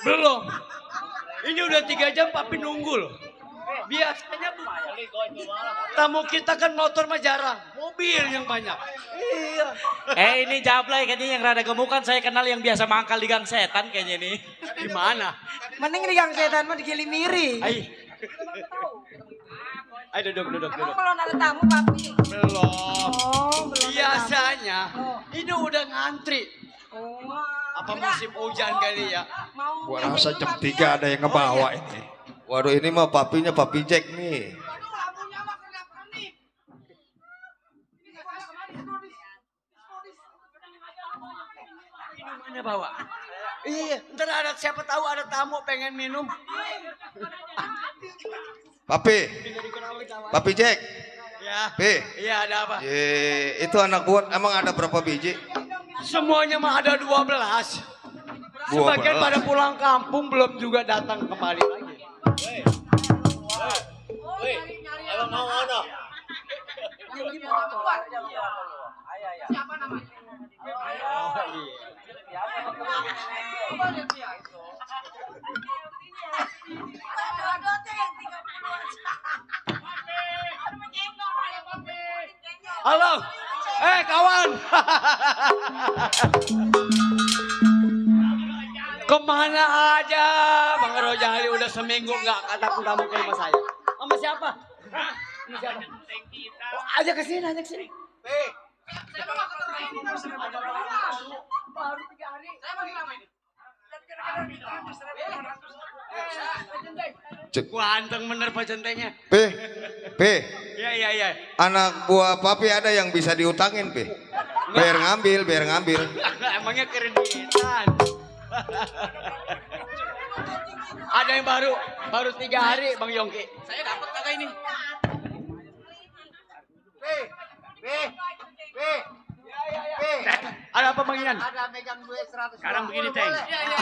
Belum. Ini udah 3 jam papi nunggu loh. Biasanya tamu kita kan motor mah jarang, mobil yang banyak. Iya. Ini Jablay kayaknya yang rada gemukan saya kenal yang biasa mangkal di gang setan kayaknya nih. Di mana? Mending di gang setan mah di Gilimiri. Ayo duduk. Emang belum ada tamu, Papi? Belum. Biasanya ini udah ngantri. Apa musim hujan kali ya? Gua rasa jam 3 ada yang ngebawa ini. Waduh, ini mah papinya Papi Jack nih. Minumannya bawa. Iya, ntar ada siapa tahu ada tamu pengen minum. Papi Jack. Ya. Iya, ada apa? Itu anak gua emang ada berapa biji? Semuanya mah ada 12. Sebagian pada pulang kampung belum juga datang kembali lagi. Emang mau ono? Siapa namanya? Halo, kawan. Kemana aja, Bang Rojali udah seminggu nggak kamu ke rumah saya. Sama siapa? Sama siapa? Oh, ajak ke sini. Baru 3 hari. Saya masih lama ini. Ganteng bener Pak Centengnya. Iya. Anak buah Papi ada yang bisa diutangin, biar ngambil. Emangnya kreditan. Ada yang baru 3 hari Bang Yongki. Saya dapat kagak ini? Ada apa Bang Ian? Ada megang duit 100. Sekarang begini Teng. Iya.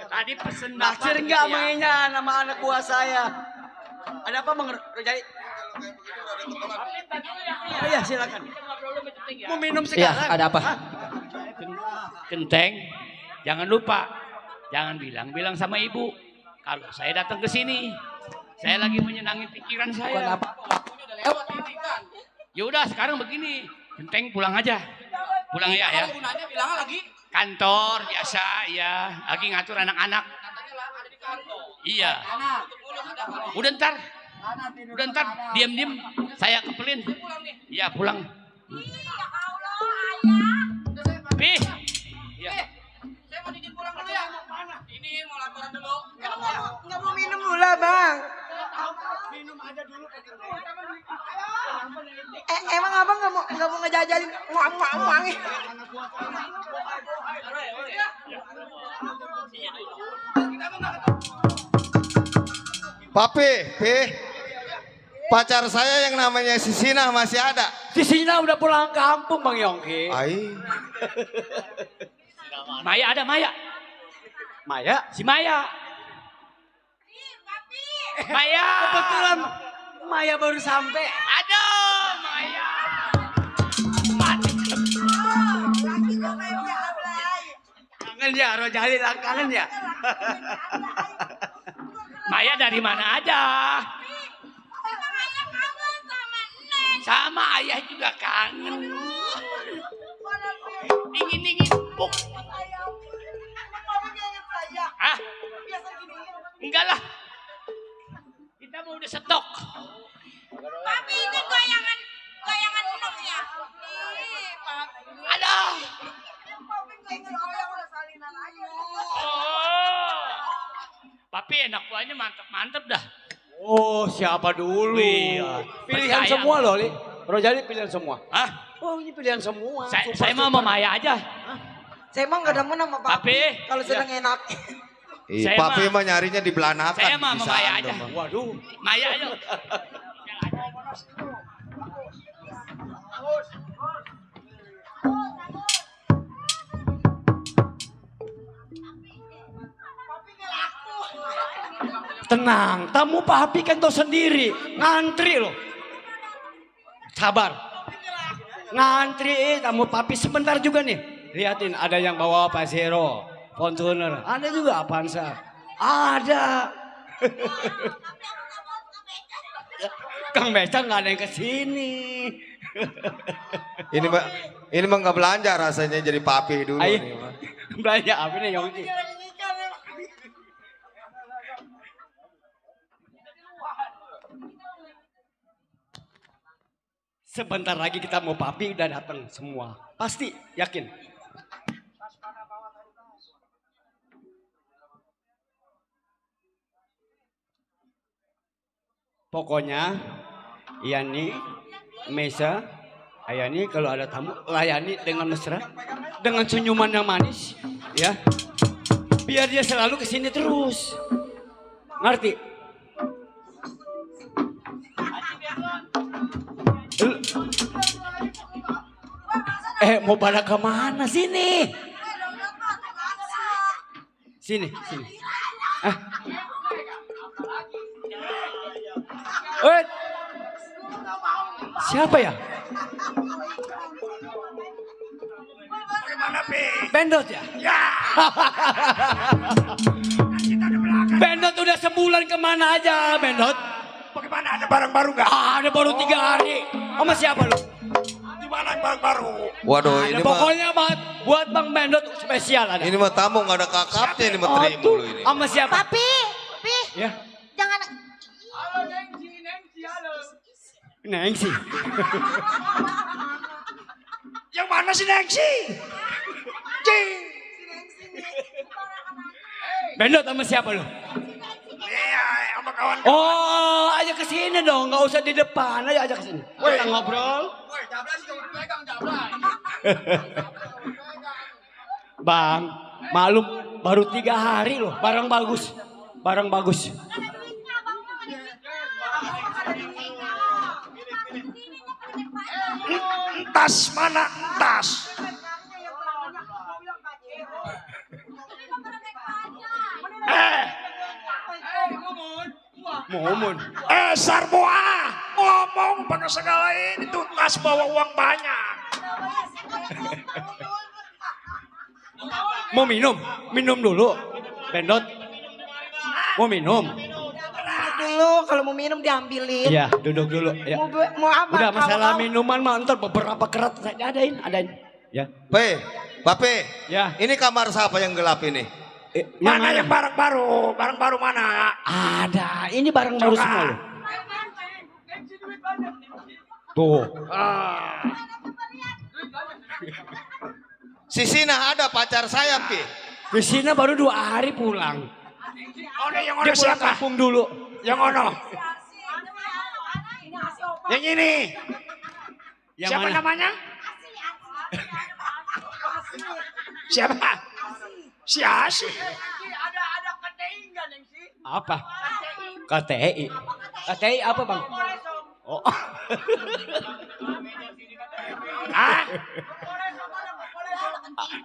Tadi pesen Naksir enggak Bang Ian nama anak buah saya? Ada apa Bang Rojali? Oh iya silakan. Mau minum sekarang? ada apa? Genteng, jangan lupa. Jangan bilang sama ibu. Kalau saya datang ke sini, saya lagi menyenangin pikiran saya. Ya udah sekarang begini. Genteng pulang aja. Pulang ya. Gunanya bilangnya lagi Kantor biasa ya. Lagi ngatur anak-anak. Iya. Udah ntar diam-diam saya kepelin. Iya pulang. Pi. Iya. Saya mau izin pulang dulu ya. Ini mau laporan dulu. Nggak mau minum dulu lah, Bang. Minum aja dulu. Emang abang nggak mau ngejajalin uang? Papi, pacar saya yang namanya Sisina masih ada. Sisina udah pulang kampung Bang Yongki. Maya ada Maya. Si Maya. Maya. Kebetulan Maya baru sampai. Aduh, Maya. Kangen ya, Rojali kangen ya. Maya dari mana aja? Sama ayah juga kangen. Dingin. Buk. Hah? Enggak lah. Kita mau udah stok. Papi ini goyangan enak ya. Aduh. Oh. Papi enak buahnya mantep dah. Oh, siapa dulu? Iya. Pilihan Percaya. semua loh, Li. Rojali pilihan semua. Hah? Oh, ini pilihan semua. Saya mau sama Maya aja. Saya emang nggak demen sama Papi. Kalau sedang enak. Iya, Papi mah nyarinya di Belanakan. Saya mah sama Maya aja. Waduh. Maya aja. Tenang, tamu Papi kan tahu sendiri. Ngantri loh. Sabar. Ngantri tamu papi sebentar juga nih. Liatin ada yang bawa Pajero, Fortuner, ada juga Avanza. Ada. Kang Beca nggak ada yang kesini. Ini mah nggak belanja rasanya jadi papi dulu Ayo. nih mah. Belanja apa nih Yongki? Sebentar lagi kita mau papi udah datang semua. Pasti yakin. Pokoknya Yani, Mesa, Ayani kalau ada tamu layani dengan mesra, dengan senyuman yang manis, ya. Biar dia selalu kesini terus. Ngerti? Mau pada kemana sini? Sini. Wait. Siapa ya? Bagaimana, Pi? Bendot ya? Ya. Bendot udah sebulan kemana aja, Bendot? Bagaimana, ada barang baru nggak? Ada baru 3 hari. Sama siapa lu? Di mana barang baru? Waduh, Ada ini mah pokoknya buat Bang Bendot spesial ada. ini mah tamu nggak ada kakapnya ini mah terima lu ini. Sama siapa? Papi, Ya, jangan. Nengsi. Yang mana sih Nengsi? Cing. Bendot sama siapa lu? Iya, sama kawan. Oh, aja ke sini dong, nggak usah di depan, aja ke sini. Kita ngobrol. Bang, maklum baru 3 hari loh, barang bagus. Tas mana? Tas. Momun. Sarboa ngomong pakai segala ini tuh tas bawa uang banyak. Mau minum? Minum dulu. Bendot. Mau minum? Dulu kalau mau minum diambilin. Iya, duduk dulu. Ya. Mau apa? Udah masalah Kalau- minuman mah ntar beberapa kerat saya adain. Ya. Bape, Ya. ini kamar siapa yang gelap ini? Mana yang barang baru? Barang baru mana? Ada. Ini barang baru semua loh. Tuh. Si Sina ada pacar saya, Pi. Krisina baru 2 hari pulang. Ono yang ono Dia pulang siapa? kampung dulu. Yang ono. Yang ini. Yang Siapa mana? namanya? Siapa? Si Asi. Apa? KTI. KTI apa bang? Oh. Hah?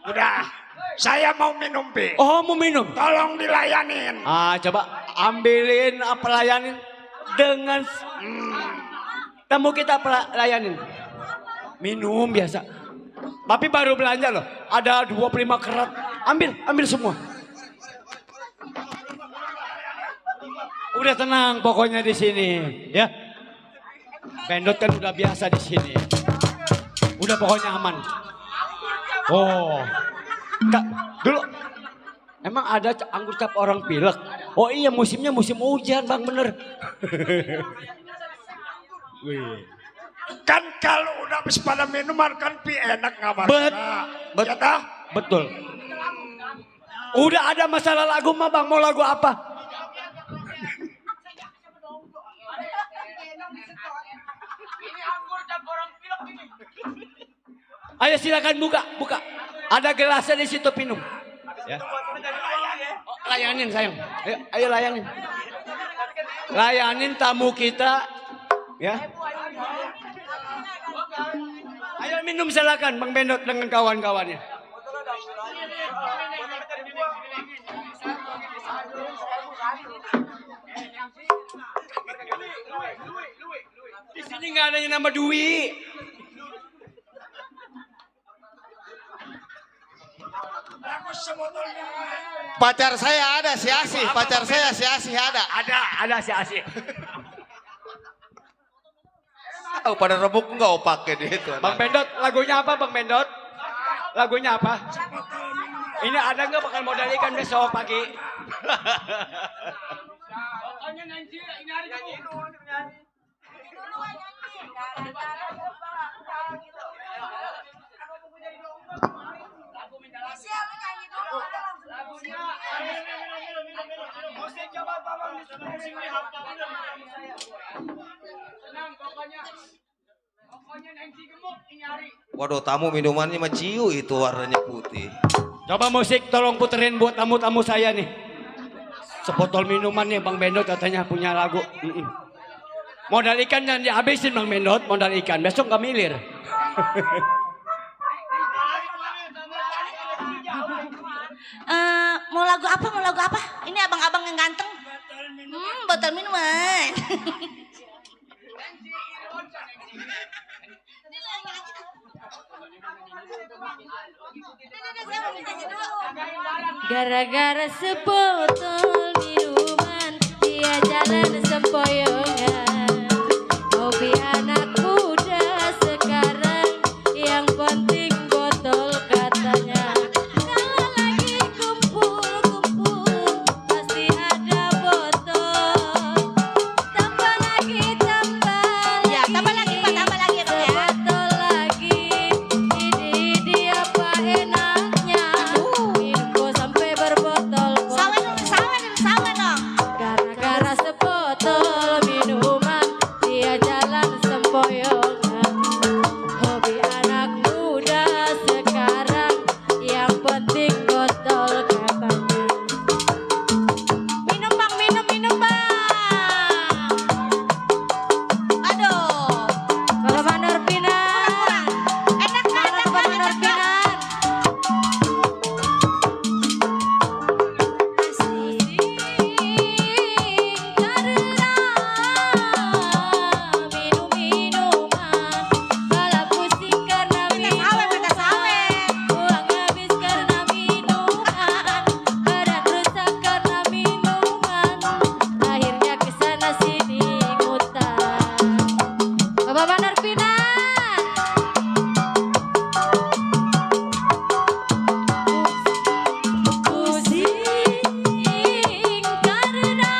Udah. Saya mau minum, Pi. Oh mau minum? Tolong dilayanin. Coba ambilin pelayanin dengan tamu kita pelayanin. Minum biasa. Tapi baru belanja loh. Ada 25 kerat. Ambil semua. Udah tenang pokoknya di sini, ya. Bendot kan udah biasa di sini. Udah pokoknya aman. Oh. Kak, dulu emang ada anggur cap orang pilek. Oh iya musimnya musim hujan bang bener. Wih. Kan kalau udah habis pada minuman kan Pi enak ngabar. Betul. Udah ada masalah lagu mah bang, mau lagu apa? Ayo silakan buka. Ada gelasnya di situ minum. Ya. Oh, layanin sayang. Ayo layanin. Layanin tamu kita. Ya. Ayo minum silakan Bang Bendot dengan kawan-kawannya. Di sini Ini nggak ada yang nama Dwi. Pacar saya ada si Asih, pacar saya si Asih ada. Ada si Asih. Oh, pada rebuk enggak opake dia itu. Bang Bendot, lagunya apa Bang Bendot? Lagunya apa? Ini ada nggak bakal modal ikan besok pagi? Pokoknya Nancy ini hari dulu. Waduh, tamu minumannya mah ciu itu warnanya putih. Coba musik tolong puterin buat tamu-tamu saya nih. Sebotol minuman nih Bang Bendot katanya punya lagu. Modal ikan yang dihabisin Bang Bendot, modal ikan. Besok nggak milir. Mau lagu apa? Mau lagu apa? Ini abang-abang yang ganteng. Botol minuman. Gara-gara sebotol minuman dia jalan sempoyongan. Hobi anak muda sekarang yang penting botol katanya. Kalau lagi kumpul-kumpul pasti ada botol. Tambah lagi Ya, tambah lagi Pak, tambah lagi Pak ya. botol lagi. Ini apa enaknya? Info sampai berbotol. Sawen dong. Gara-gara sebotol minuman dia jalan sempoyongan. Hobi anak muda sekarang yang penting botol katanya. Minum Bang, minum Bang. Aduh. Bapak Mandor Pinar. Enak kan? Bapak Mandor Pinar. Minum minuman, kala pusing karena minuman, uang habis karena minuman, badan rusak karena minuman, akhirnya kesana sini ngutang. Bapak Mandor Pinar. Pusing karena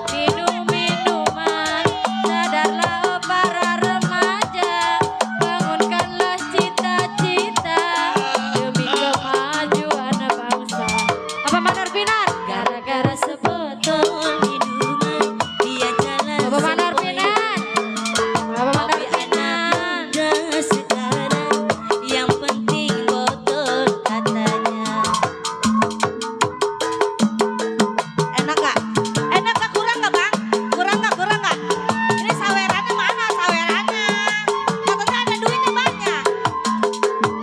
minum minuman, sadarlah para remaja, bangunkanlah cita-cita demi kemajuan bangsa. Bapak Mandor Pinar. Gara-gara sebotol minuman dia jalan. Bapak Mandor Pinar. Bapak Mandor Pinar. Sekarang yang penting botol katanya. Enak gak? Enak gak? Kurang gak Bang? Kurang gak? Ini sawerannya mana sawerannya? Katanya ada duitnya banyak.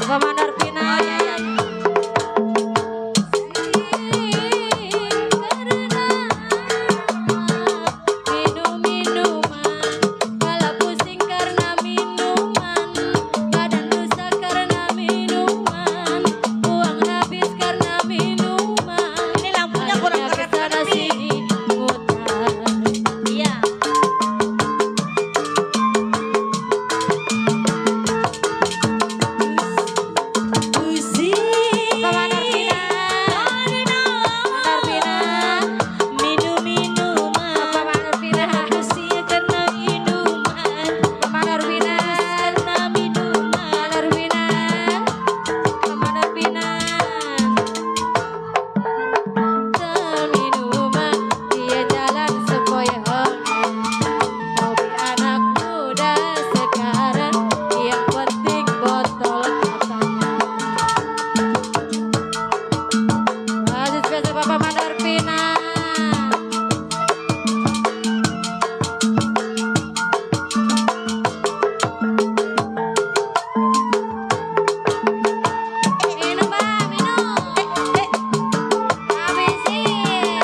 Bapak Mandor Pinar. Minum minuman, kala pusing karena minuman, badan rusak karena minuman, uang habis karena minuman. Ini lampunya kurang Akhirnya keren kesana sini ngutang. Iya. Bapak Mandor Pinar. Mandor Pinar. Minum minuman. Bapak Mandor Pinar. Pusing karena minuman. Bapak Mandor Pinar. Karena minuman. Mandor Pinar. Bapak Mandor Pinar. Minuman dia jalan sempoyongan. Hobi anak muda sekarang yang penting botol katanya. Masih spesial Bapak Mandor Pinar. Minum Bang, minum. Habisin.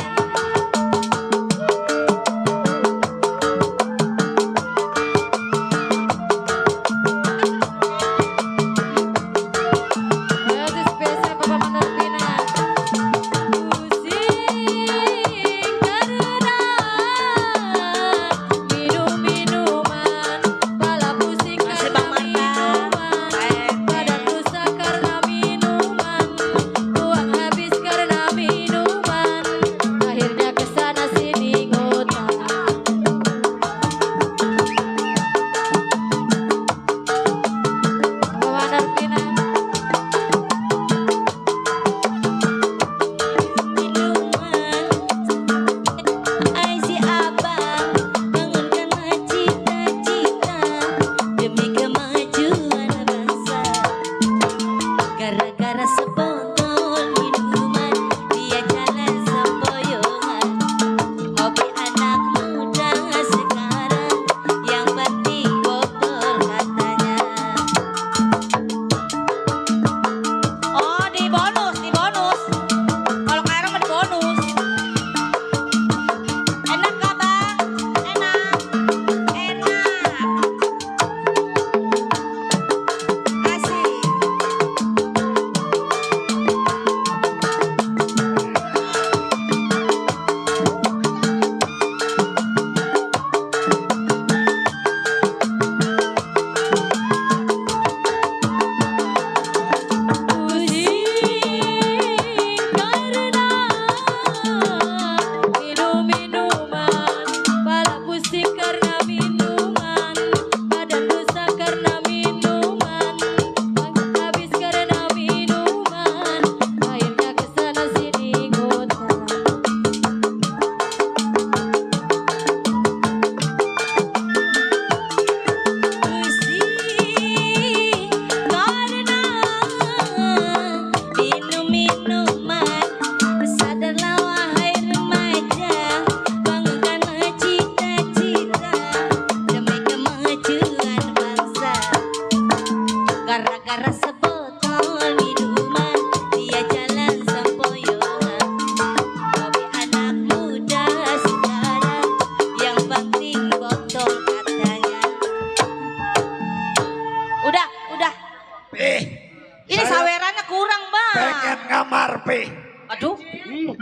Aduh.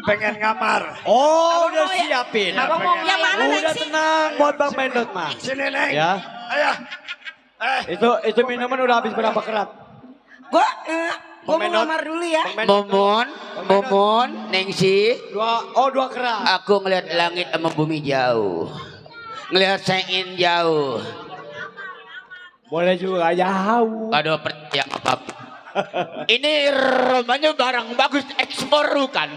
Pengen ngamar. Oh, udah siapin. Abang mau yang mana Udah sih? tenang buat Bang Bendot mah. Sini Neng. Ya. Ayo. Itu minuman udah habis berapa kerat? Gua mau Bang Bendot. ngelamar dulu ya. Momon, Nengsi. Dua kerat. Aku ngelihat langit sama bumi jauh. Ngelihat sengin jauh. Boleh juga jauh. Aduh, percaya apa? Ini rumahnya barang bagus ekspor kan?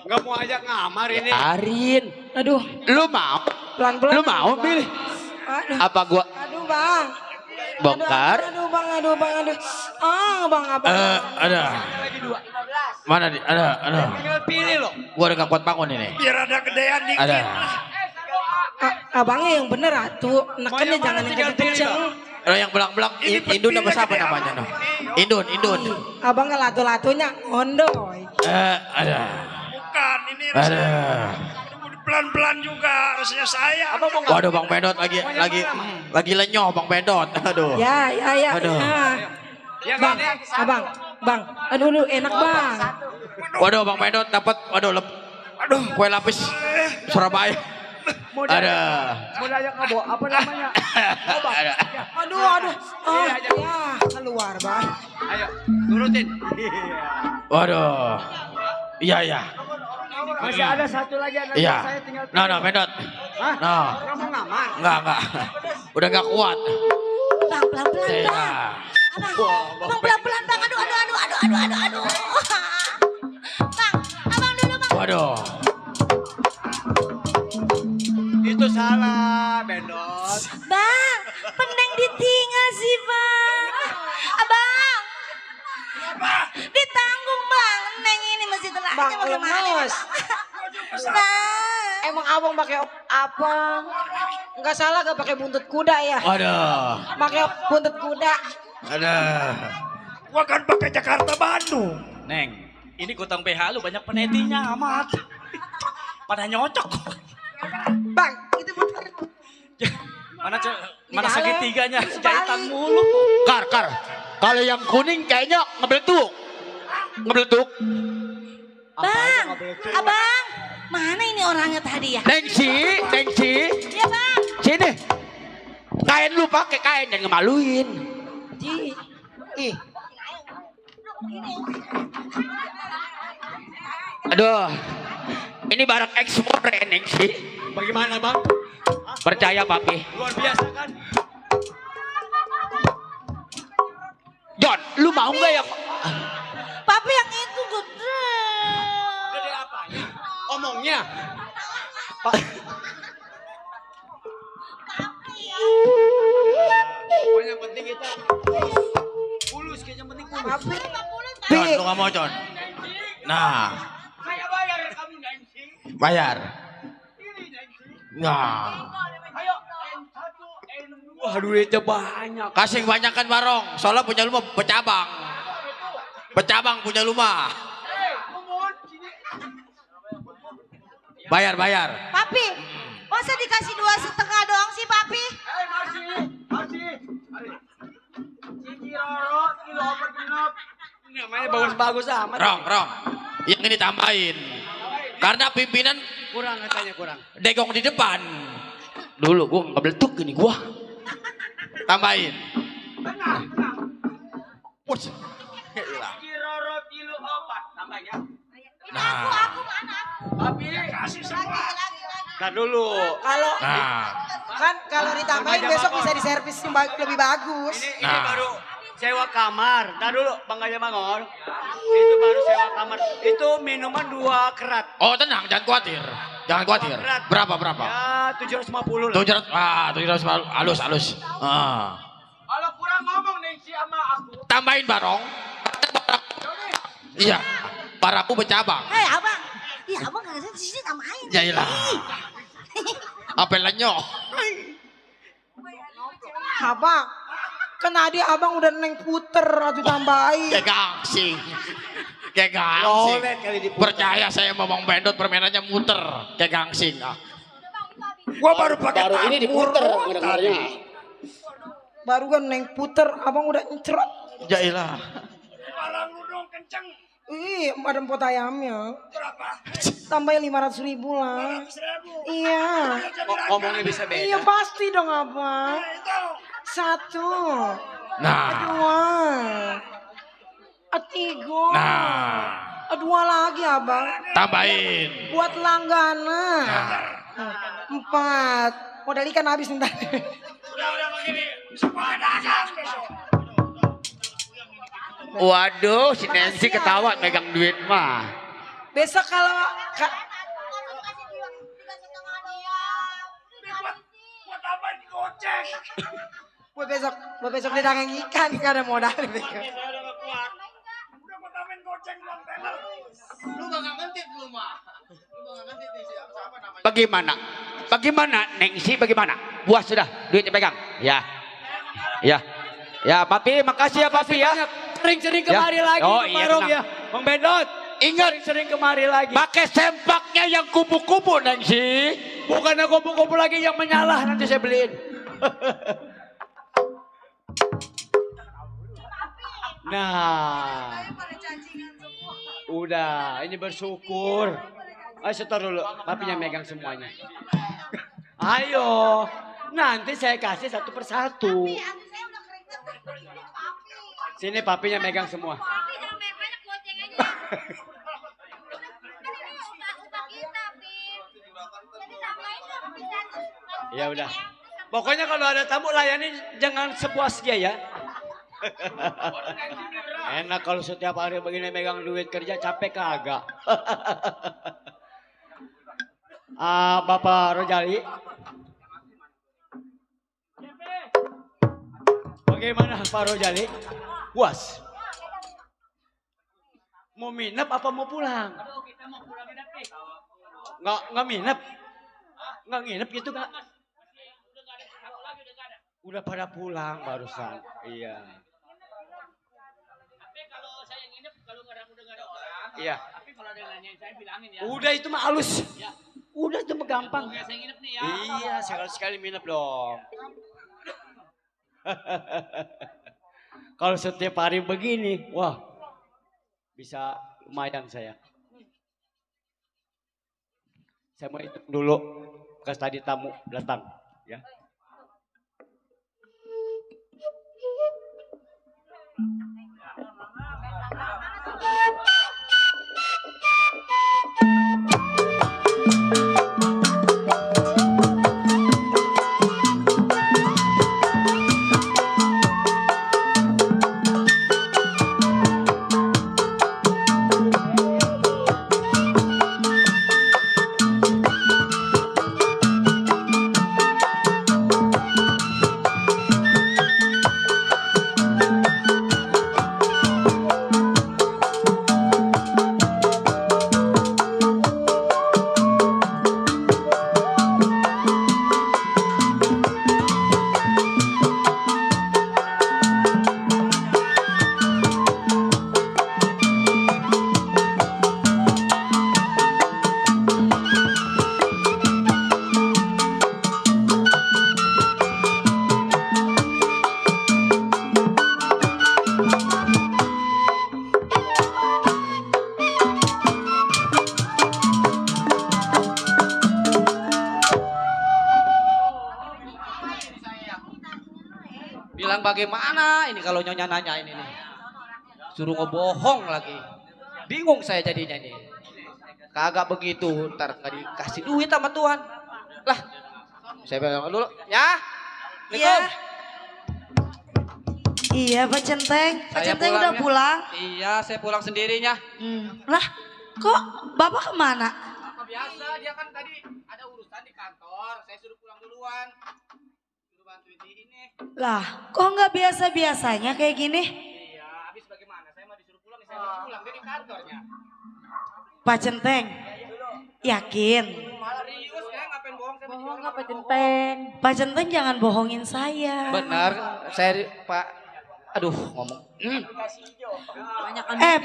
Nggak mau ajak ngamar ini. Arin. Aduh. Lu mau? Pelan-pelan. Lu mau pilih? Aduh. Apa gua Aduh bang. bongkar? Aduh bang, aduh bang, aduh. Ah bang, apa? Ada. Mana di? Ada. Tinggal pilih loh. Gua udah gak kuat bangun ini. Biar ada gedean dikit. Ada. Abangnya yang bener atuh. Nekennya jangan yang kenceng. Yang belang-belang Indun apa siapa namanya? No? Indun. Abang kan latu-latunya ondoy. Ada. Bukan, ini Ada. pelan-pelan juga rasanya saya. Waduh, Bang Bendot lagi lenyoh Bang Bendot. Aduh. Ya. Aduh. Bang, bang. Aduh, enak bang. Waduh, Bang Bendot dapat kue lapis Surabaya. Ada. Mau ajak ngabo apa namanya? Ada. Aduh. Ya, keluar bang. Ayo, turutin. Waduh. Iya. Masih ada satu lagi anak Iya. saya tinggal. Nah, Bendot. Hah? Nah. Kamu mau ngamar? Enggak. Udah gak kuat. Bang, pelan-pelan Iya. bang. Abang pelan-pelan bang. Aduh. Bang, abang dulu bang. Waduh. Itu salah, Bendot. Bang, peneng ditinggal sih bang. Abang. Ditanggung bang. Neng ini masih telah. Bang, lemes. Bang. Emang abang pakai apa? Enggak salah gak pakai buntut kuda ya? Waduh. Pakai buntut kuda. Ada. Gua kan pakai Jakarta Bandung. Neng, ini gudang PH lu banyak penetinya amat. Pada nyocok. Bang, itu bener. Mana segitiganya jahitan mulu. Kar. Kalau yang kuning kayaknya ngebeletuk. Bang, abang. Mana ini orangnya tadi ya? Nengsi. Iya bang. Sini. Kain lu pakai kain dan ngemaluin. Ih, Aduh. Ini barang ekspor ya, Nengsi. Bagaimana, Bang? Percaya, Papi. Luar biasa kan? John, lu mau nggak ya? Papi yang itu gede. Gede apanya? Omongnya. Pokoknya penting kita fulus, kayaknya penting fulus. John, lu gak mau John? Nah. Saya bayar kamu Nengsi. Bayar. Nah. Ayo, N1, N2. Wah, duitnya banyak. Kasih banyak kan Barong. Soalnya punya lu mah bercabang. Bercabang punya lu mah. Bayar. Papi, masa dikasih 2,5 doang sih Papi? Masih. Cici Roro, kilo apa genap. Ini namanya bagus-bagus amat. Rong. Yang ini tambahin. Karena pimpinan Kurang katanya, kurang. degong di depan. Dulu gua ngebeletuk gini gua. Tambahin. Cici Roro, kilo apa. Tambahnya. Nah. Papi, kasih semua. Nah dulu. kalau Nah. kan kalau ditambahin besok bisa diservis lebih bagus. Ini Nah. baru sewa kamar. Nah dulu Bang Gajah Mangor. Itu baru sewa kamar. Itu minuman 2 kerat. Oh tenang, jangan khawatir. Berapa? Ya 750 lah. 700 halus. Kalau kurang ngomong Nengsi sama aku. Tambahin Barong. Iya. Paraku bercabang. Hei abang, iya abang gak ada di sini tambahin. Jailah. Apa lenyoh? Abang, kan tadi abang udah neng puter atau tambahin. Kayak gangsing. Percaya saya mau Bang Bendot permainannya muter. Kayak gangsing. Gua baru pakai Baru ini diputer ngedengarnya. Baru kan neng puter, abang udah ncerot. Jailah. Ih, ada pot ayamnya. Berapa? Tambahin 500.000 lah. Iya. Ngomongnya bisa beda. Iya pasti dong abang. Satu. Nah. Dua. Tiga. Nah. Dua lagi abang. Tambahin. Buat langganan. 4. Modal ikan habis ntar. Udah begini. Semua dagang besok. Waduh, si Nancy ketawa megang duit mah. Besok kalau Buat tambahin goceng. buat besok dia dagang ikan gak ada modal. Saya udah gak kuat. Udah gua tambahin goceng bang teller. Lu bakal ngentit lu mah. Lu bakal ngentit nih siapa namanya? Bagaimana? Bagaimana, Nengsi? Bagaimana? Puas sudah, duitnya pegang. Ya, ya, ya, Papi, makasih ya, Papi ya. Sering-sering kemari lagi, Oh, Pak iya, Barong tenang. ya. Bang Bedot, Ingat, sering kemari lagi. pakai sempaknya yang kupu-kupu, Nengsi. Bukannya kupu-kupu lagi yang menyalah, nanti saya beliin. Nah, udah, ini bersyukur. Ayo setor dulu, papinya megang semuanya. Ayo, nanti saya kasih satu persatu. Sini papinya megang semua. Ya udah. Pokoknya kalau ada tamu layani jangan sepuasnya ya. Enak kalau setiap hari begini megang duit kerja capek kagak. Bapak Rojali. Bagaimana Pak Rojali? Puas? Mau minap apa mau pulang? Nggak minap? Nggak nginep gitu Kak? Udah pada pulang barusan. Iya. Tapi kalau saya nginep, kalau udah nggak ada orang. Iya. Tapi kalau ada yang nanyain saya bilangin ya. Udah itu mah halus. Ya. Udah itu mah gampang. Ya, saya nginep nih ya. Iya, sekali-sekali minap dong. Kalau setiap hari begini, wah bisa lumayan saya. Saya mau hitung dulu, bekas tadi tamu datang, ya. Bilang bagaimana ini kalau nyonya nanya ini nih. Suruh ngebohong lagi. Bingung saya jadinya nih. Kagak begitu, ntar nggak dikasih duit sama Tuhan. Lah, saya bilang dulu, ya. Iya. Iya Pak Centeng. Pak Saya Centeng pulang udah ya. pulang? Iya, saya pulang sendirinya. Lah, kok Bapak kemana? Apa biasa, dia kan tadi ada urusan di kantor. Saya suruh pulang duluan. Suruh bantuin di ini. Lah, kok nggak biasa-biasanya kayak gini? Iya, habis bagaimana? Saya mau disuruh pulang, saya mau pulang dari kantornya. Pak Centeng, yakin? Serius, ya ngapain bohong? Saya Bohong nggak Pak Centeng? Pak Centeng jangan bohongin saya. Benar, saya Pak. Aduh, ngomong.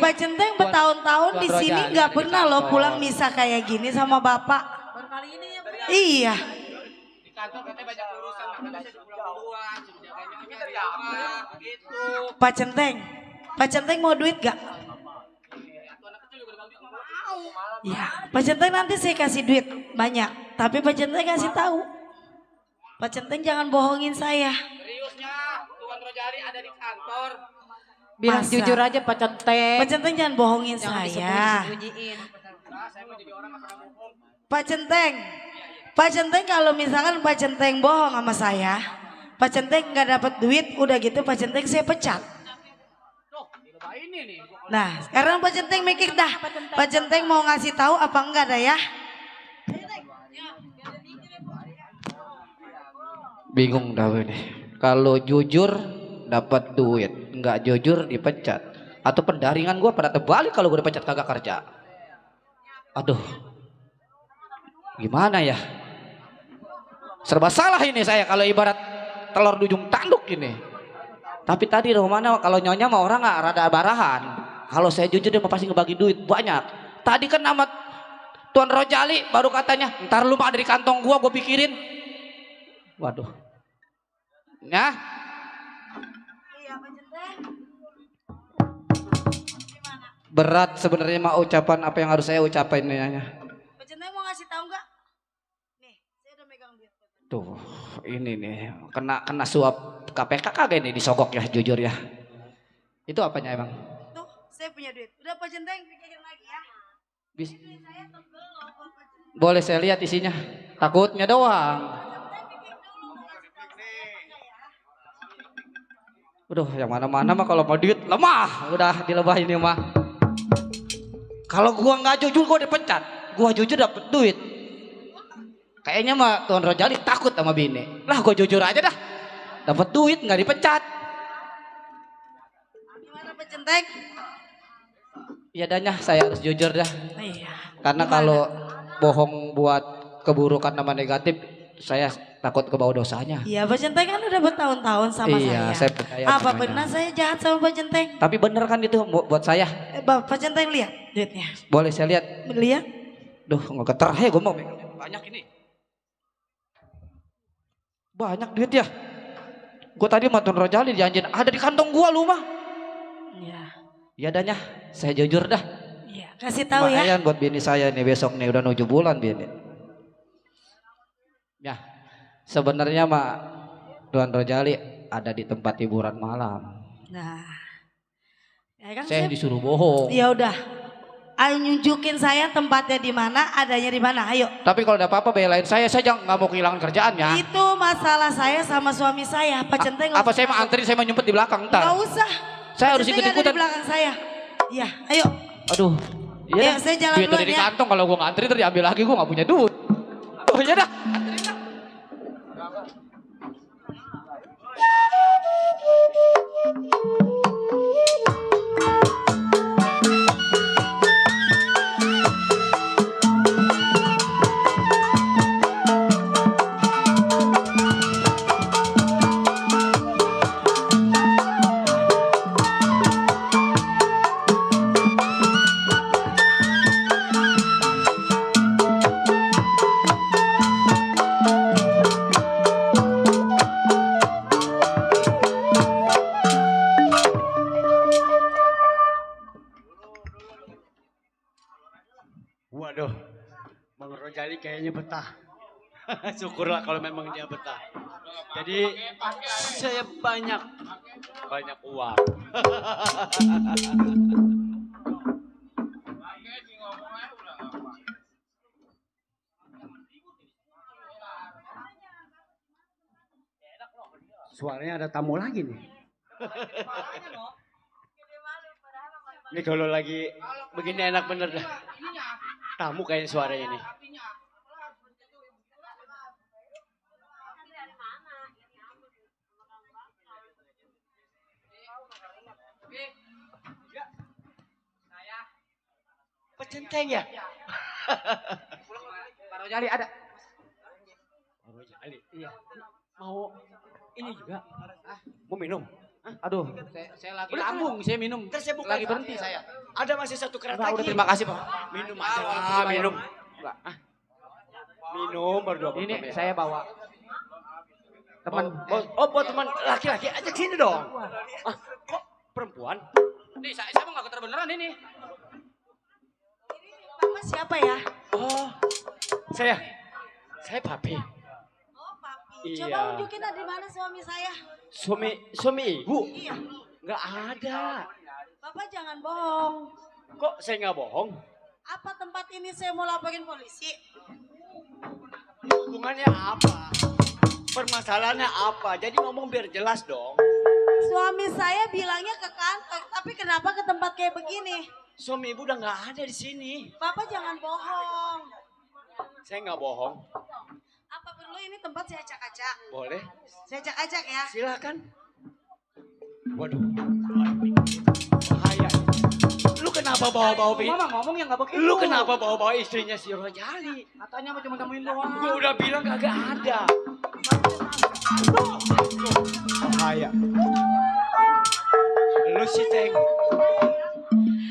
Pak Centeng bertahun-tahun di Tuan sini Rojali nggak di pernah loh kantor. pulang misa kayak gini sama Bapak. Baru kali ini ya, Bu. Iya. Di kantor katanya banyak urusan, makanya saya pulang duluan. Suruh jagain nyonya di rumah, begitu. Pak Centeng mau duit gak? Ya, Pak Centeng nanti saya kasih duit banyak, tapi Pak Centeng kasih tahu. Pak Centeng jangan bohongin saya. Seriusnya, Tuan Rojali ada di kantor. Bilang Masa? jujur aja Pak Centeng. Pak Centeng jangan bohongin Jangan saya. disembunyi-sembunyiin. Pak Centeng, Pak Centeng kalau misalkan Pak Centeng bohong sama saya, Pak Centeng nggak dapat duit, udah gitu Pak Centeng saya pecat. Nah, sekarang Pak Centeng mikir dah, Pak Centeng mau ngasih tahu apa enggak dah ya? Bingung dah ini. Kalau jujur dapat duit, nggak jujur dipecat. Atau pendaringan gue pada terbalik kalau gue dipecat kagak kerja. Aduh, gimana ya? Serba salah ini saya kalau ibarat telur di ujung tanduk ini. Tapi tadi Romana kalau nyonya mah orang nggak rada barahan. Kalau saya jujur dia pasti ngebagi duit banyak. Tadi kan nama Tuan Rojali baru katanya, ntar lu mah ada di kantong gua pikirin. Waduh. Ya. Berat sebenarnya mah ucapan apa yang harus saya ucapin ini. Pak Centeng mau ngasih tahu enggak? Nih, saya udah megang duit. Tuh, ini nih kena suap KPK kagak nih disogok ya jujur ya. Itu apanya emang? Tuh, saya punya duit. Udah Pak Centeng pikirin lagi ya. Bis- Duit saya tebel loh buat Pak Centeng. Boleh saya lihat isinya? Takutnya doang. Aduh, yang mana-mana mah kalau mau duit lemah, udah dilebahin ini mah. Kalau gua nggak jujur gua dipecat, gua jujur dapet duit. Kayaknya mah Tuan Rojali takut sama bini. Lah gua jujur aja dah, dapat duit nggak dipecat. Gimana Pak Centeng? Ya danya saya harus jujur dah. Iya. Karena kalau bohong buat keburukan nama negatif, saya takut kebawa dosanya. Iya, Pak Centeng kan udah bertahun-tahun sama Iya, saya. saya percaya Apa namanya. benar saya jahat sama Pak Centeng? Tapi bener kan itu buat saya? Pak Centeng lihat duitnya. Boleh saya lihat? Lihat. Duh, nggak getar ya gue mau megang duit banyak ini. Banyak duit ya. Gue tadi sama Tuan Rojali dijanjin ada di kantong gua lu mah. Iya. Ya danya, saya jujur dah. Iya, kasih tahu ya. Lumayan buat bini saya nih besok nih udah 7 bulan bini. Ya, sebenarnya mah Tuan Rojali ada di tempat hiburan malam. Nah, ya kan Saya disuruh bohong. Ya udah, ayo nunjukin saya tempatnya di mana, adanya di mana. Ayo. Tapi kalau ada apa-apa belain saya jangan nggak mau kehilangan kerjaannya. Itu masalah saya sama suami saya. Pak Centeng nggak Apa usah saya mau takut. antri, saya mau nyumpet di belakang ntar. Nggak usah. Saya Pak harus Centeng ada ikut-ikutan. di belakang saya. Iya, ayo. Aduh. Ayo, Iya, saya jalan duit duluan udah di ya. kantong kalau gua ngantri terus diambil lagi gua nggak punya duit. Oh iya dah. Waduh, Bang Rojali kayaknya betah. Syukurlah kalau memang dia betah. Jadi saya banyak uang. Suaranya ada tamu lagi nih. Ini kalau lagi begini enak bener dah. Tamu kayaknya suaranya nih. Pak Centeng ya? Pak Rojali ada. Pak Rojali, iya. Mau ini juga? Mau minum? Aduh, saya lagi lambung, saya minum. Ntar saya buka. Lagi berhenti saya. Ada masih satu kerat Enggak, lagi. udah terima kasih, Pak. Minum aja. Minum. Enggak. Minum berdua. Ini saya bawa teman. Buat teman laki-laki aja sini dong. Ah, kok perempuan? Nih, saya mah enggak keter beneran ini. siapa ya? Oh, saya papi. Oh, papi. Iya. Coba unjukin di mana suami saya. Suami ibu? Iya. Nggak ada. Bapak jangan bohong. Kok saya nggak bohong? Apa tempat ini saya mau laporin polisi? Hubungannya apa? Permasalahannya apa? Jadi ngomong biar jelas dong. Suami saya bilangnya ke kantor, tapi kenapa ke tempat kayak begini? Suami ibu udah nggak ada di sini. Bapak jangan bohong. Saya nggak bohong. Apa perlu ini tempat saya acak-acak? Boleh? Saya acak-acak ya. Silakan. Waduh. Bahaya. Lu kenapa bawa-bawa Mama ngomong yang nggak begitu. Lu kenapa bawa-bawa istrinya si Rojali? Katanya cuma temuin doang. Gua udah bilang kagak ada. Bahaya. Lu sih, Ceng.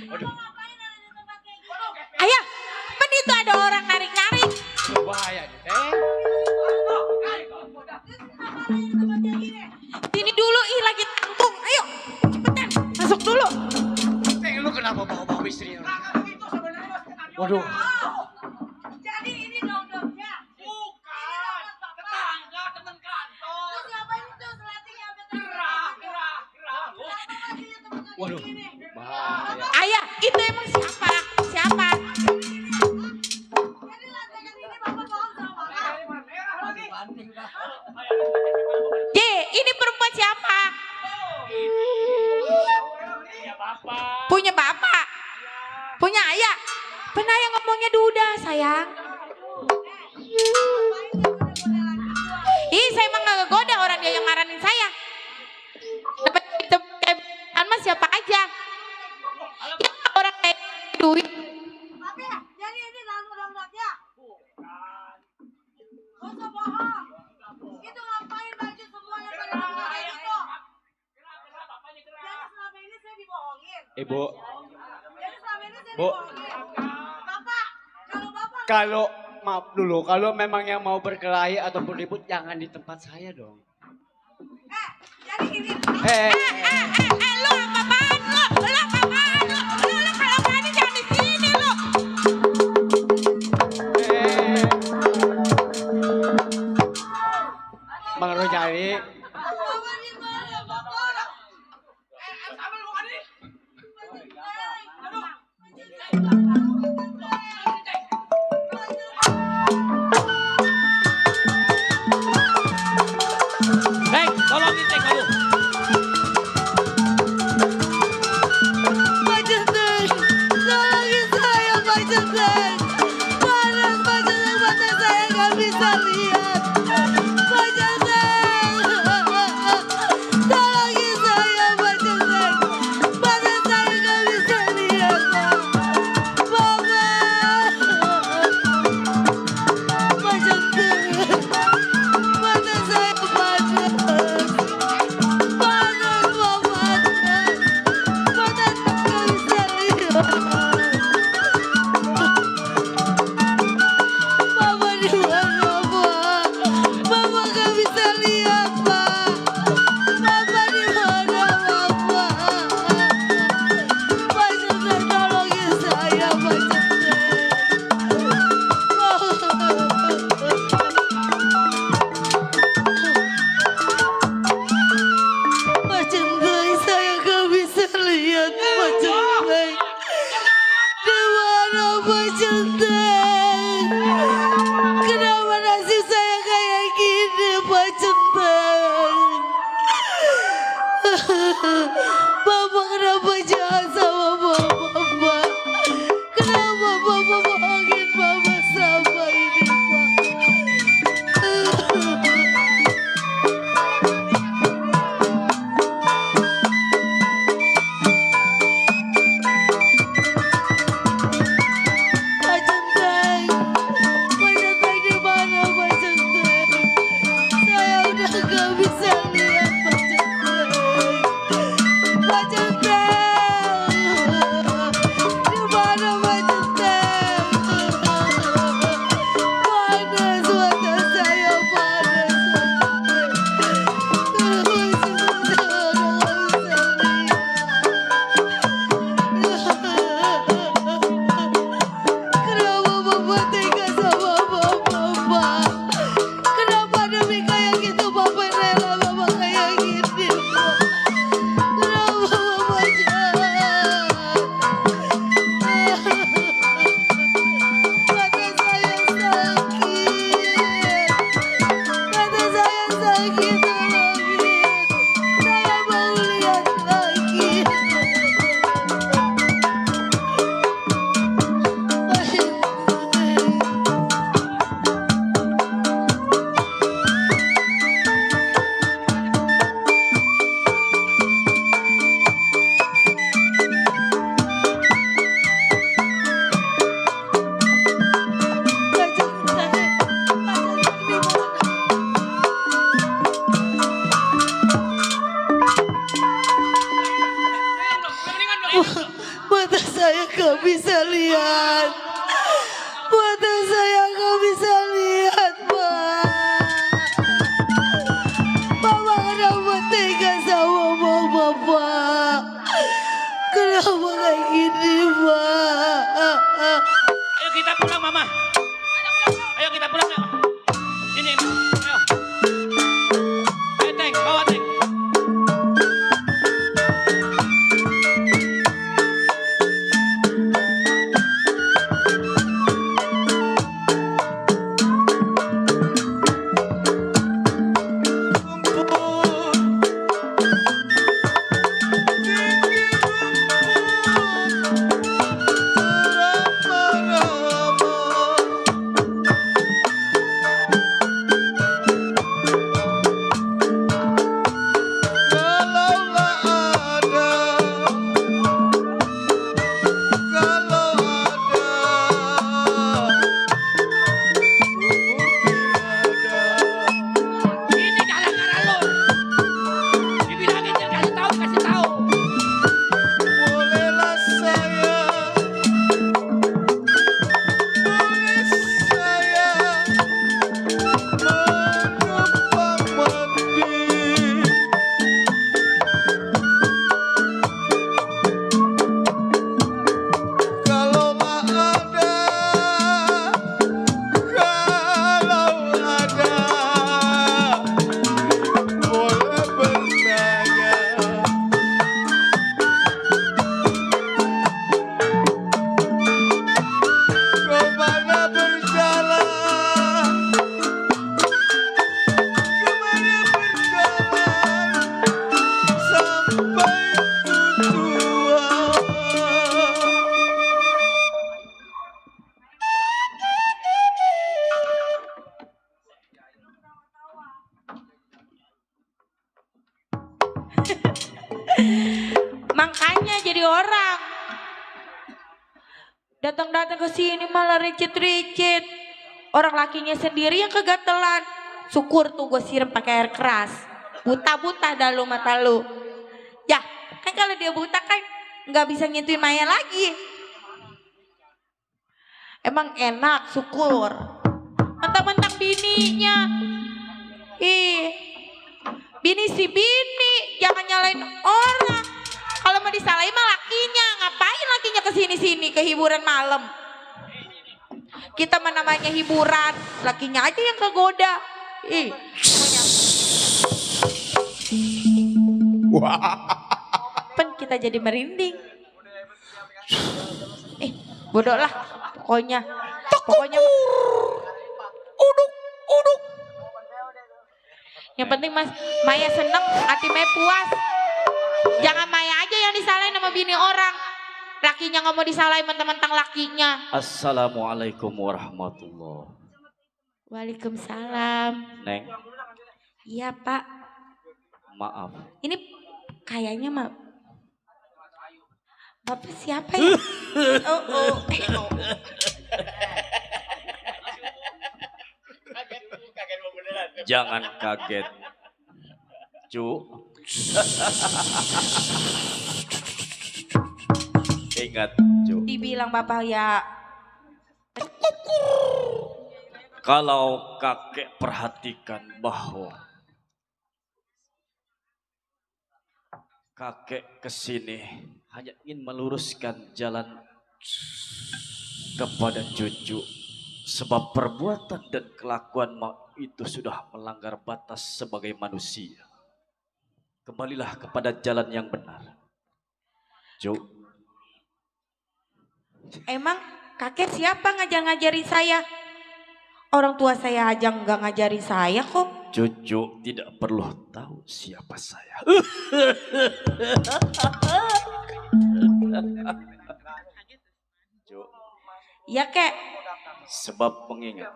Waduh. Ayah, kan itu ada orang narik-narik. Bahaya nih, Ceng. Sini dulu, ih lagi tanggung. Ayo, cepetan, masuk dulu. Ceng, lu kenapa bawa-bawa istrinya Rojali? Waduh. Jadi ini dong-dongnya. Bukan. Tetangga, teman kantor. Terus ngapain itu seleting yang Gerah. Waduh. Bahaya. Ayah, itu emang siapa? Siapa? Jadi lantakan ini bapak bohong sama bapak. J, ini perempuan siapa? Ya bapak. Punya bapak? Punya ayah? Pernah ayah ngomongnya duda, sayang. Ih, saya emang gak goda orang dia yang ngaranin saya. Dapat mas siapa aja? Ya, orang kayak duit. Tapi jadi ini dong-dongnya. Gak usah bohong. Itu ngapain baju semua yang pada dibilang kayak gitu? Jadi selama ini saya dibohongin. Ibu, Jadi selama ini saya Bu. dibohongin. Bapak, kalau bapak kalau maaf dulu, kalau memang yang mau berkelahi ataupun ribut jangan di tempat saya dong. jadi ini Lu apa-apaan lu? Lu apa-apaan lu? Lu kalau berani jangan di sini lu. Bang Rojali, Ceng, tolongin Ceng kamu. Pak Jenteng, tolongin saya Pak Jenteng. Panas Pak Jenteng, mata saya nggak bisa lihat. Pak Jenteng, tolongin saya Pak Jenteng. Mata saya nggak bisa lihat Pak. Bapak, Pak Jenteng, mata saya panas. Panas Pak, panas. Mata saya nggak bisa lihat. Mama di mana, Pak? Mama gak bisa lihat, Pak. Mama di mana, Mama? Pak Jenteng, tolongin saya, Pak Jenteng. Pak Jenteng, saya gak bisa lihat, Pak Jenteng. Di mana Pak Jenteng? Kenapa nasib saya kayak gini Pak Jenteng? Bapak kenapa jahat sama Bapak? Kenapa Bapak bohongin Bapak sama ini Pak Jenteng, Pak Jenteng di mana Pak Jenteng? Saya udah gak bisa lihat Pak Jenteng. gak bisa lihat. Mata saya gak bisa lihat, Pak. Mama kenapa tega sama mama, Pak? Kenapa kayak gini, Pak? Ayo kita pulang, Mama. Ayo kita pulang, yuk. Ini, ayo. Ayo, Teng, bawa Teng. Makanya jadi orang. Datang-datang ke sini malah ricit-ricit. Orang lakinya sendiri yang kegatelan. Syukur tuh gue siram pakai air keras. Buta-buta dah lu mata lu. Ya, kan kalau dia buta kan nggak bisa nyentuhin Maya lagi. Emang enak, syukur. Mentang-mentang bininya. Ih, bini si bini, jangan nyalain orang. Kalau mau disalahin mah lakinya, ngapain lakinya kesini-sini ke hiburan malam? Kita mah namanya hiburan, lakinya aja yang kegoda. Ih, pen kita jadi merinding. Bodoh lah, pokoknya. Uduk. Yang penting mas, Maya seneng, hati Maya puas. Jangan Maya aja yang disalahin sama bini orang. Lakinya nggak mau disalahin mentang-mentang lakinya. Assalamualaikum warahmatullahi. Waalaikumsalam. Neng, Iya Pak. maaf. Ini kayaknya mah Bapak siapa ya? Jangan kaget. Cu. Ingat, Cu. Dibilang Bapak ya. Kalau kakek perhatikan bahwa kakek kesini hanya ingin meluruskan jalan kepada cucu. Sebab perbuatan dan kelakuan itu sudah melanggar batas sebagai manusia. Kembalilah kepada jalan yang benar. Cu. Emang kakek siapa ngajar-ngajarin saya? Orang tua saya aja nggak ngajarin saya kok. Cucu tidak perlu tahu siapa saya. Ya kek. Sebab mengingat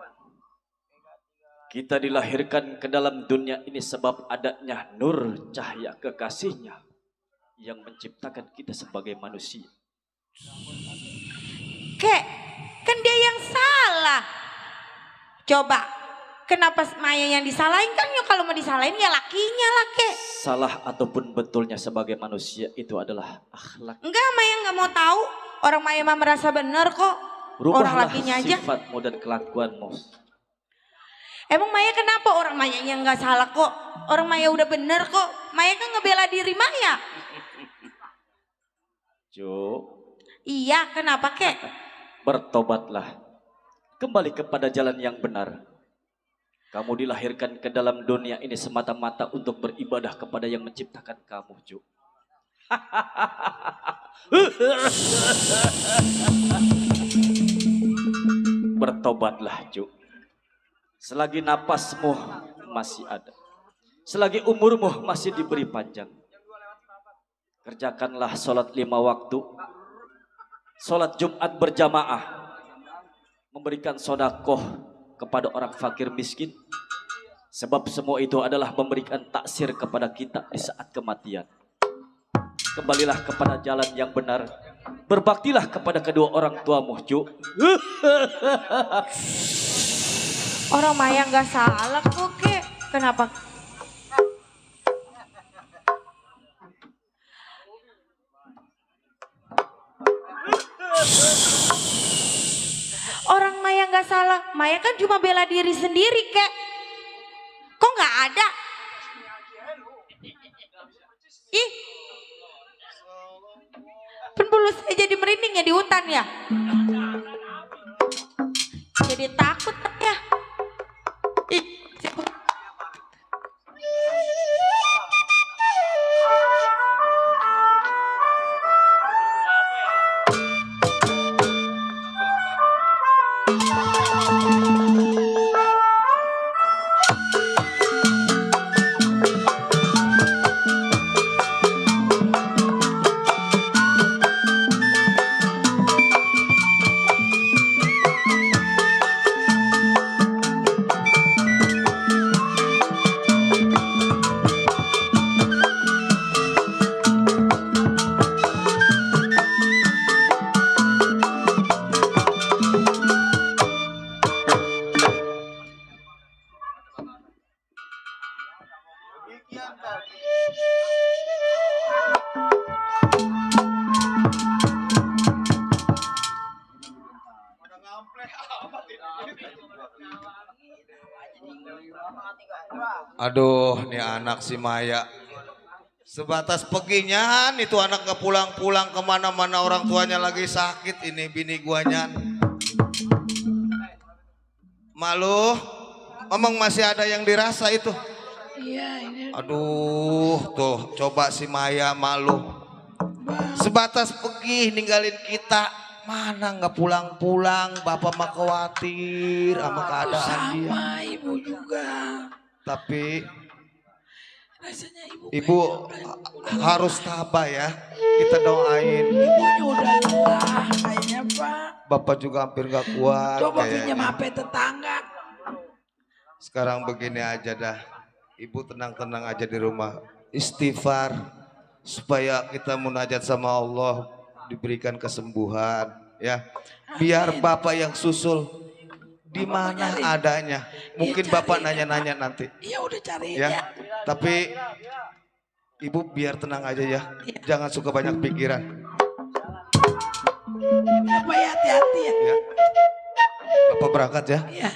kita dilahirkan ke dalam dunia ini sebab adanya nur cahaya kekasihnya yang menciptakan kita sebagai manusia. Kek, kan dia yang salah. Coba, kenapa Maya yang disalahin? Kan ya kalau mau disalahin ya lakinya lah kek. Salah ataupun betulnya sebagai manusia itu adalah akhlak. Enggak, Maya nggak mau tahu. Orang Maya mah merasa bener kok. Orang Rubahlah lakinya aja. sifatmu dan kelakuanmu. Emang Maya kenapa orang Mayanya nggak salah kok? Orang Maya udah bener kok. Maya kan ngebela diri Maya. Jo, Iya, kenapa kek? bertobatlah. Kembali kepada jalan yang benar. Kamu dilahirkan ke dalam dunia ini semata-mata untuk beribadah kepada yang menciptakan kamu, Jo. Bertobatlah, Jo. Selagi napasmu masih ada, selagi umurmu masih diberi panjang, kerjakanlah sholat 5 waktu, sholat Jumat berjamaah, memberikan sodakoh kepada orang fakir miskin, sebab semua itu adalah memberikan taksir kepada kita di saat kematian. Kembalilah kepada jalan yang benar, berbaktilah kepada kedua orang tuamu, Jo. Orang Maya nggak salah kok kek. Kenapa? Orang Maya nggak salah. Maya kan cuma bela diri sendiri kek. Kok nggak ada? Ih, penbulu saya jadi merinding ya di hutan ya. Jadi takut ya. Ih, Aduh, nih anak si Maya. Sebatas peginya itu anak nggak pulang-pulang kemana-mana, orang tuanya lagi sakit. Ini bini guanya. Malu, emang masih ada yang dirasa itu. Iya, ini. Aduh, tuh coba si Maya malu. Sebatas pergi ninggalin kita, mana nggak pulang-pulang. Bapak mah khawatir sama keadaan dia. Sama ibu juga. Tapi Rasanya ibu harus tabah ya. Kita doain. ibunya udah lelah kayaknya Pak. Bapak juga hampir gak kuat. Coba kayaknya. pinjam HP tetangga. Sekarang begini aja dah. Ibu tenang-tenang aja di rumah. Istighfar. Supaya kita munajat sama Allah. Diberikan kesembuhan. Ya. Biar Bapak yang susul. Di mana adanya. Mungkin Bapak nanya-nanya nanti. Iya udah cari Ya. Tapi Ibu biar tenang aja ya. Jangan suka banyak pikiran. Bapak ya hati-hati ya. Ya. Bapak berangkat ya. Iya.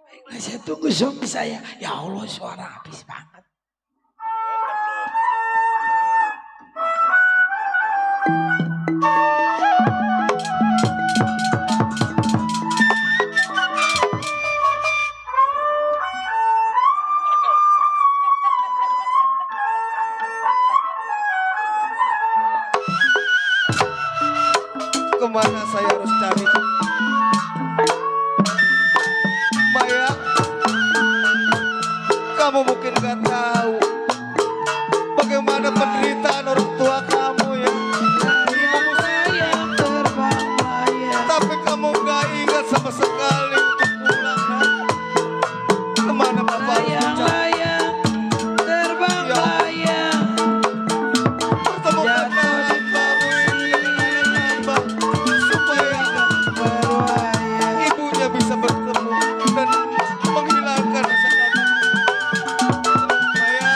Baiklah, saya tunggu suami saya. Ya Allah, suara habis banget. Kemana saya harus cari? Maya, kamu mungkin gak tahu bagaimana penderitaan orang tua kamu ya. Ibumu sayang terbang Maya, tapi kamu gak ingat sama sekali untuk pulang. Kemana Bapak harus cari? Terbang Maya, Pertemukanlah kamu ini dengan Abah supaya ibunya bisa bertemu dan menghilangkan rasa kangen. Maya,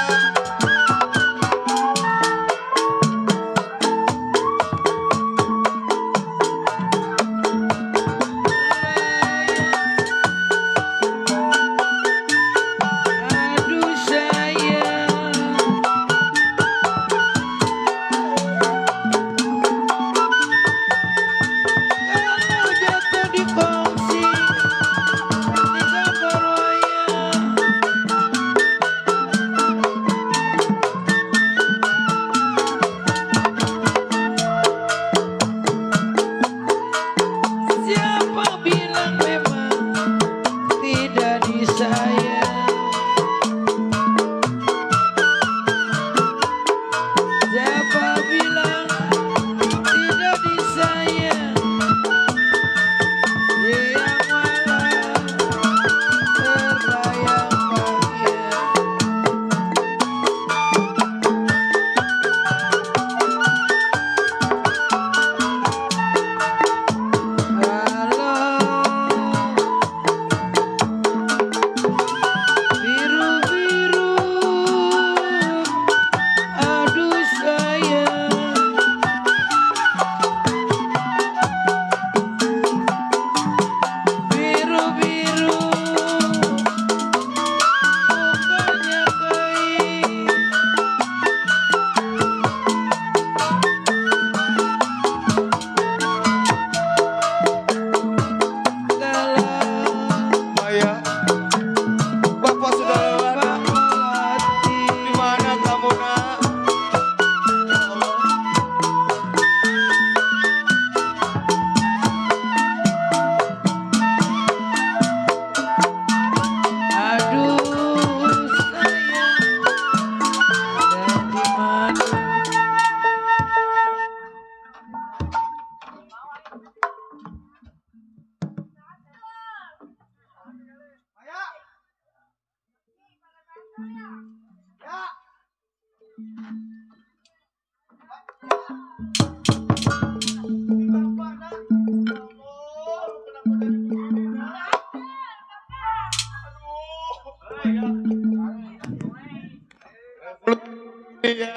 Iya.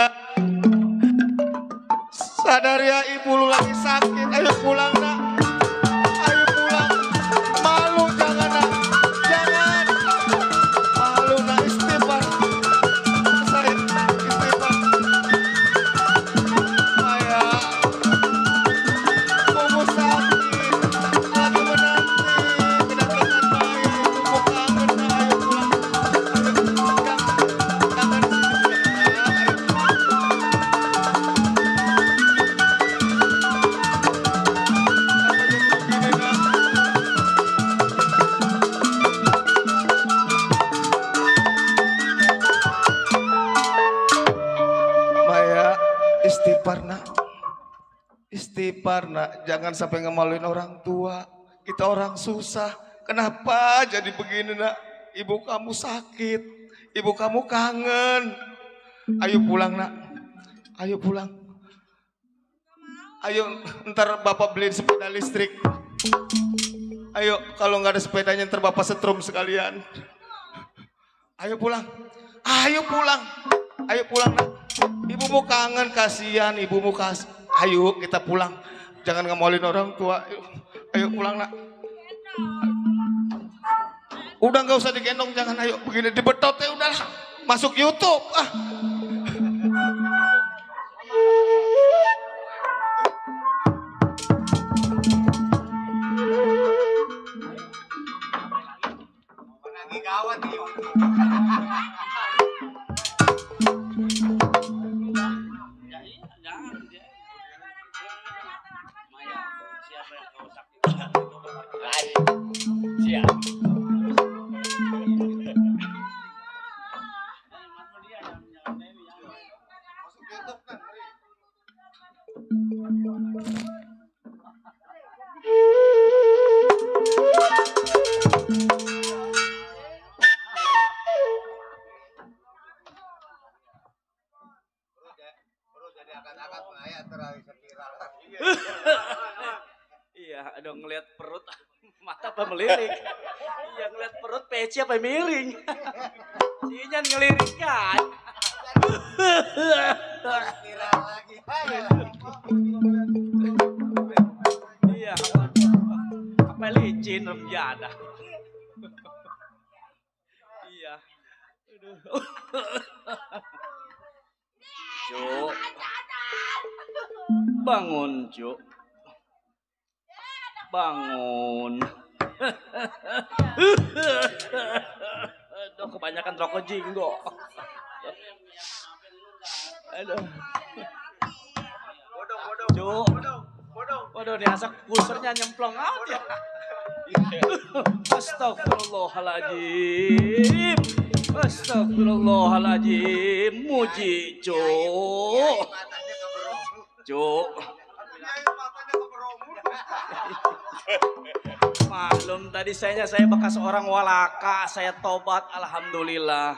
Sadar ya ibu lu lagi sakit. Ayo pulang nak. Ayo pulang. Malu jangan nak. Jangan. Malu nak istighfar. Saya istighfar. Ayah. Ibu sakit. Lagi menanti. Kedatangan ayah. Ibu kangen nak. Ayo pulang. Jangan Maya, istighfar nak. Istighfar nak, jangan sampai ngemaluin orang tua. Kita orang susah. Kenapa jadi begini nak? Ibu kamu sakit. Ibu kamu kangen. Ayo pulang nak. Ayo pulang. Ayo ntar bapak beliin sepeda listrik. Ayo kalau nggak ada sepedanya ntar bapak setrum sekalian. Ayo pulang. Ayo pulang. Ayo pulang nak. Ibumu kangen, kasihan ibumu Ayo kita pulang. Jangan ngemolin orang tua. Ayo pulang nak. Udah nggak usah digendong, jangan. Ayo begini dibetot ya udahlah. Masuk YouTube. Lagi gawat nih. Iya, aduh ngelihat perut mata apa melirik. Iya ngelihat perut peci apa miring. Sinya ngelirik kan. Iya, apa licin remjada. Iya. Aduh. Cuk. Bangun, Cuk. Bangun. Aduh, kebanyakan rokok jinggo. Aduh. Cuk. Waduh, diasak pusernya nyemplong out ya. Astagfirullahaladzim. Astagfirullahaladzim. Muji, Cuk. Cuk. Maklum tadi saya bekas orang walaka, saya tobat alhamdulillah.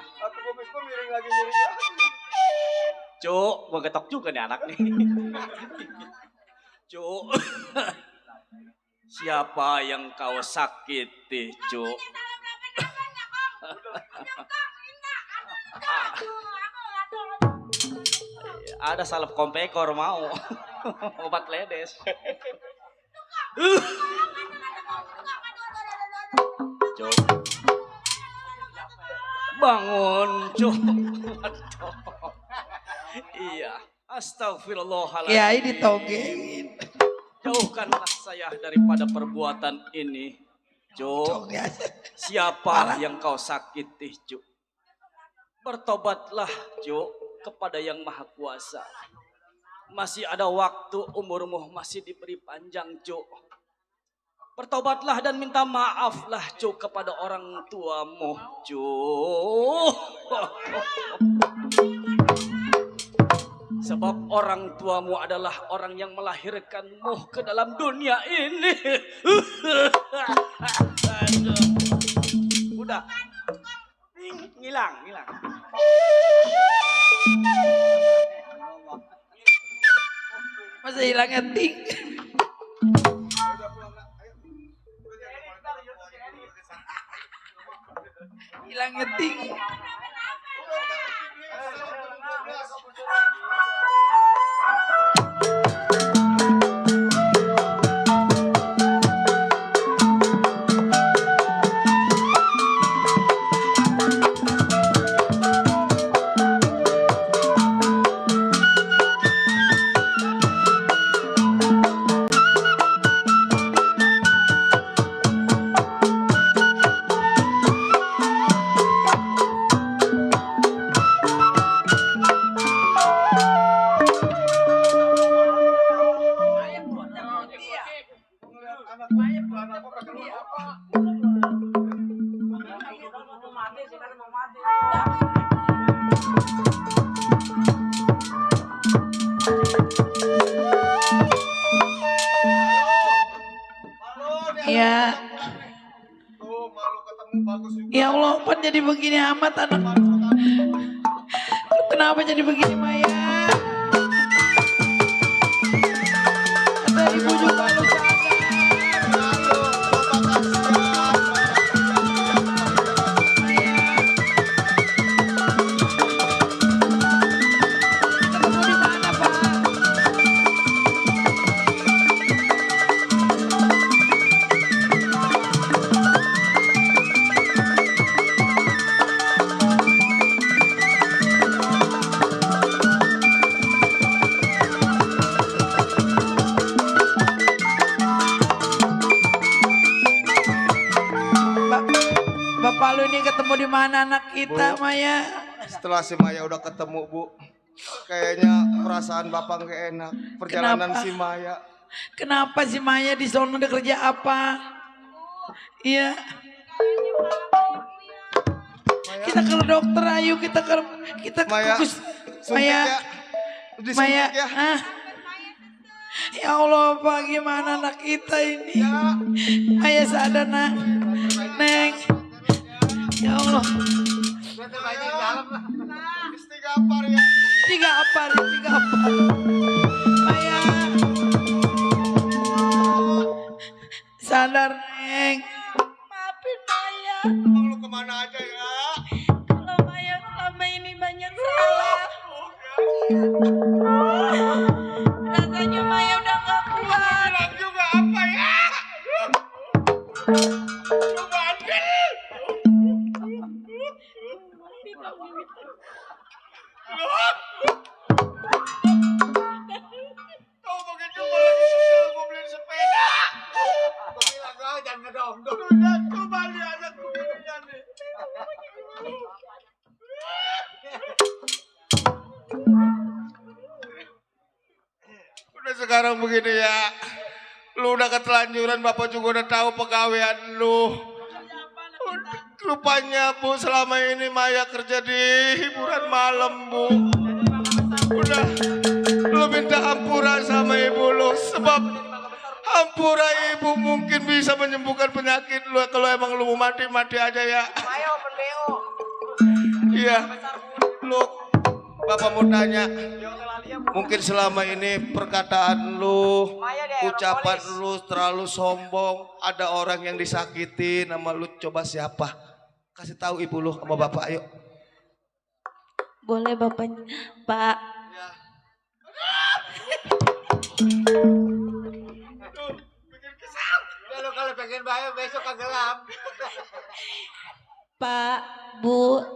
Cuk, gua getok juga nih anak nih. Cuk. Siapa yang kau sakiti, Cuk? Ada salep kompekor mau. Obat ledes. Cuk. Bangun, Cuk. Iya. Astagfirullahaladzim. Kiai ditogengin. Jauhkanlah saya daripada perbuatan ini, Cuk. Siapa yang kau sakiti, Cuk? Bertobatlah, Cuk, kepada Yang Maha Kuasa. Masih ada waktu, umurmu masih diberi panjang, Cuk. Bertobatlah dan minta maaflah, Cuk, kepada orang tuamu, Cuk. Sebab orang tuamu adalah orang yang melahirkanmu ke dalam dunia ini. Udah. Ngilang. Masa hilangnya ting. Hilangnya ting. Ya. Ya Allah, Pan jadi begini amat anak. Kenapa jadi begini Maya? Kata ibu juga lu Bapak lu ini ketemu di mana anak kita, Bu, Maya? Setelah si Maya udah ketemu, Bu, kayaknya perasaan Bapak gak enak. Perjalanan Kenapa? si Maya. Kenapa si Maya di sono udah kerja apa? Iya. Kita ke dokter, ayo kita ke Maya, Gus. suntik Maya, ya. Disuntik Maya, ya. ah. Ya Allah, Pak, gimana anak kita ini? Maya sadar, nak. Neng. Ya Allah. Tiga apar. Maya. Sadar, Neng. Maafin Maya. Emang lu kemana aja ya? Kalau Maya selama ini banyak salah. Rasanya Maya udah gak kuat. Bilang juga apa ya? Lu bandel. Kau begitu malah disusul gua beliin sepeda. Gua bilang kau jangan ngedong-dong. Udah kembali aja gua minumnya nih. Udah sekarang begini ya. Lu udah ketelanjuran, Bapak juga udah tahu pegawaian lu. Rupanya Bu selama ini Maya kerja di hiburan malam, Bu. Udah lu minta ampura sama ibu lu, sebab ampura ibu mungkin bisa menyembuhkan penyakit lu. Kalau emang lu mau mati aja ya. Iya. Lu Bapak mau tanya, mungkin selama ini perkataan lu, ucapan lu terlalu sombong, ada orang yang disakitin sama lu, coba siapa? Kasih tahu ibu lu sama Bapak, ayo. Boleh Bapak, Pak. Kalau pengen bayar besok kagak gelap. Pak, Bu.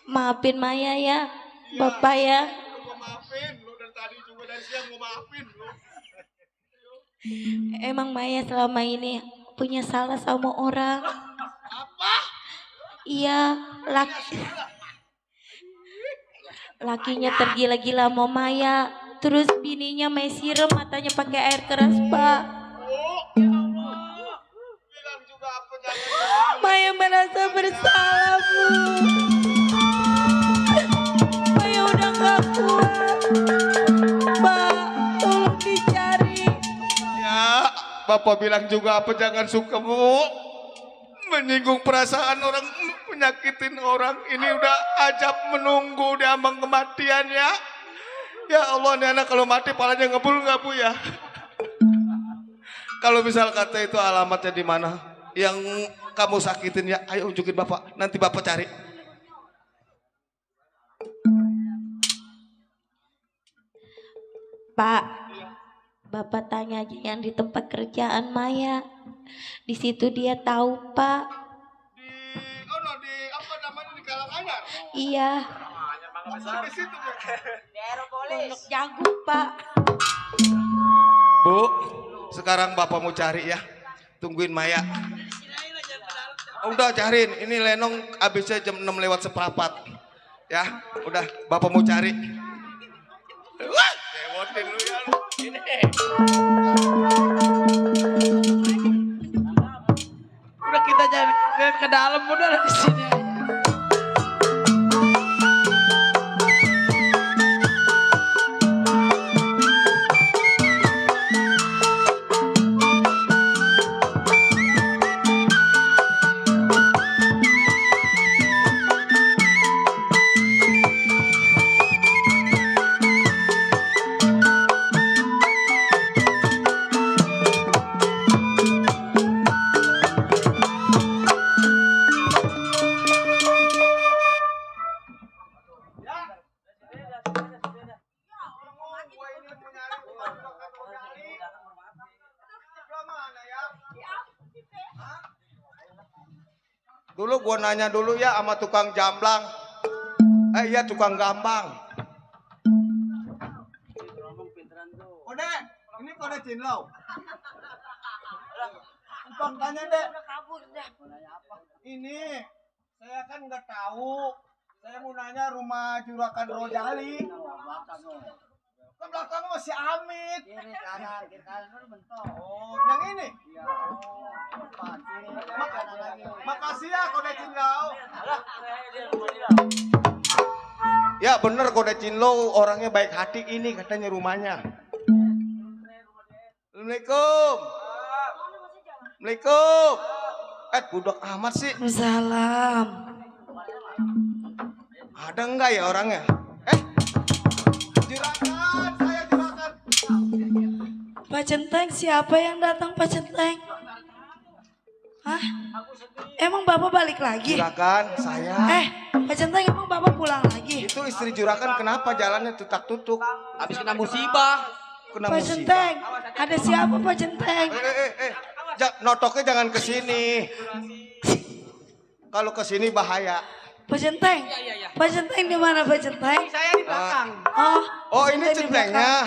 Maafin Maya ya. Bapak ya. Gua maafin lu dari tadi juga, dari siang gua maafin lu. Emang Maya selama ini punya salah sama orang. Apa? Iya, lakinya tergila-gila sama Maya. Terus bininya Maya siram matanya pakai air keras, Pak. Maya merasa bersalah, Bu. Maya udah gak kuat. Pak, tolong dicari. Ya, Bapak bilang juga apa, jangan suka, Bu, menyinggung perasaan orang, menyakitin orang. Ini udah ajab menunggu di ambang kematian ya. Ya Allah, ini anak kalau mati palanya ngebul nggak Bu ya? Kalau misal kata itu alamatnya di mana yang kamu sakitin ya, ayo unjukin Bapak, nanti Bapak cari. Pak, Bapak tanya aja yang di tempat kerjaan Maya. Di situ dia tahu, Pak. Di Karanganyar? Iya. Di situ, Bu. Pondok Jagung, Pak. Bu, sekarang Bapak mau cari ya. Tungguin Maya. Udah cariin, ini Lenong habisnya jam 6 lewat seperempat. Ya, udah Bapak mau cari. Wah, dewotin lu ya lu. Ini. Udah kita jangan ke dalam, udah di sini aja. Dulu gua nanya dulu ya sama tukang jamblang. Iya tukang gambang. Kode, ini kode Cinlau. Bang tanya deh. Ini saya kan nggak tahu. Saya mau nanya rumah Juragan Rojali. Ke belakang masih Amit. Kiri kanan mentok. Oh, yang ini? Iya. Makasih ya kode Cinlau. Ya bener kode Cinlo orangnya baik hati, ini katanya rumahnya. Assalamualaikum. Assalamualaikum. Budak amat sih. Salam. Ada enggak ya orangnya? Juragan, saya Juragan. Pak Centeng, siapa yang datang Pak Centeng? Hah? Emang Bapak balik lagi? Juragan, saya. Pak Centeng, emang Bapak pulang lagi? Itu istri Juragan kenapa jalannya tutak-tutuk? Habis kena musibah. Kena Pak musibah. Centeng, ada siapa Pak Centeng? Notoknya jangan ke sini. Kalau ke sini bahaya. Pak Centeng, Pak Centeng di mana Pak Centeng? Saya di belakang. Oh ini centengnya,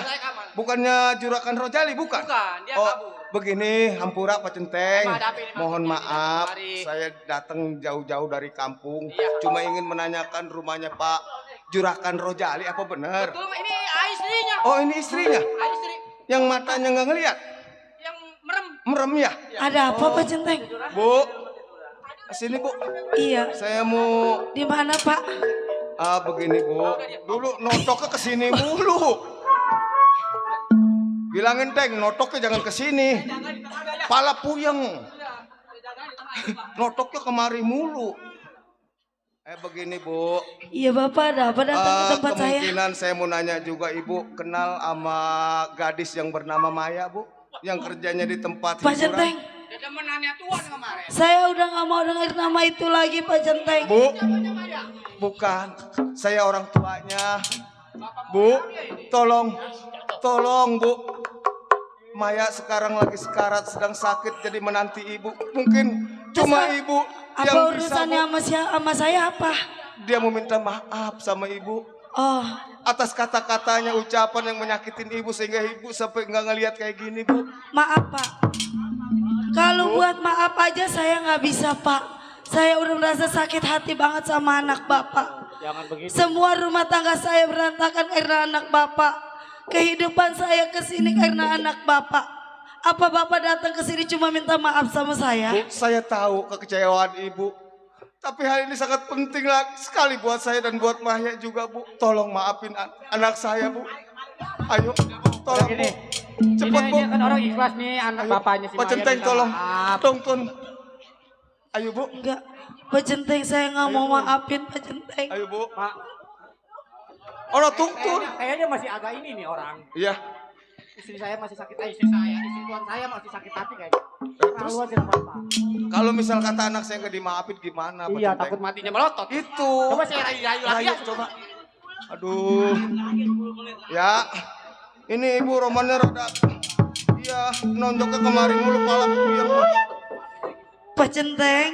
bukannya Juragan Rojali bukan? Bukan, dia Oh kabur. begini Hampura Pak Centeng, Ini mohon maaf, Mari. saya datang jauh-jauh dari kampung, Iya. cuma ingin menanyakan rumahnya Pak Juragan Rojali apa benar? Betul, ini istrinya. Oh ini istrinya, Istri yang matanya nggak ngelihat, yang merem. merem ya? Ada apa Pak Centeng? Bu, sini Bu. Iya. Saya mau. Di mana Pak? Begini Bu, dulu notoknya ke sini mulu. Bilangin Teng, notoknya jangan ke sini. Pala puyeng. Notoknya kemari mulu. Begini Bu. Iya Bapak, ada apa datang ke tempat saya? Kemungkinan saya mau nanya juga Ibu kenal sama gadis yang bernama Maya Bu, yang kerjanya di tempat Pak Centeng, Dia temenannya Tuan kemarin. saya udah nggak mau dengar nama itu lagi Pak Centeng. Bu, bukan. Saya orang tuanya. Bu, tolong Bu. Maya sekarang lagi sekarat, sedang sakit jadi menanti Ibu. Mungkin cuma Ibu Apa yang bisa. urusannya sama saya apa? Dia mau minta maaf sama Ibu. Oh, Atas kata-katanya, ucapan yang menyakitin Ibu sehingga Ibu sampai nggak ngelihat kayak gini Bu. maaf Pak. Kalau buat maaf aja saya nggak bisa Pak. Saya udah merasa sakit hati banget sama anak Bapak. Jangan begitu. Semua rumah tangga saya berantakan karena anak Bapak. Kehidupan saya kesini karena anak Bapak. Apa Bapak datang ke sini cuma minta maaf sama saya? Bu, saya tahu kekecewaan Ibu. Tapi hal ini sangat penting sekali buat saya dan buat Maya juga Bu. Tolong maafin anak saya Bu. Ayo, tolong Bu. Cepat Bu. Ini kan orang ikhlas nih anak bapaknya si Pak Maya Centeng minta tolong. maaf. Tolong. Ayo Bu. Enggak, Pak Centeng saya nggak mau maafin Pak Centeng. Ayo Bu. Orang tuntun. Kayaknya masih agak ini nih orang. Iya. Istri saya masih sakit, istri tuan saya masih sakit hati kayaknya. Terus Keluar tidak apa-apa. kalau misal kata anak saya nggak dimaafin gimana? Pak Iya, Centeng? takut matinya melotot. Itu. Coba saya rayu-rayu lagi ya. Coba. Aduh. Ya. Ini ibu romannya rada. Iya, nonjoknya kemarin mulu pala puyeng. Pak Centeng.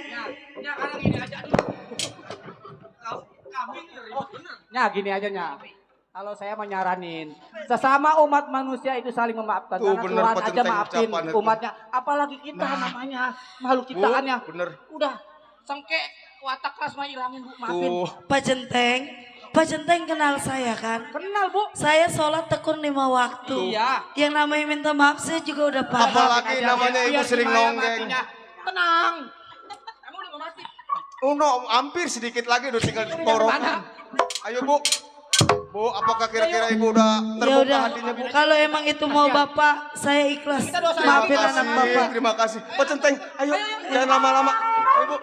Nah, gini aja nya. Kalau saya menyaranin, sesama umat manusia itu saling memaafkan. Tuh, Karena bener, Tuhan Pak aja Centeng maafin ucapan itu. umatnya. Apalagi kita namanya makhluk ciptaannya. Bener. Udah, sengke watak keras mah ilangin Bu, maafin. Tuh. Pak Centeng. Pak Centeng kenal saya kan? Kenal Bu. Saya sholat tekun 5 waktu. Iya. Yang namanya minta maaf saya juga udah paham. Apalagi namanya ibu Biar sering gimana nonggeng. matinya. Tenang. Kamu udah mau mati. No, hampir sedikit lagi udah tinggal ditorokan. Ayo Bu. Bu, apakah kira-kira ibu udah Ya terbuka udah, hatinya Bu? kalau emang itu mau Bapak, saya ikhlas. Maafin anak Bapak. Terima kasih. Pak Centeng, ayo jangan lama-lama. Ayo Bu.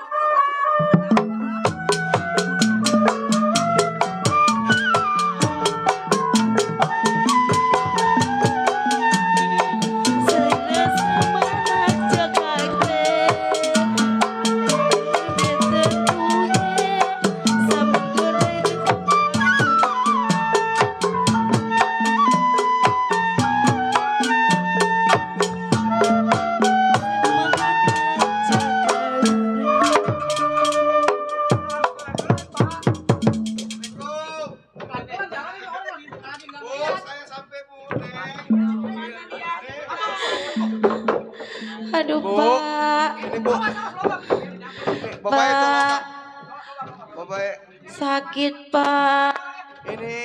Aduh, Bu, Pak. ini Bu. Bapak itu Bapak Sakit, Pak. ini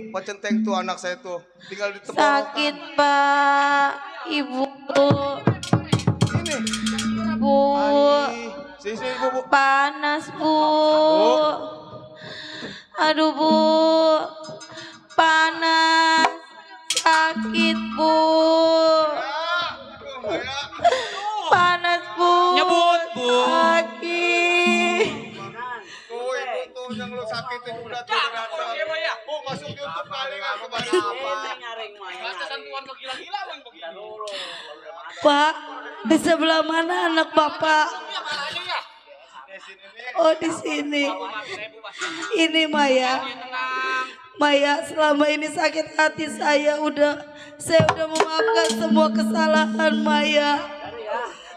Pak Centeng tuh anak saya tuh tinggal di Sakit, Pak. Ibu. Ini. Bu. Sini Bu. Panas, Bu. Aduh, Bu. Panas. Sakit, Bu. Panas, Bu. Nyebut, Bu. Sakit. Tuh ibu tuh yang lu sakitin udah tuh datang. Bu masuk YouTube kali nggak kemana apa. Pak, di sebelah mana anak Bapak? Oh, di sini. Ini Maya. Maya, selama ini sakit hati saya udah memaafkan semua kesalahan Maya.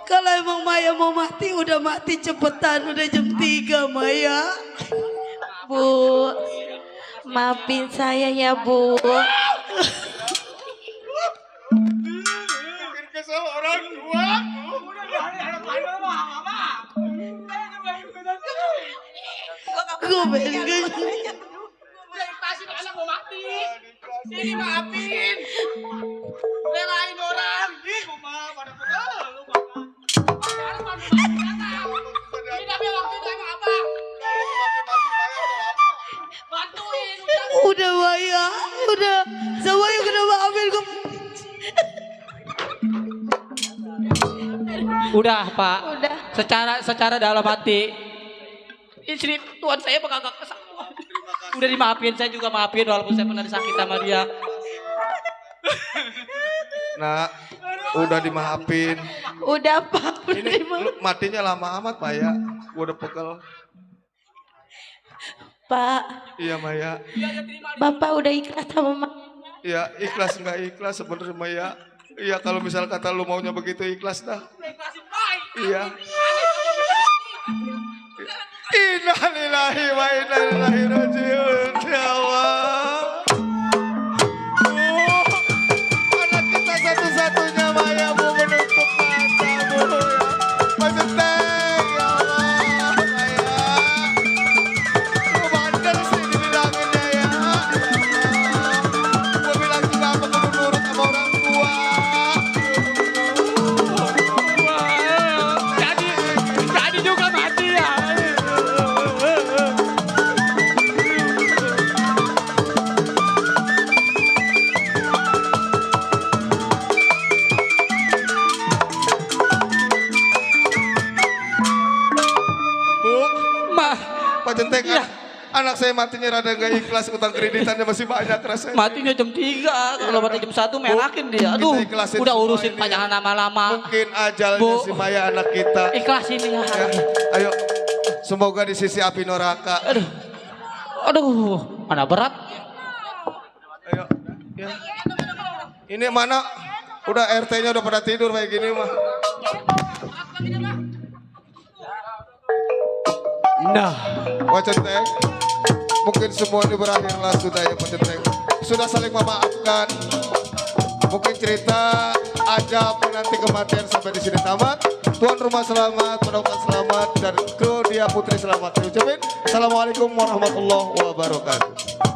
Kalau emang Maya mau mati, udah mati cepetan, udah jam 3 Maya. Bu, maafin saya ya, Bu. Mungkin kesel orang tua. Gue pengen Anak mau mati. Ini maafin. Relain orang. Ih, kumaha pada lu ini tapi waktu itu emang apa? Bantuin. udah Maya, udah. Sama yang kena maafin gue. Udah, Pak. Udah. Secara dalam hati istri tuan saya bakal gak kesal. Udah dimaafin, saya juga maafin walaupun saya pernah disakiti sama dia. Nah, udah dimaafin. Udah, Pak. Ini lu matinya lama amat Maya. Gua udah pegel. Pak, Iya Maya. Bapak udah ikhlas sama Mama. Iya ikhlas nggak ikhlas sebenarnya Maya. Iya kalau misal kata lu maunya begitu ikhlas dah. Iya. Innalillahi wa inna ilaihi rajiun. Ya Allah. Anak kita satu-satunya Maya Bu menutup mata Bu. Pak Centeng ya Allah Maya. Gua bandel sih dibilanginnya ya. Gua bilang juga apa kudu nurut sama orang tua. Jadi juga mati ya. Anak saya matinya rada gak ikhlas, utang kreditannya masih banyak rasanya. Matinya jam 3, kalau mati jam 1 merakin dia. Aduh, Kita ikhlasin udah semua urusin ini. panjangan lama-lama. Mungkin ajalnya Bu. si Maya anak kita. Ikhlasin ya. Ayo, semoga di sisi api neraka. Aduh, mana berat. Ayo, ya. Ini mana? Udah RT-nya udah pada tidur kayak gini mah. Nah, Wacenteng, mungkin semua ini berakhirlah sudah ya Wacenteng. Sudah saling memaafkan. Mungkin cerita aja nanti kematian sampai di sini tamat. Tuan rumah selamat, penonton selamat, dan kru dia putri selamat. Saya ucapin, Assalamualaikum warahmatullahi wabarakatuh.